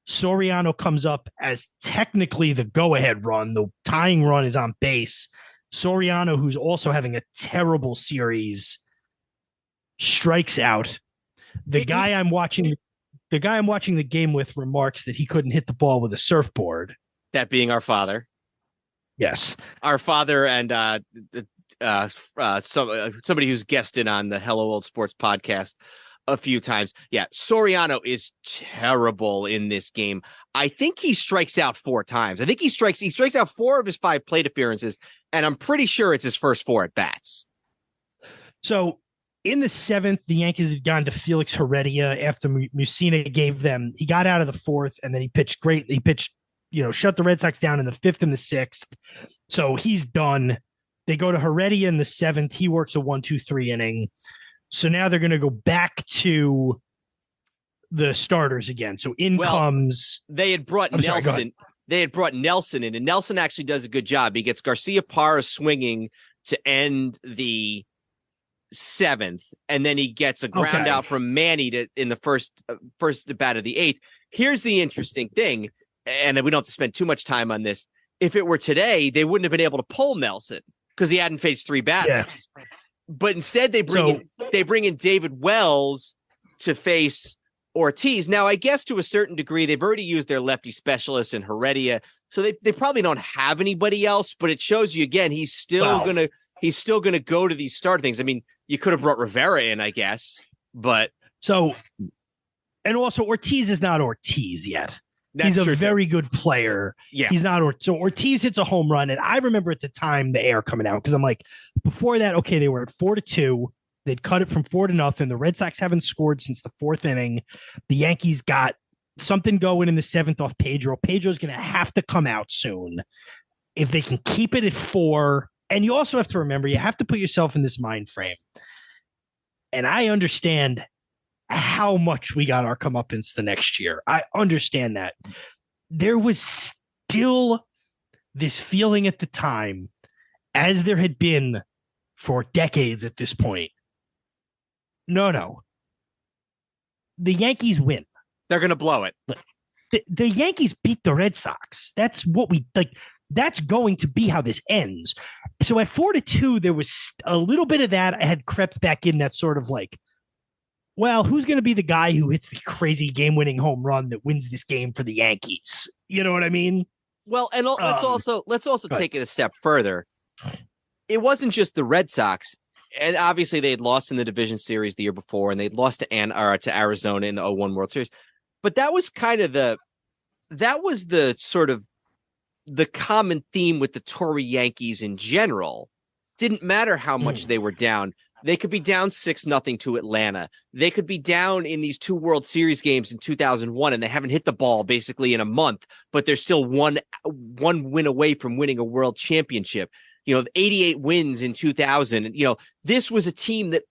Soriano comes up as technically the go-ahead run. The tying run is on base. Soriano, who's also having a terrible series, strikes out. The guy I'm watching the game with remarks that he couldn't hit the ball with a surfboard. That being our father. Yes. Our father and somebody who's guested on the Hello Old Sports podcast a few times. Yeah, Soriano is terrible in this game. I think he strikes out 4 times. I think he strikes out 4 of his 5 plate appearances, and I'm pretty sure it's his first 4 at bats. So in the seventh, the Yankees had gone to Felix Heredia after Mussina gave them. He got out of the fourth, and then he pitched great. He pitched, shut the Red Sox down in the fifth and the sixth. So he's done. They go to Heredia in the seventh. He works a 1-2-3 inning. So now they're going to go back to the starters again. So comes. They had brought Nelson. They had brought Nelson in, and Nelson actually does a good job. He gets Garcia Parra swinging to end the seventh, and then he gets a ground out from Manny in the first bat of the eighth. Here's the interesting thing, and we don't have to spend too much time on this. If it were today, they wouldn't have been able to pull Nelson because he hadn't faced 3 batters. Yeah. But instead, they bring in David Wells to face Ortiz. Now, I guess to a certain degree, they've already used their lefty specialist in Heredia, so they probably don't have anybody else. But it shows you again, he's still gonna go to these start things. I mean, you could have brought Rivera in, I guess, but and also Ortiz is not Ortiz yet. That's He's a very good player. Yeah. He's not. So Ortiz hits a home run. And I remember at the time the air coming out because I'm like, before that, okay, they were at 4-2. They'd cut it from 4-0. The Red Sox haven't scored since the 4th inning. The Yankees got something going in the 7th off Pedro. Pedro's going to have to come out soon. If they can keep it at 4. And you also have to remember, you have to put yourself in this mind frame. And I understand how much we got our comeuppance the next year. I understand that. There was still this feeling at the time, as there had been for decades at this point. No. The Yankees win. They're going to blow it. The Yankees beat the Red Sox. That's what we like. That's going to be how this ends. So at 4-2, there was a little bit of that had crept back in, that sort of like, well, who's going to be the guy who hits the crazy game-winning home run that wins this game for the Yankees? You know what I mean? Well, and let's also take it a step further. It wasn't just the Red Sox, and obviously they had lost in the division series the year before, and they'd lost to Arizona in the 0-1 World Series. But that was kind of the sort of the common theme with the Tory Yankees in general. Didn't matter how much they were down. They could be down 6-0 to Atlanta. They could be down in these 2 World Series games in 2001, and they haven't hit the ball basically in a month, but they're still one win away from winning a world championship. 88 wins in 2000. This was a team that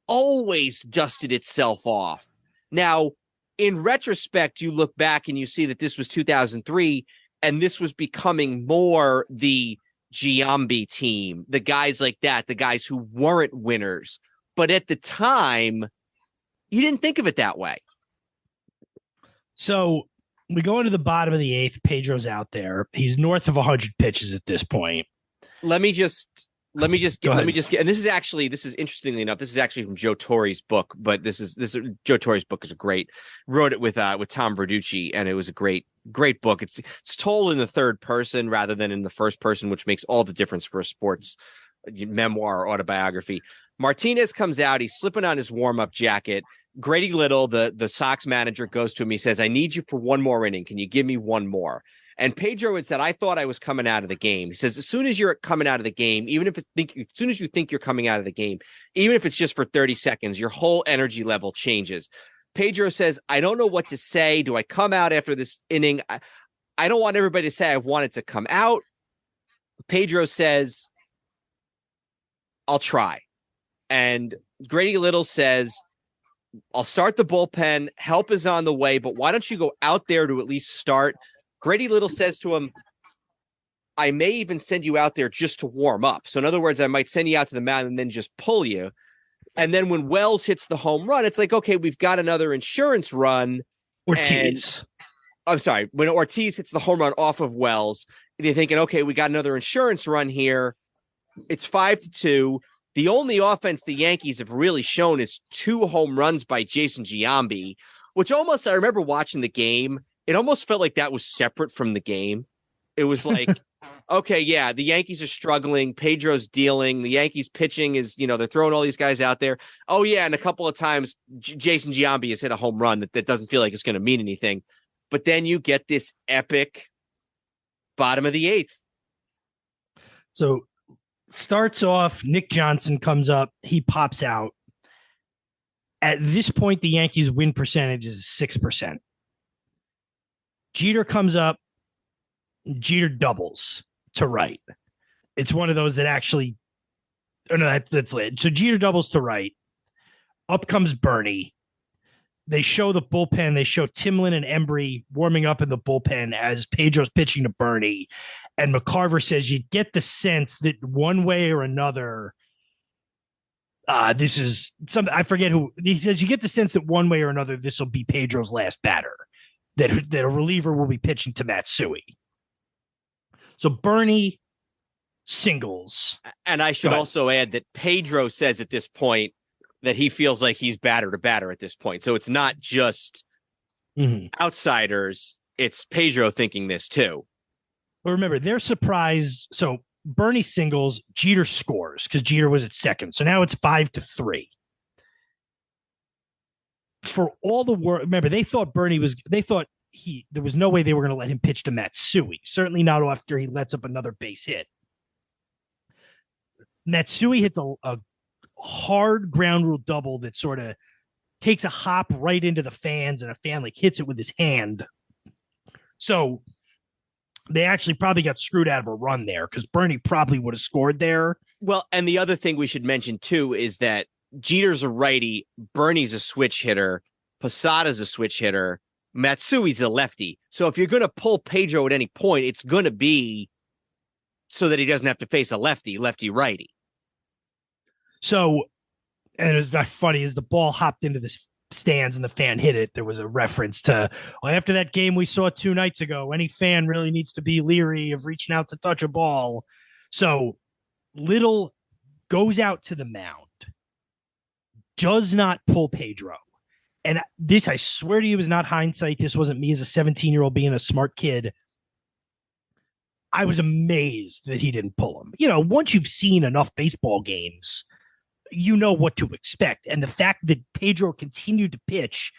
always dusted itself off. Now, in retrospect, you look back and you see that this was 2003, and this was becoming more the Giambi team, the guys like that, the guys who weren't winners. But at the time, you didn't think of it that way. So we go into the bottom of the 8th. Pedro's out there. He's north of 100 pitches at this point. Let me just get, and this is interestingly enough, this is actually from Joe Torre's book, but Joe Torre's book is wrote it with Tom Verducci, and it was a great book. It's told in the third person rather than in the first person, which makes all the difference for a sports memoir or autobiography. Martinez comes out, he's slipping on his warm-up jacket. Grady Little, the Sox manager, goes to him. He says, "I need you for one more inning. Can you give me one more?" And Pedro had said, "I thought I was coming out of the game." He says, as soon as you're coming out of the game, as soon as you think you're coming out of the game, even if it's just for 30 seconds, your whole energy level changes. Pedro says, "I don't know what to say. Do I come out after this inning? I don't want everybody to say I wanted to come out." Pedro says, "I'll try." And Grady Little says, "I'll start the bullpen. Help is on the way, but why don't you go out there to at least start?" Grady Little says to him, "I may even send you out there just to warm up. So in other words, I might send you out to the mound and then just pull you." And then when Wells hits the home run, it's like, okay, we've got another insurance run. Ortiz. When Ortiz hits the home run off of Wells, they're thinking, okay, we got another insurance run here. It's 5-2. The only offense the Yankees have really shown is 2 home runs by Jason Giambi, which almost, I remember watching the game, it almost felt like that was separate from the game. It was like, okay, yeah, the Yankees are struggling. Pedro's dealing. The Yankees pitching is, they're throwing all these guys out there. Oh, yeah, and a couple of times Jason Giambi has hit a home run that doesn't feel like it's going to mean anything. But then you get this epic bottom of the 8th. So starts off, Nick Johnson comes up. He pops out. At this point, the Yankees' win percentage is 6%. Jeter comes up. Jeter doubles to right. It's one of those that actually, that's lit. So Jeter doubles to right. Up comes Bernie. They show the bullpen. They show Timlin and Embry warming up in the bullpen as Pedro's pitching to Bernie. And McCarver says you get the sense that one way or another, this is something, I forget who, he says you get the sense that one way or another, this will be Pedro's last batter, that a reliever will be pitching to Matsui. So Bernie singles. And I should also add that Pedro says at this point that he feels like he's batter to batter at this point. So it's not just outsiders. It's Pedro thinking this too. But remember, they're surprised. So Bernie singles, Jeter scores because Jeter was at second. So now it's 5-3. For all the work, remember, there was no way they were going to let him pitch to Matsui. Certainly not after he lets up another base hit. Matsui hits a hard ground rule double that sort of takes a hop right into the fans, and a fan hits it with his hand. So they actually probably got screwed out of a run there because Bernie probably would have scored there. Well, and the other thing we should mention too is that Jeter's a righty, Bernie's a switch hitter, Posada's a switch hitter, Matsui's a lefty. So if you're going to pull Pedro at any point, it's going to be so that he doesn't have to face a lefty, righty. So, and it was not funny as the ball hopped into the stands and the fan hit it. There was a reference to, well, after that game we saw 2 nights ago, any fan really needs to be leery of reaching out to touch a ball. So Little goes out to the mound, does not pull Pedro. And this, I swear to you, is not hindsight. This wasn't me as a 17-year-old being a smart kid. I was amazed that he didn't pull him. You know, once you've seen enough baseball games, you know what to expect. And the fact that Pedro continued to pitch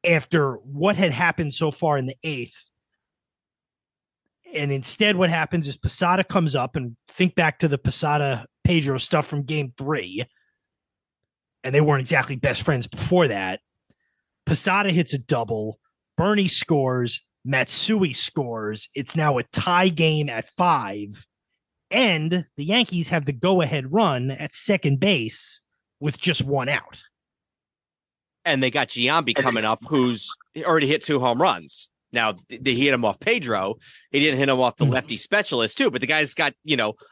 after what had happened so far in the 8th, and instead what happens is Posada comes up, and think back to the Posada-Pedro stuff from Game 3, and they weren't exactly best friends before that. Posada hits a double, Bernie scores, Matsui scores. It's now a tie game at 5. And the Yankees have the go-ahead run at second base with just 1 out. And they got Giambi coming up, who's already hit 2 home runs. Now, he hit him off Pedro. He didn't hit him off the lefty specialist, too. But the guy's got,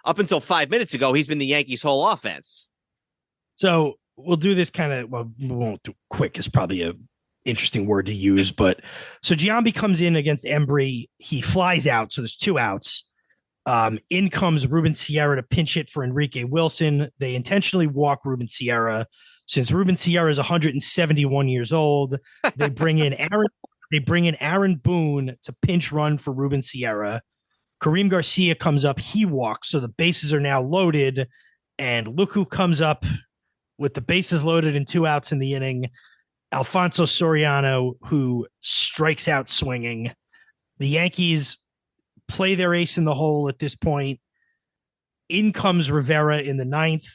up until 5 minutes ago, he's been the Yankees' whole offense. So we'll do this kind of, well, we won't do quick. Is probably a interesting word to use. But so Giambi comes in against Embry. He flies out. So there's 2 outs. In comes Ruben Sierra to pinch hit for Enrique Wilson. They intentionally walk Ruben Sierra. Since Ruben Sierra is 171 years old, they bring in Aaron Boone to pinch run for Ruben Sierra. Kareem Garcia comes up. He walks. So the bases are now loaded. And look who comes up with the bases loaded and 2 outs in the inning. Alfonso Soriano, who strikes out swinging. The Yankees play their ace in the hole at this point. In comes Rivera in the 9th.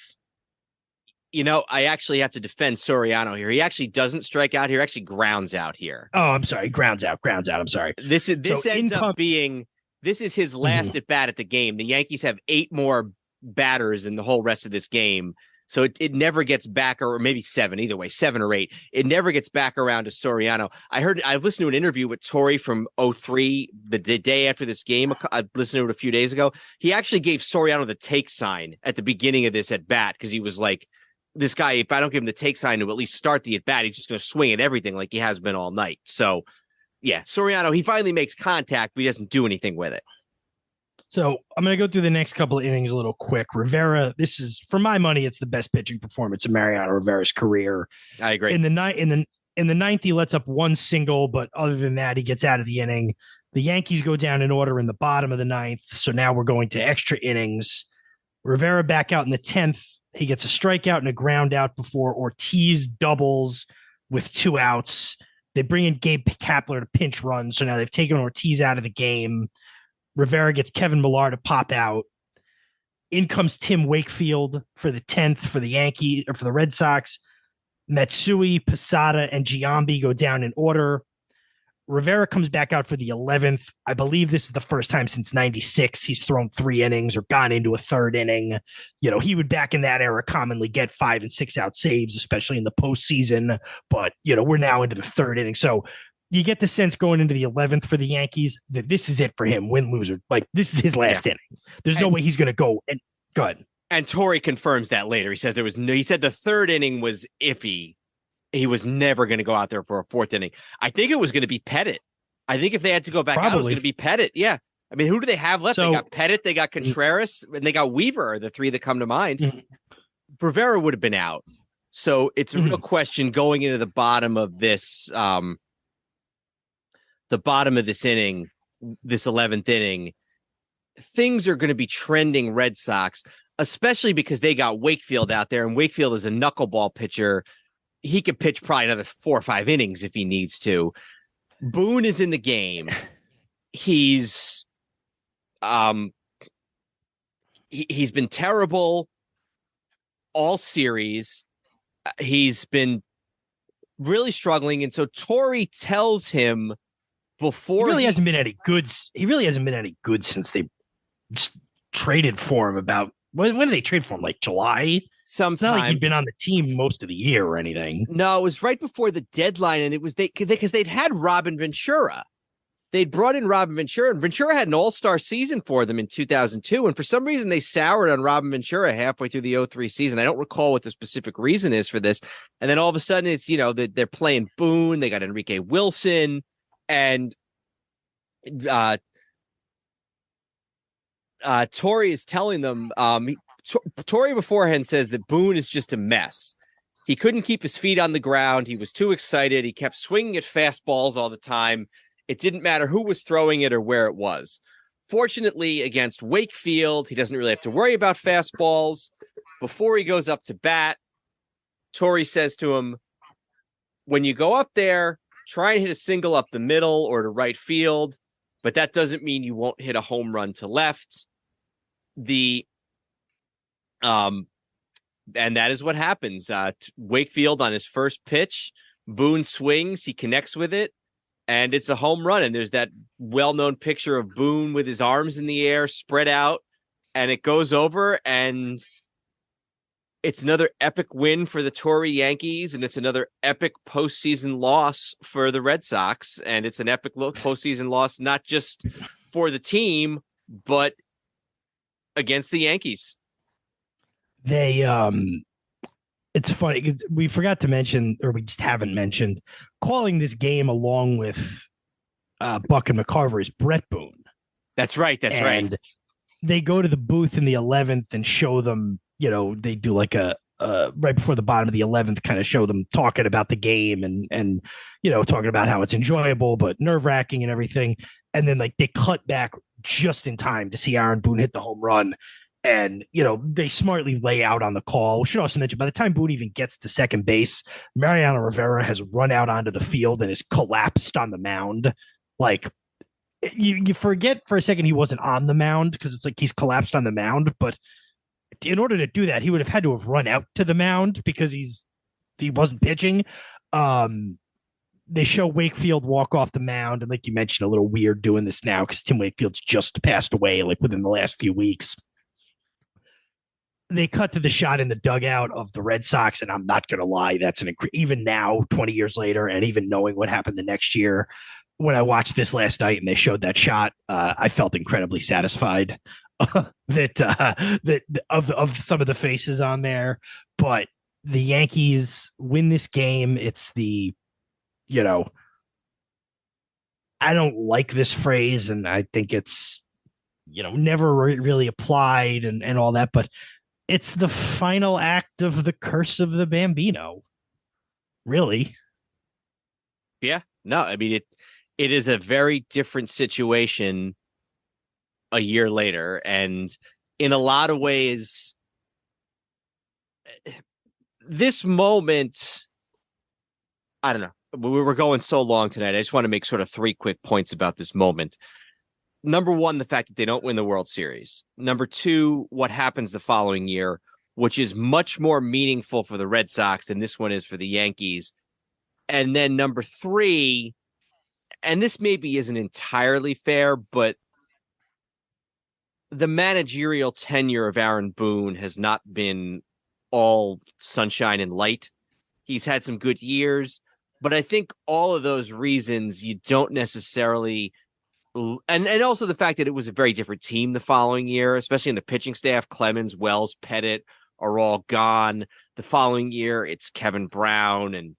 I actually have to defend Soriano here. He actually doesn't strike out here. He actually grounds out here. Oh, I'm sorry. Grounds out. I'm sorry. This ends up being, this is his last at bat at the game. The Yankees have 8 more batters in the whole rest of this game. So it never gets back, or maybe 7, either way, 7 or 8. It never gets back around to Soriano. I listened to an interview with Torrey from 03, the day after this game. I listened to it a few days ago. He actually gave Soriano the take sign at the beginning of this at bat, because he was like, this guy, if I don't give him the take sign to at least start the at bat, he's just going to swing at everything like he has been all night. So, yeah, Soriano, he finally makes contact, but he doesn't do anything with it. So I'm going to go through the next couple of innings a little quick. Rivera, this is, for my money, it's the best pitching performance of Mariano Rivera's career. I agree. In the 9th, he lets up 1 single, but other than that, he gets out of the inning. The Yankees go down in order in the bottom of the 9th, so now we're going to extra innings. Rivera back out in the 10th. He gets a strikeout and a ground out before Ortiz doubles with 2 outs. They bring in Gabe Kapler to pinch run, so now they've taken Ortiz out of the game. Rivera gets Kevin Millar to pop out. In comes Tim Wakefield for the 10th for the Yankees, or for the Red Sox. Matsui, Posada, and Giambi go down in order. Rivera comes back out for the 11th. I believe this is the first time since 96 he's thrown 3 innings or gone into a 3rd inning. He would back in that era commonly get 5 and 6 out saves, especially in the postseason. But, we're now into the 3rd inning. So you get the sense going into the 11th for the Yankees that this is it for him, win, loser. Like, this is his last inning. There's no way he's going to go. And go ahead. And Torrey confirms that later. He says he said the 3rd inning was iffy. He was never going to go out there for a 4th inning. I think it was going to be Pettit. I think if they had to go back out, it was going to be Pettit. Yeah. I mean, who do they have left? They got Pettit, they got Contreras, and they got Weaver, are the 3 that come to mind. Rivera would have been out. So it's a real question going into the bottom of this inning, this 11th inning. Things are going to be trending Red Sox, especially because they got Wakefield out there, and Wakefield is a knuckleball pitcher. He could pitch probably another 4 or 5 innings if he needs to. Boone is in the game. He's been terrible all series. He's been really struggling, and so Torrey tells him before he really hasn't been any good. He really hasn't been any good since they traded for him. About when did they trade for him? Like July? It's not like he'd been on the team most of the year or anything. No, it was right before the deadline, and it was because they'd had Robin Ventura. They'd brought in Robin Ventura, and Ventura had an all-star season for them in 2002, and for some reason they soured on Robin Ventura halfway through the 03 season. I don't recall what the specific reason is for this. And then all of a sudden it's, they're playing Boone. They got Enrique Wilson, and Torrey is telling them, Torrey beforehand says that Boone is just a mess. He couldn't keep his feet on the ground. He was too excited. He kept swinging at fastballs all the time. It didn't matter who was throwing it or where it was. Fortunately, against Wakefield, he doesn't really have to worry about fastballs. Before he goes up to bat, Torrey says to him, when you go up there, try and hit a single up the middle or to right field, but that doesn't mean you won't hit a home run to left. And that is what happens. Wakefield on his first pitch, Boone swings, he connects with it, and it's a home run. And there's that well-known picture of Boone with his arms in the air, spread out, and it goes over, and it's another epic win for the Torrey Yankees, and it's another epic postseason loss for the Red Sox. And it's an epic postseason loss, not just for the team, but against the Yankees. It's funny. We forgot to mention, or we just haven't mentioned, calling this game along with Buck and McCarver is Brett Boone. That's right. That's and right. They go to the booth in the 11th and show them, they do like a right before the bottom of the 11th, kind of show them talking about the game and talking about how it's enjoyable but nerve-wracking and everything. And then like they cut back just in time to see Aaron Boone hit the home run. And, they smartly lay out on the call. We should also mention, by the time Boone even gets to second base, Mariano Rivera has run out onto the field and is collapsed on the mound. Like, you forget for a second he wasn't on the mound because it's like he's collapsed on the mound. But in order to do that, he would have had to have run out to the mound because he wasn't pitching. They show Wakefield walk off the mound. And like you mentioned, a little weird doing this now because Tim Wakefield's just passed away like within the last few weeks. They cut to the shot in the dugout of the Red Sox, and I'm not going to lie, that's even now, 20 years later, and even knowing what happened the next year, when I watched this last night and they showed that shot, I felt incredibly satisfied that of some of the faces on there. But the Yankees win this game. It's I don't like this phrase, and I think it's never really applied and all that, but it's the final act of the curse of the Bambino. Really? Yeah. No, I mean, it is a very different situation a year later. And in a lot of ways, this moment, I don't know. We were going so long tonight. I just want to make sort of 3 quick points about this moment. Number one, the fact that they don't win the World Series. Number two, what happens the following year, which is much more meaningful for the Red Sox than this one is for the Yankees. And then number three, and this maybe isn't entirely fair, but the managerial tenure of Aaron Boone has not been all sunshine and light. He's had some good years, but I think all of those reasons you don't necessarily... And also the fact that it was a very different team the following year, especially in the pitching staff. Clemens, Wells, Pettit are all gone. The following year, it's Kevin Brown and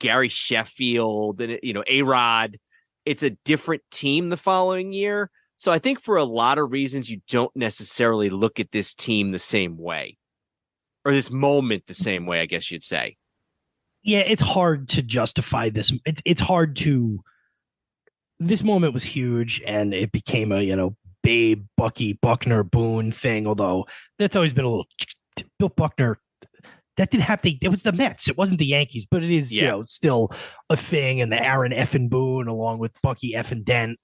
Gary Sheffield and A-Rod. It's a different team the following year. So I think for a lot of reasons, you don't necessarily look at this team the same way, or this moment the same way, I guess you'd say. Yeah, it's hard to justify this. It's hard to. This moment was huge, and it became a, Babe, Bucky, Buckner, Boone thing, although that's always been a little... Bill Buckner, that didn't happen. It was the Mets. It wasn't the Yankees, but it is, still a thing, and the Aaron effing Boone along with Bucky effing Dent.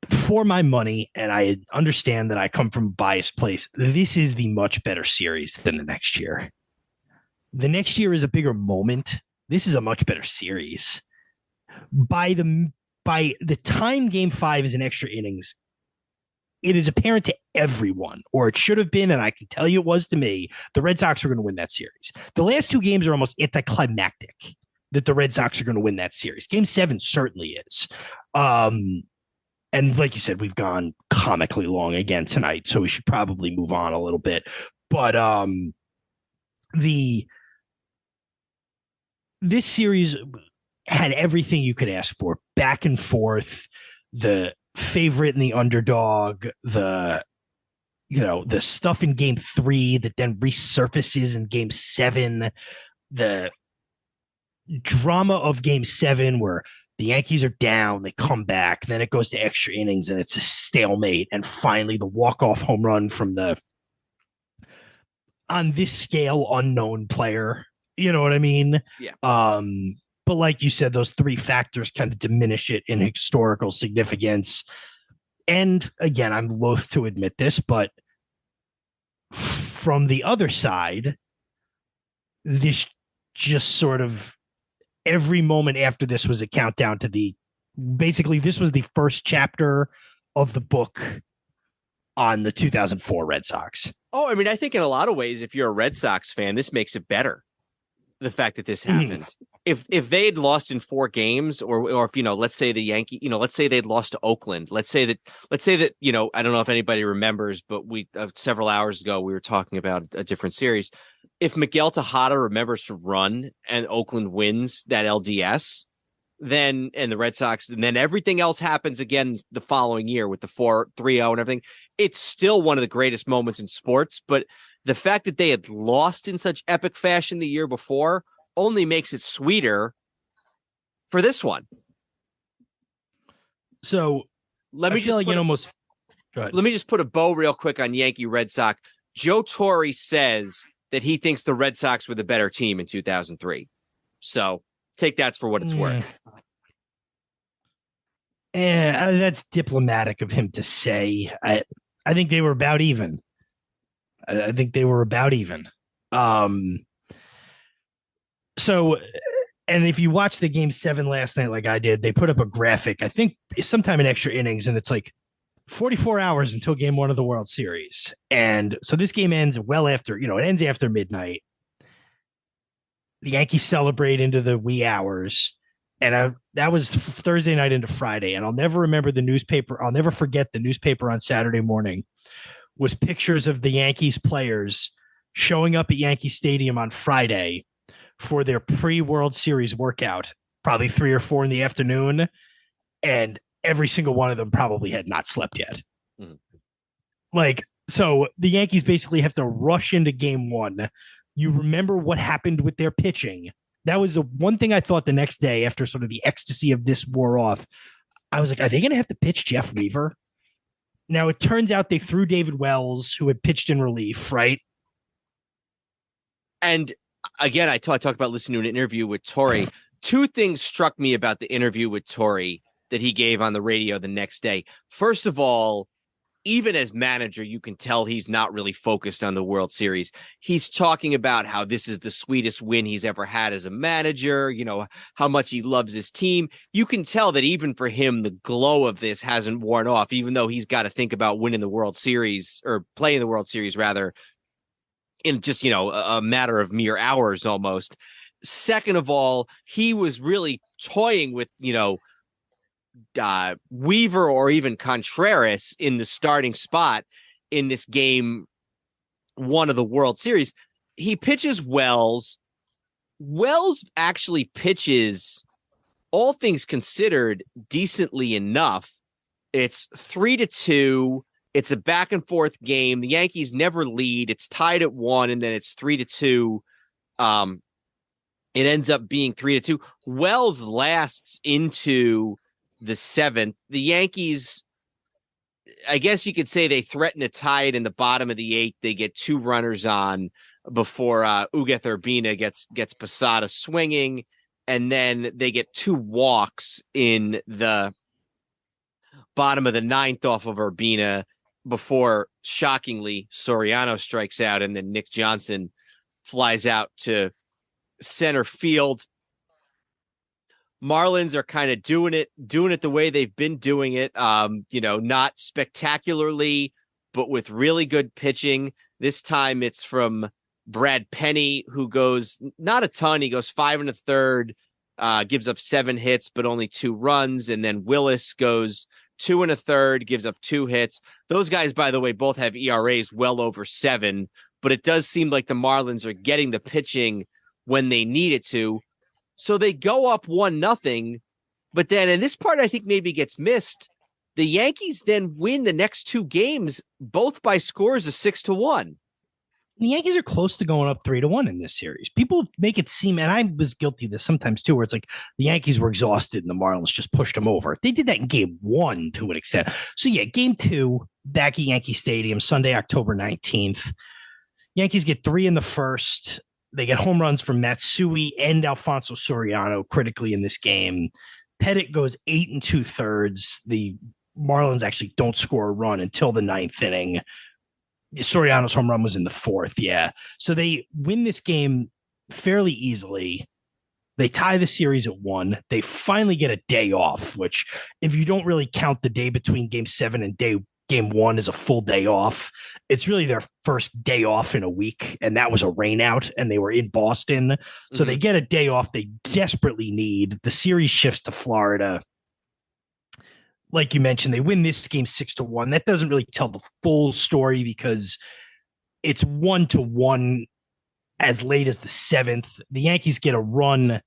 For my money, and I understand that I come from a biased place, this is the much better series than the next year. The next year is a bigger moment. This is a much better series. By the time Game 5 is in extra innings, it is apparent to everyone, or it should have been, and I can tell you it was to me, the Red Sox are going to win that series. The last two games are almost anticlimactic that the Red Sox are going to win that series. Game 7 certainly is. And like you said, we've gone comically long again tonight, so we should probably move on a little bit. But this series had everything you could ask for, back and forth, the favorite and the underdog, the stuff in Game 3 that then resurfaces in Game 7, the drama of Game 7 where the Yankees are down, they come back, then it goes to extra innings and it's a stalemate, and finally the walk-off home run from the, on this scale, unknown player. You know what I mean? Yeah. But like you said, those three factors kind of diminish it in historical significance. And again, I'm loath to admit this, but from the other side, this just sort of, every moment after this was a countdown to basically this was the first chapter of the book on the 2004 Red Sox. Oh, I mean, I think in a lot of ways, if you're a Red Sox fan, this makes it better. The fact that this happened. If they had lost in 4 games, or if, let's say the Yankee, let's say they'd lost to Oakland, let's say that, I don't know if anybody remembers, but we several hours ago, we were talking about a different series. If Miguel Tejada remembers to run and Oakland wins that LDS, and the Red Sox, and then everything else happens again the following year with the 4-3-0 and everything, it's still one of the greatest moments in sports. But the fact that they had lost in such epic fashion the year before only makes it sweeter for this one. So let me just put a bow real quick on Yankee Red Sox. Joe Torre says that he thinks the Red Sox were the better team in 2003. So take that for what it's worth. That's diplomatic of him to say. I think they were about even. I think they were about even. So, and if you watch the Game 7 last night, like I did, they put up a graphic, I think sometime in extra innings, and it's like 44 hours until Game 1 of the World Series. And so this game ends well after, it ends after midnight. The Yankees celebrate into the wee hours. And that was Thursday night into Friday. And I'll never remember the newspaper. I'll never forget the newspaper on Saturday morning was pictures of the Yankees players showing up at Yankee Stadium on Friday for their pre-World Series workout, probably 3 or 4 in the afternoon. And every single one of them probably had not slept yet. So the Yankees basically have to rush into Game 1. You remember what happened with their pitching. That was the one thing I thought the next day after sort of the ecstasy of this wore off. I was like, are they going to have to pitch Jeff Weaver? Now, it turns out they threw David Wells, who had pitched in relief, right? And again, I talked about listening to an interview with Torre. 2 things struck me about the interview with Torre that he gave on the radio the next day. First of all, even as manager, you can tell he's not really focused on the World Series. He's talking about how this is the sweetest win he's ever had as a manager, how much he loves his team. You can tell that even for him, the glow of this hasn't worn off, even though he's got to think about winning the World Series, or playing the World Series rather, in just, a matter of mere hours almost. Second of all, he was really toying with, Weaver or even Contreras in the starting spot in this Game 1 of the World Series. He pitches Wells. Wells actually pitches, all things considered, decently enough. It's 3-2. It's a back and forth game. The Yankees never lead. It's tied at 1, and then it's 3-2. It ends up being 3-2. Wells lasts into the 7th. The Yankees, I guess you could say they threaten to tie it in the bottom of the 8th. They get 2 runners on before Ugueth Urbina gets Posada swinging, and then they get 2 walks in the bottom of the 9th off of Urbina before, shockingly, Soriano strikes out, and then Nick Johnson flies out to center field. Marlins are kind of doing it the way they've been doing it. Not spectacularly, but with really good pitching. This time it's from Brad Penny, who goes not a ton. He goes 5 1/3, gives up 7 hits, but only 2 runs. And then Willis goes 2 1/3, gives up 2 hits. Those guys, by the way, both have ERAs well over 7, but it does seem like the Marlins are getting the pitching when they need it to. So they go up 1-0, but then, and this part I think maybe gets missed, the Yankees then win the next 2 games, both by scores of 6-1. The Yankees are close to going up 3-1 in this series. People make it seem, and I was guilty of this sometimes too, where it's like the Yankees were exhausted and the Marlins just pushed them over. They did that in game 1 to an extent. So yeah, game 2, back at Yankee Stadium, Sunday, October 19th. Yankees get 3 in the first. They get home runs from Matsui and Alfonso Soriano critically in this game. Pettit goes 8 2/3. The Marlins actually don't score a run until the 9th inning. Soriano's home run was in the 4th. Yeah. So they win this game fairly easily. They tie the series at 1. They finally get a day off, which if you don't really count the day between game 7 and game 1 is a full day off. It's really their first day off in a week, and that was a rainout, and they were in Boston. So they get a day off they desperately need. The series shifts to Florida. Like you mentioned, they win this game 6-1. That doesn't really tell the full story because it's 1-1 as late as the 7th. The Yankees get a run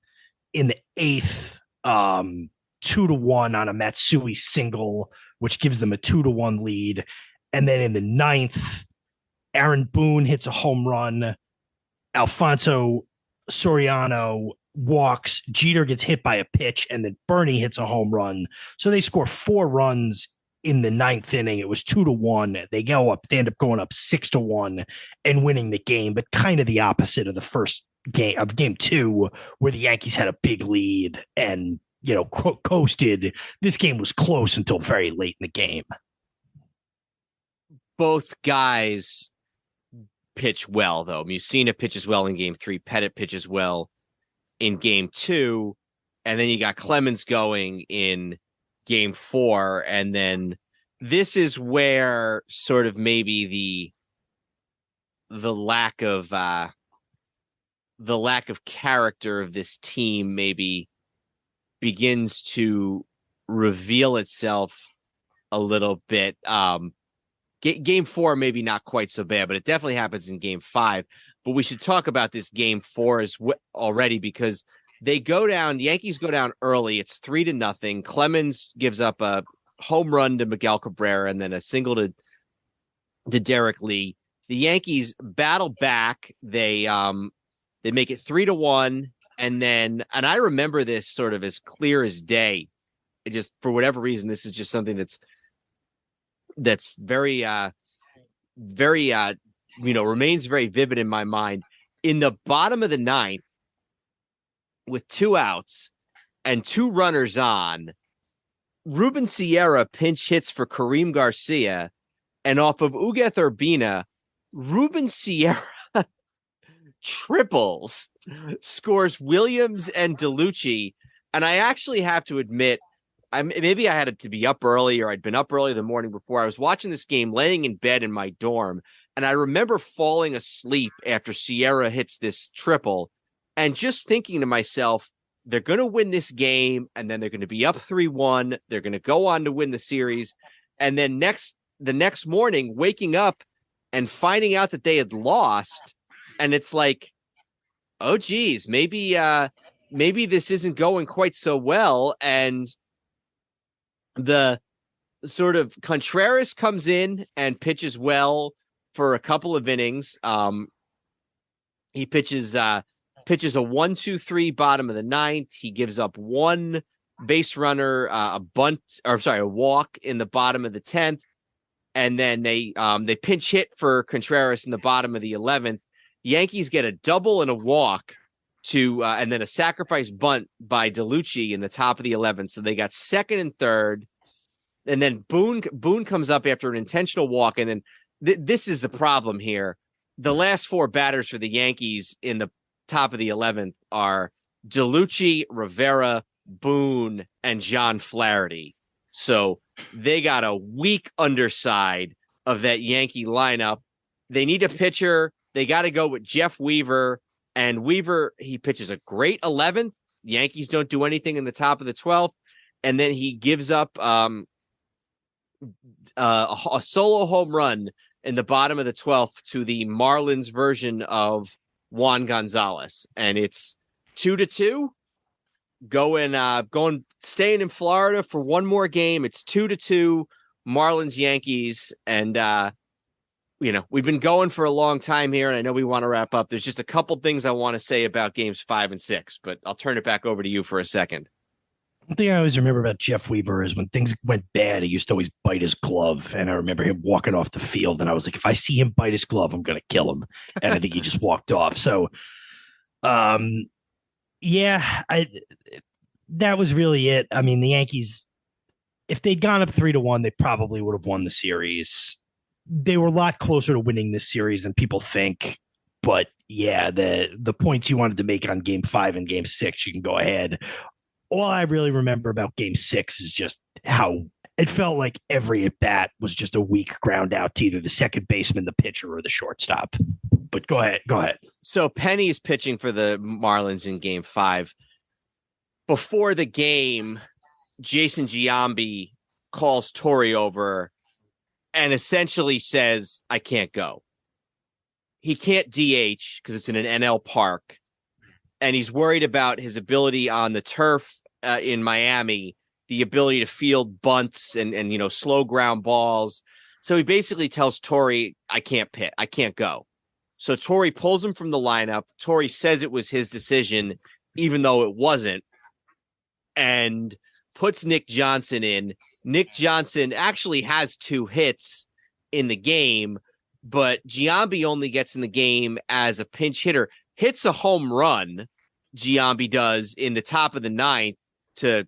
in the 8th, 2-1 on a Matsui single, which gives them a 2-1 lead. And then in the 9th, Aaron Boone hits a home run. Alfonso Soriano walks. Jeter gets hit by a pitch, and then Bernie hits a home run. So they score 4 runs in the 9th inning. It was 2-1. They end up going up 6-1 and winning the game, but kind of the opposite of the first game of game 2, where the Yankees had a big lead and coasted. This game was close until very late in the game. Both guys pitch well, though. Musina pitches well in game 3. Pettit pitches well in game 2. And then you got Clemens going in game 4. And then this is where sort of maybe the lack of character of this team maybe begins to reveal itself a little bit. Game 4, maybe not quite so bad, but it definitely happens in game 5. But we should talk about this game 4 already, because the Yankees go down early. It's 3-0. Clemens gives up a home run to Miguel Cabrera and then a single to Derek Lee. The Yankees battle back. They make it 3-1. And I remember this sort of as clear as day. It just, for whatever reason, this is just something that's very, very, remains very vivid in my mind. In the bottom of the 9th, with 2 outs and 2 runners on, Ruben Sierra pinch hits for Kareem Garcia, and off of Ugueth Urbina, Ruben Sierra triples, scores Williams and DeLucci. And I actually have to admit, maybe I had it to be up early, or I'd been up early the morning before. I was watching this game laying in bed in my dorm, and I remember falling asleep after Sierra hits this triple and just thinking to myself, they're going to win this game, and then they're going to be up 3-1. They're going to go on to win the series. And then the next morning, waking up and finding out that they had lost, and it's like, oh, geez, maybe this isn't going quite so well. And the sort of Contreras comes in and pitches well for a couple of innings. He pitches a 1-2-3 bottom of the 9th. He gives up 1 base runner, a walk in the bottom of the 10th. And then they pinch hit for Contreras in the bottom of the 11th. Yankees get a double and a walk and then a sacrifice bunt by DeLucci in the top of the 11th. So they got 2nd and 3rd. And then Boone comes up after an intentional walk. And then this is the problem here. The last 4 batters for the Yankees in the top of the 11th are DeLucci, Rivera, Boone, and John Flaherty. So they got a weak underside of that Yankee lineup. They need a pitcher. They got to go with Jeff Weaver. And Weaver, he pitches a great 11th. Yankees don't do anything in the top of the 12th. And then he gives up a solo home run in the bottom of the 12th to the Marlins version of Juan Gonzalez. And it's 2-2. Staying in Florida for one more game. It's 2-2 Marlins Yankees. And, we've been going for a long time here, and I know we want to wrap up. There's just a couple things I want to say about games 5 and 6, but I'll turn it back over to you for a second. One thing I always remember about Jeff Weaver is when things went bad, he used to always bite his glove. And I remember him walking off the field, and I was like, if I see him bite his glove, I'm going to kill him. And I think he just walked off. So, that was really it. I mean, the Yankees, if they'd gone up 3-1, they probably would have won the series. They were a lot closer to winning this series than people think. But yeah, the points you wanted to make on game 5 and game 6, you can go ahead. All I really remember about game 6 is just how it felt like every at bat was just a weak ground out to either the second baseman, the pitcher, or the shortstop. But go ahead. So Penny is pitching for the Marlins in game 5. Before the game, Jason Giambi calls Torrey over and essentially says, I can't go. He can't DH because it's in an NL park. And he's worried about his ability on the turf in Miami, the ability to field bunts and slow ground balls. So he basically tells Torrey, I can't go. So Torrey pulls him from the lineup. Torrey says it was his decision, even though it wasn't, and puts Nick Johnson in. Nick Johnson actually has 2 hits in the game, but Giambi only gets in the game as a pinch hitter. Hits a home run, Giambi does, in the top of the 9th to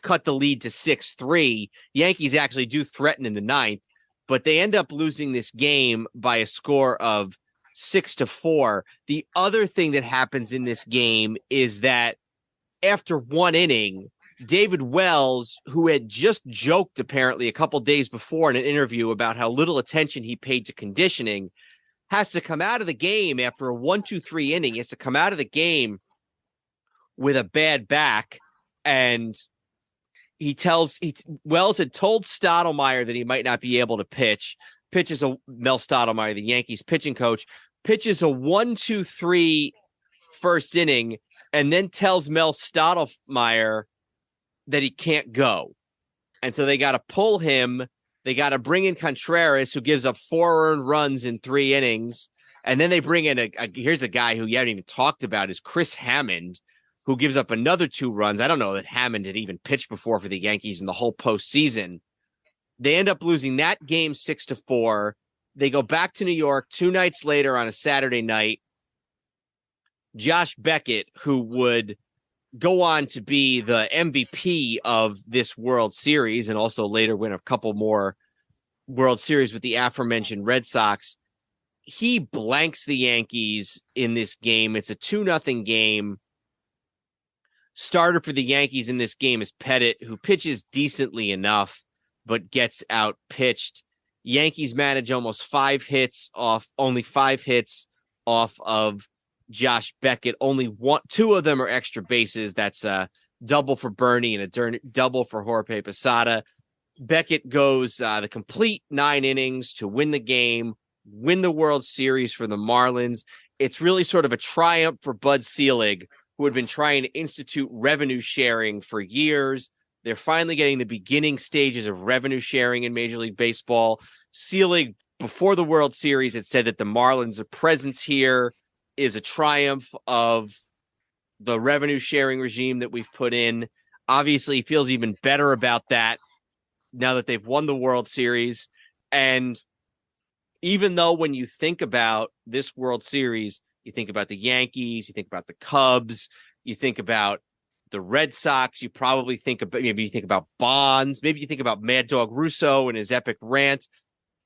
cut the lead to 6-3. Yankees actually do threaten in the 9th, but they end up losing this game by a score of 6-4. The other thing that happens in this game is that after 1 inning, David Wells, who had just joked apparently a couple days before in an interview about how little attention he paid to conditioning, has to come out of the game after a 1-2-3 inning. He has to come out of the game with a bad back. And Wells had told Stottlemyre that he might not be able to pitch. Mel Stottlemyre, the Yankees pitching coach, pitches a 1-2-3 first inning, and then tells Mel Stottlemyre that he can't go. And so they got to pull him. They got to bring in Contreras, who gives up 4 earned runs in 3 innings. And then they bring in here's a guy who you haven't even talked about, is Chris Hammond, who gives up another 2 runs. I don't know that Hammond had even pitched before for the Yankees in the whole postseason. They end up losing that game 6-4. They go back to New York 2 nights later on a Saturday night. Josh Beckett, who would go on to be the MVP of this World Series and also later win a couple more World Series with the aforementioned Red Sox, he blanks the Yankees in this game. It's a 2-0 game. Starter for the Yankees in this game is Pettit, who pitches decently enough, but gets out pitched. Yankees manage only 5 hits off of Josh Beckett. Only 2 of them are extra bases. That's a double for Bernie and a double for Jorge Posada. Beckett goes the complete 9 innings to win the game, win the World Series for the Marlins. It's really sort of a triumph for Bud Selig, who had been trying to institute revenue sharing for years. They're finally getting the beginning stages of revenue sharing in Major League Baseball. Selig, before the World Series, had said that the Marlins' presence here is a triumph of the revenue sharing regime that we've put in. Obviously, he feels even better about that now that they've won the World Series. And even though when you think about this World Series, you think about the Yankees, you think about the Cubs, you think about the Red Sox, you probably think about, maybe you think about Bonds, maybe you think about Mad Dog Russo and his epic rant.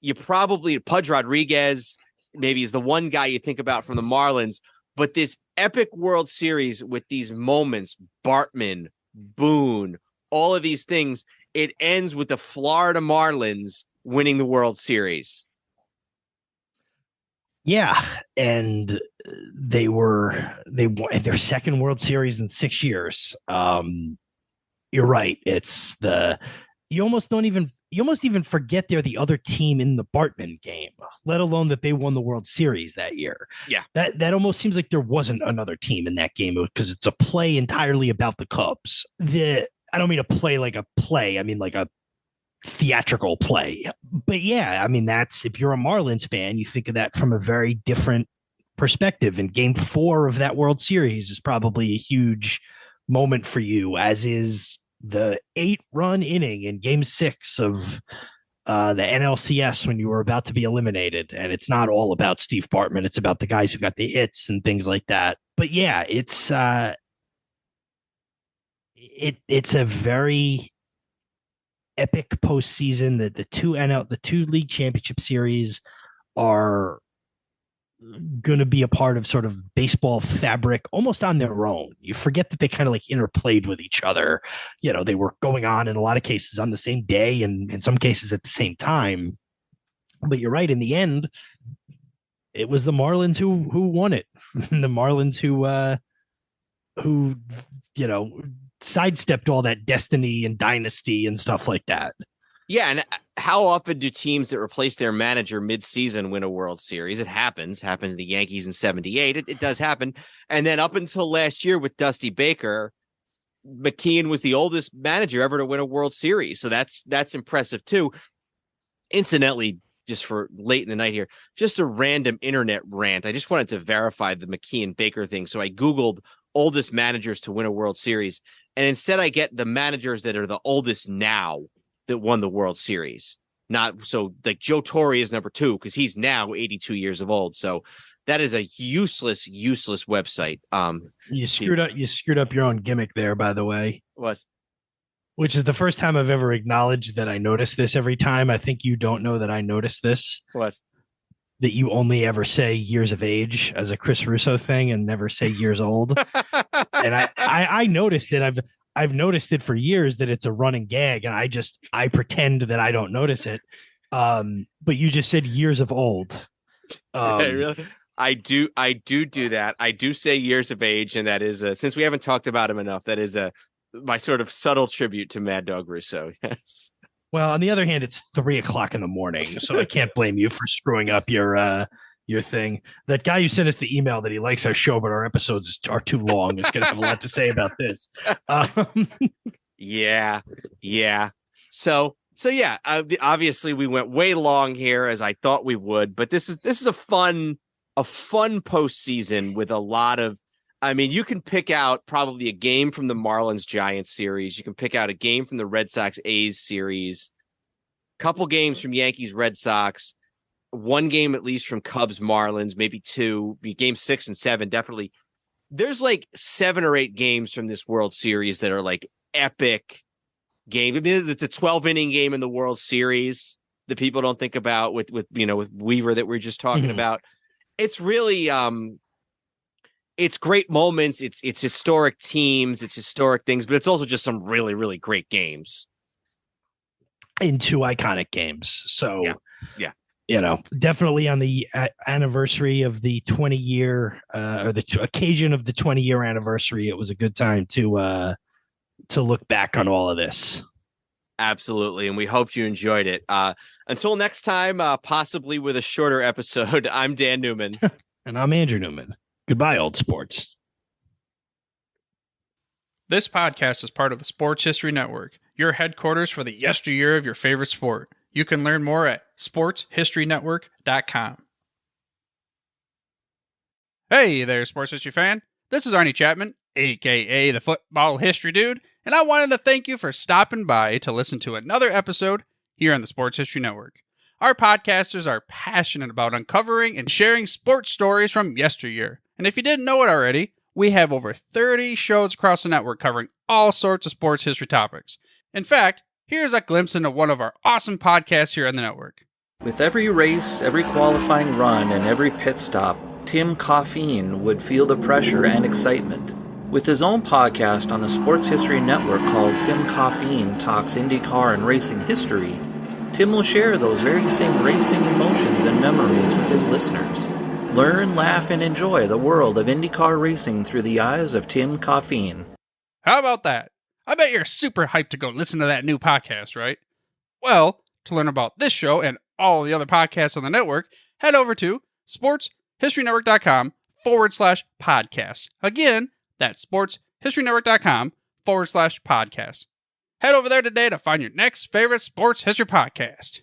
You probably, Pudge Rodriguez maybe is the one guy you think about from the Marlins, but this epic World Series with these moments, Bartman, Boone, all of these things. It ends with the Florida Marlins winning the World Series. Yeah, and they won their second World Series in 6 years. You're right. It's you almost even forget they're the other team in the Bartman game, let alone that they won the World Series that year. Yeah. That almost seems like there wasn't another team in that game because it's a play entirely about the Cubs. I don't mean a play like a play. I mean like a theatrical play. But yeah, I mean, that's, if you're a Marlins fan, you think of that from a very different perspective. And game 4 of that World Series is probably a huge moment for you, as is the 8-run inning in game 6 of the NLCS when you were about to be eliminated. And it's not all about Steve Bartman. It's about the guys who got the hits and things like that. But yeah, it's a very epic postseason. That the two league championship series are going to be a part of sort of baseball fabric almost on their own. You forget that they kind of like interplayed with each other. You know, they were going on in a lot of cases on the same day and in some cases at the same time. But you're right. In the end, it was the Marlins who won it. The Marlins who sidestepped all that destiny and dynasty and stuff like that. Yeah, and how often do teams that replace their manager mid-season win a World Series? It happens. Happened to the Yankees in '78. It does happen. And then up until last year with Dusty Baker, McKeon was the oldest manager ever to win a World Series. So that's impressive too. Incidentally, just for late in the night here, just a random internet rant. I just wanted to verify the McKeon Baker thing. So I Googled oldest managers to win a World Series. And instead I get the managers that are the oldest now that won the World Series. Not so like Joe Torre is number 2 because he's now 82 years of old. So that is a useless website. You screwed up your own gimmick there, by the way. What? Which is the first time I've ever acknowledged that I notice this every time. I think you don't know that I notice this. What? That you only ever say years of age as a Chris Russo thing and never say years old. And I noticed it. I've noticed it for years that it's a running gag, and I pretend that I don't notice it. But you just said years of old. Really? I do that. I do say years of age, and that is since we haven't talked about him enough, that is my sort of subtle tribute to Mad Dog Russo. Yes. Well, on the other hand, it's 3:00 in the morning, so I can't blame you for screwing up your thing. That guy who sent us the email that he likes our show, but our episodes are too long, is going to have a lot to say about this. Yeah. So yeah, obviously we went way long here as I thought we would, but this is a fun postseason with a lot of. I mean, you can pick out probably a game from the Marlins Giants series. You can pick out a game from the Red Sox A's series, couple games from Yankees Red Sox, one game at least from Cubs Marlins, maybe 2, game 6 and 7. Definitely. There's like 7 or 8 games from this World Series that are like epic games. I mean, the 12-inning game in the World Series that people don't think about with Weaver that we are just talking about. It's really, it's great moments. It's historic teams. It's historic things, but it's also just some really, really great games. In 2 iconic games. So, yeah. Definitely on the anniversary of the 20-year or the occasion of the 20-year anniversary, it was a good time to look back on all of this. Absolutely. And we hope you enjoyed it. Until next time, possibly with a shorter episode, I'm Dan Newman. And I'm Andrew Newman. Goodbye, old sports. This podcast is part of the Sports History Network, your headquarters for the yesteryear of your favorite sport. You can learn more at sportshistorynetwork.com. Hey there, sports history fan. This is Arnie Chapman, a.k.a. the Football History Dude, and I wanted to thank you for stopping by to listen to another episode here on the Sports History Network. Our podcasters are passionate about uncovering and sharing sports stories from yesteryear. And if you didn't know it already, we have over 30 shows across the network covering all sorts of sports history topics. In fact, here's a glimpse into one of our awesome podcasts here on the network. With every race, every qualifying run, and every pit stop, Tim Coffeen would feel the pressure and excitement. With his own podcast on the Sports History Network called Tim Coffeen Talks IndyCar and Racing History, Tim will share those very same racing emotions and memories with his listeners. Learn, laugh, and enjoy the world of IndyCar racing through the eyes of Tim Coffeen. How about that? I bet you're super hyped to go listen to that new podcast, right? Well, to learn about this show and all the other podcasts on the network, head over to sportshistorynetwork.com/podcasts. Again, that's sportshistorynetwork.com/podcasts. Head over there today to find your next favorite sports history podcast.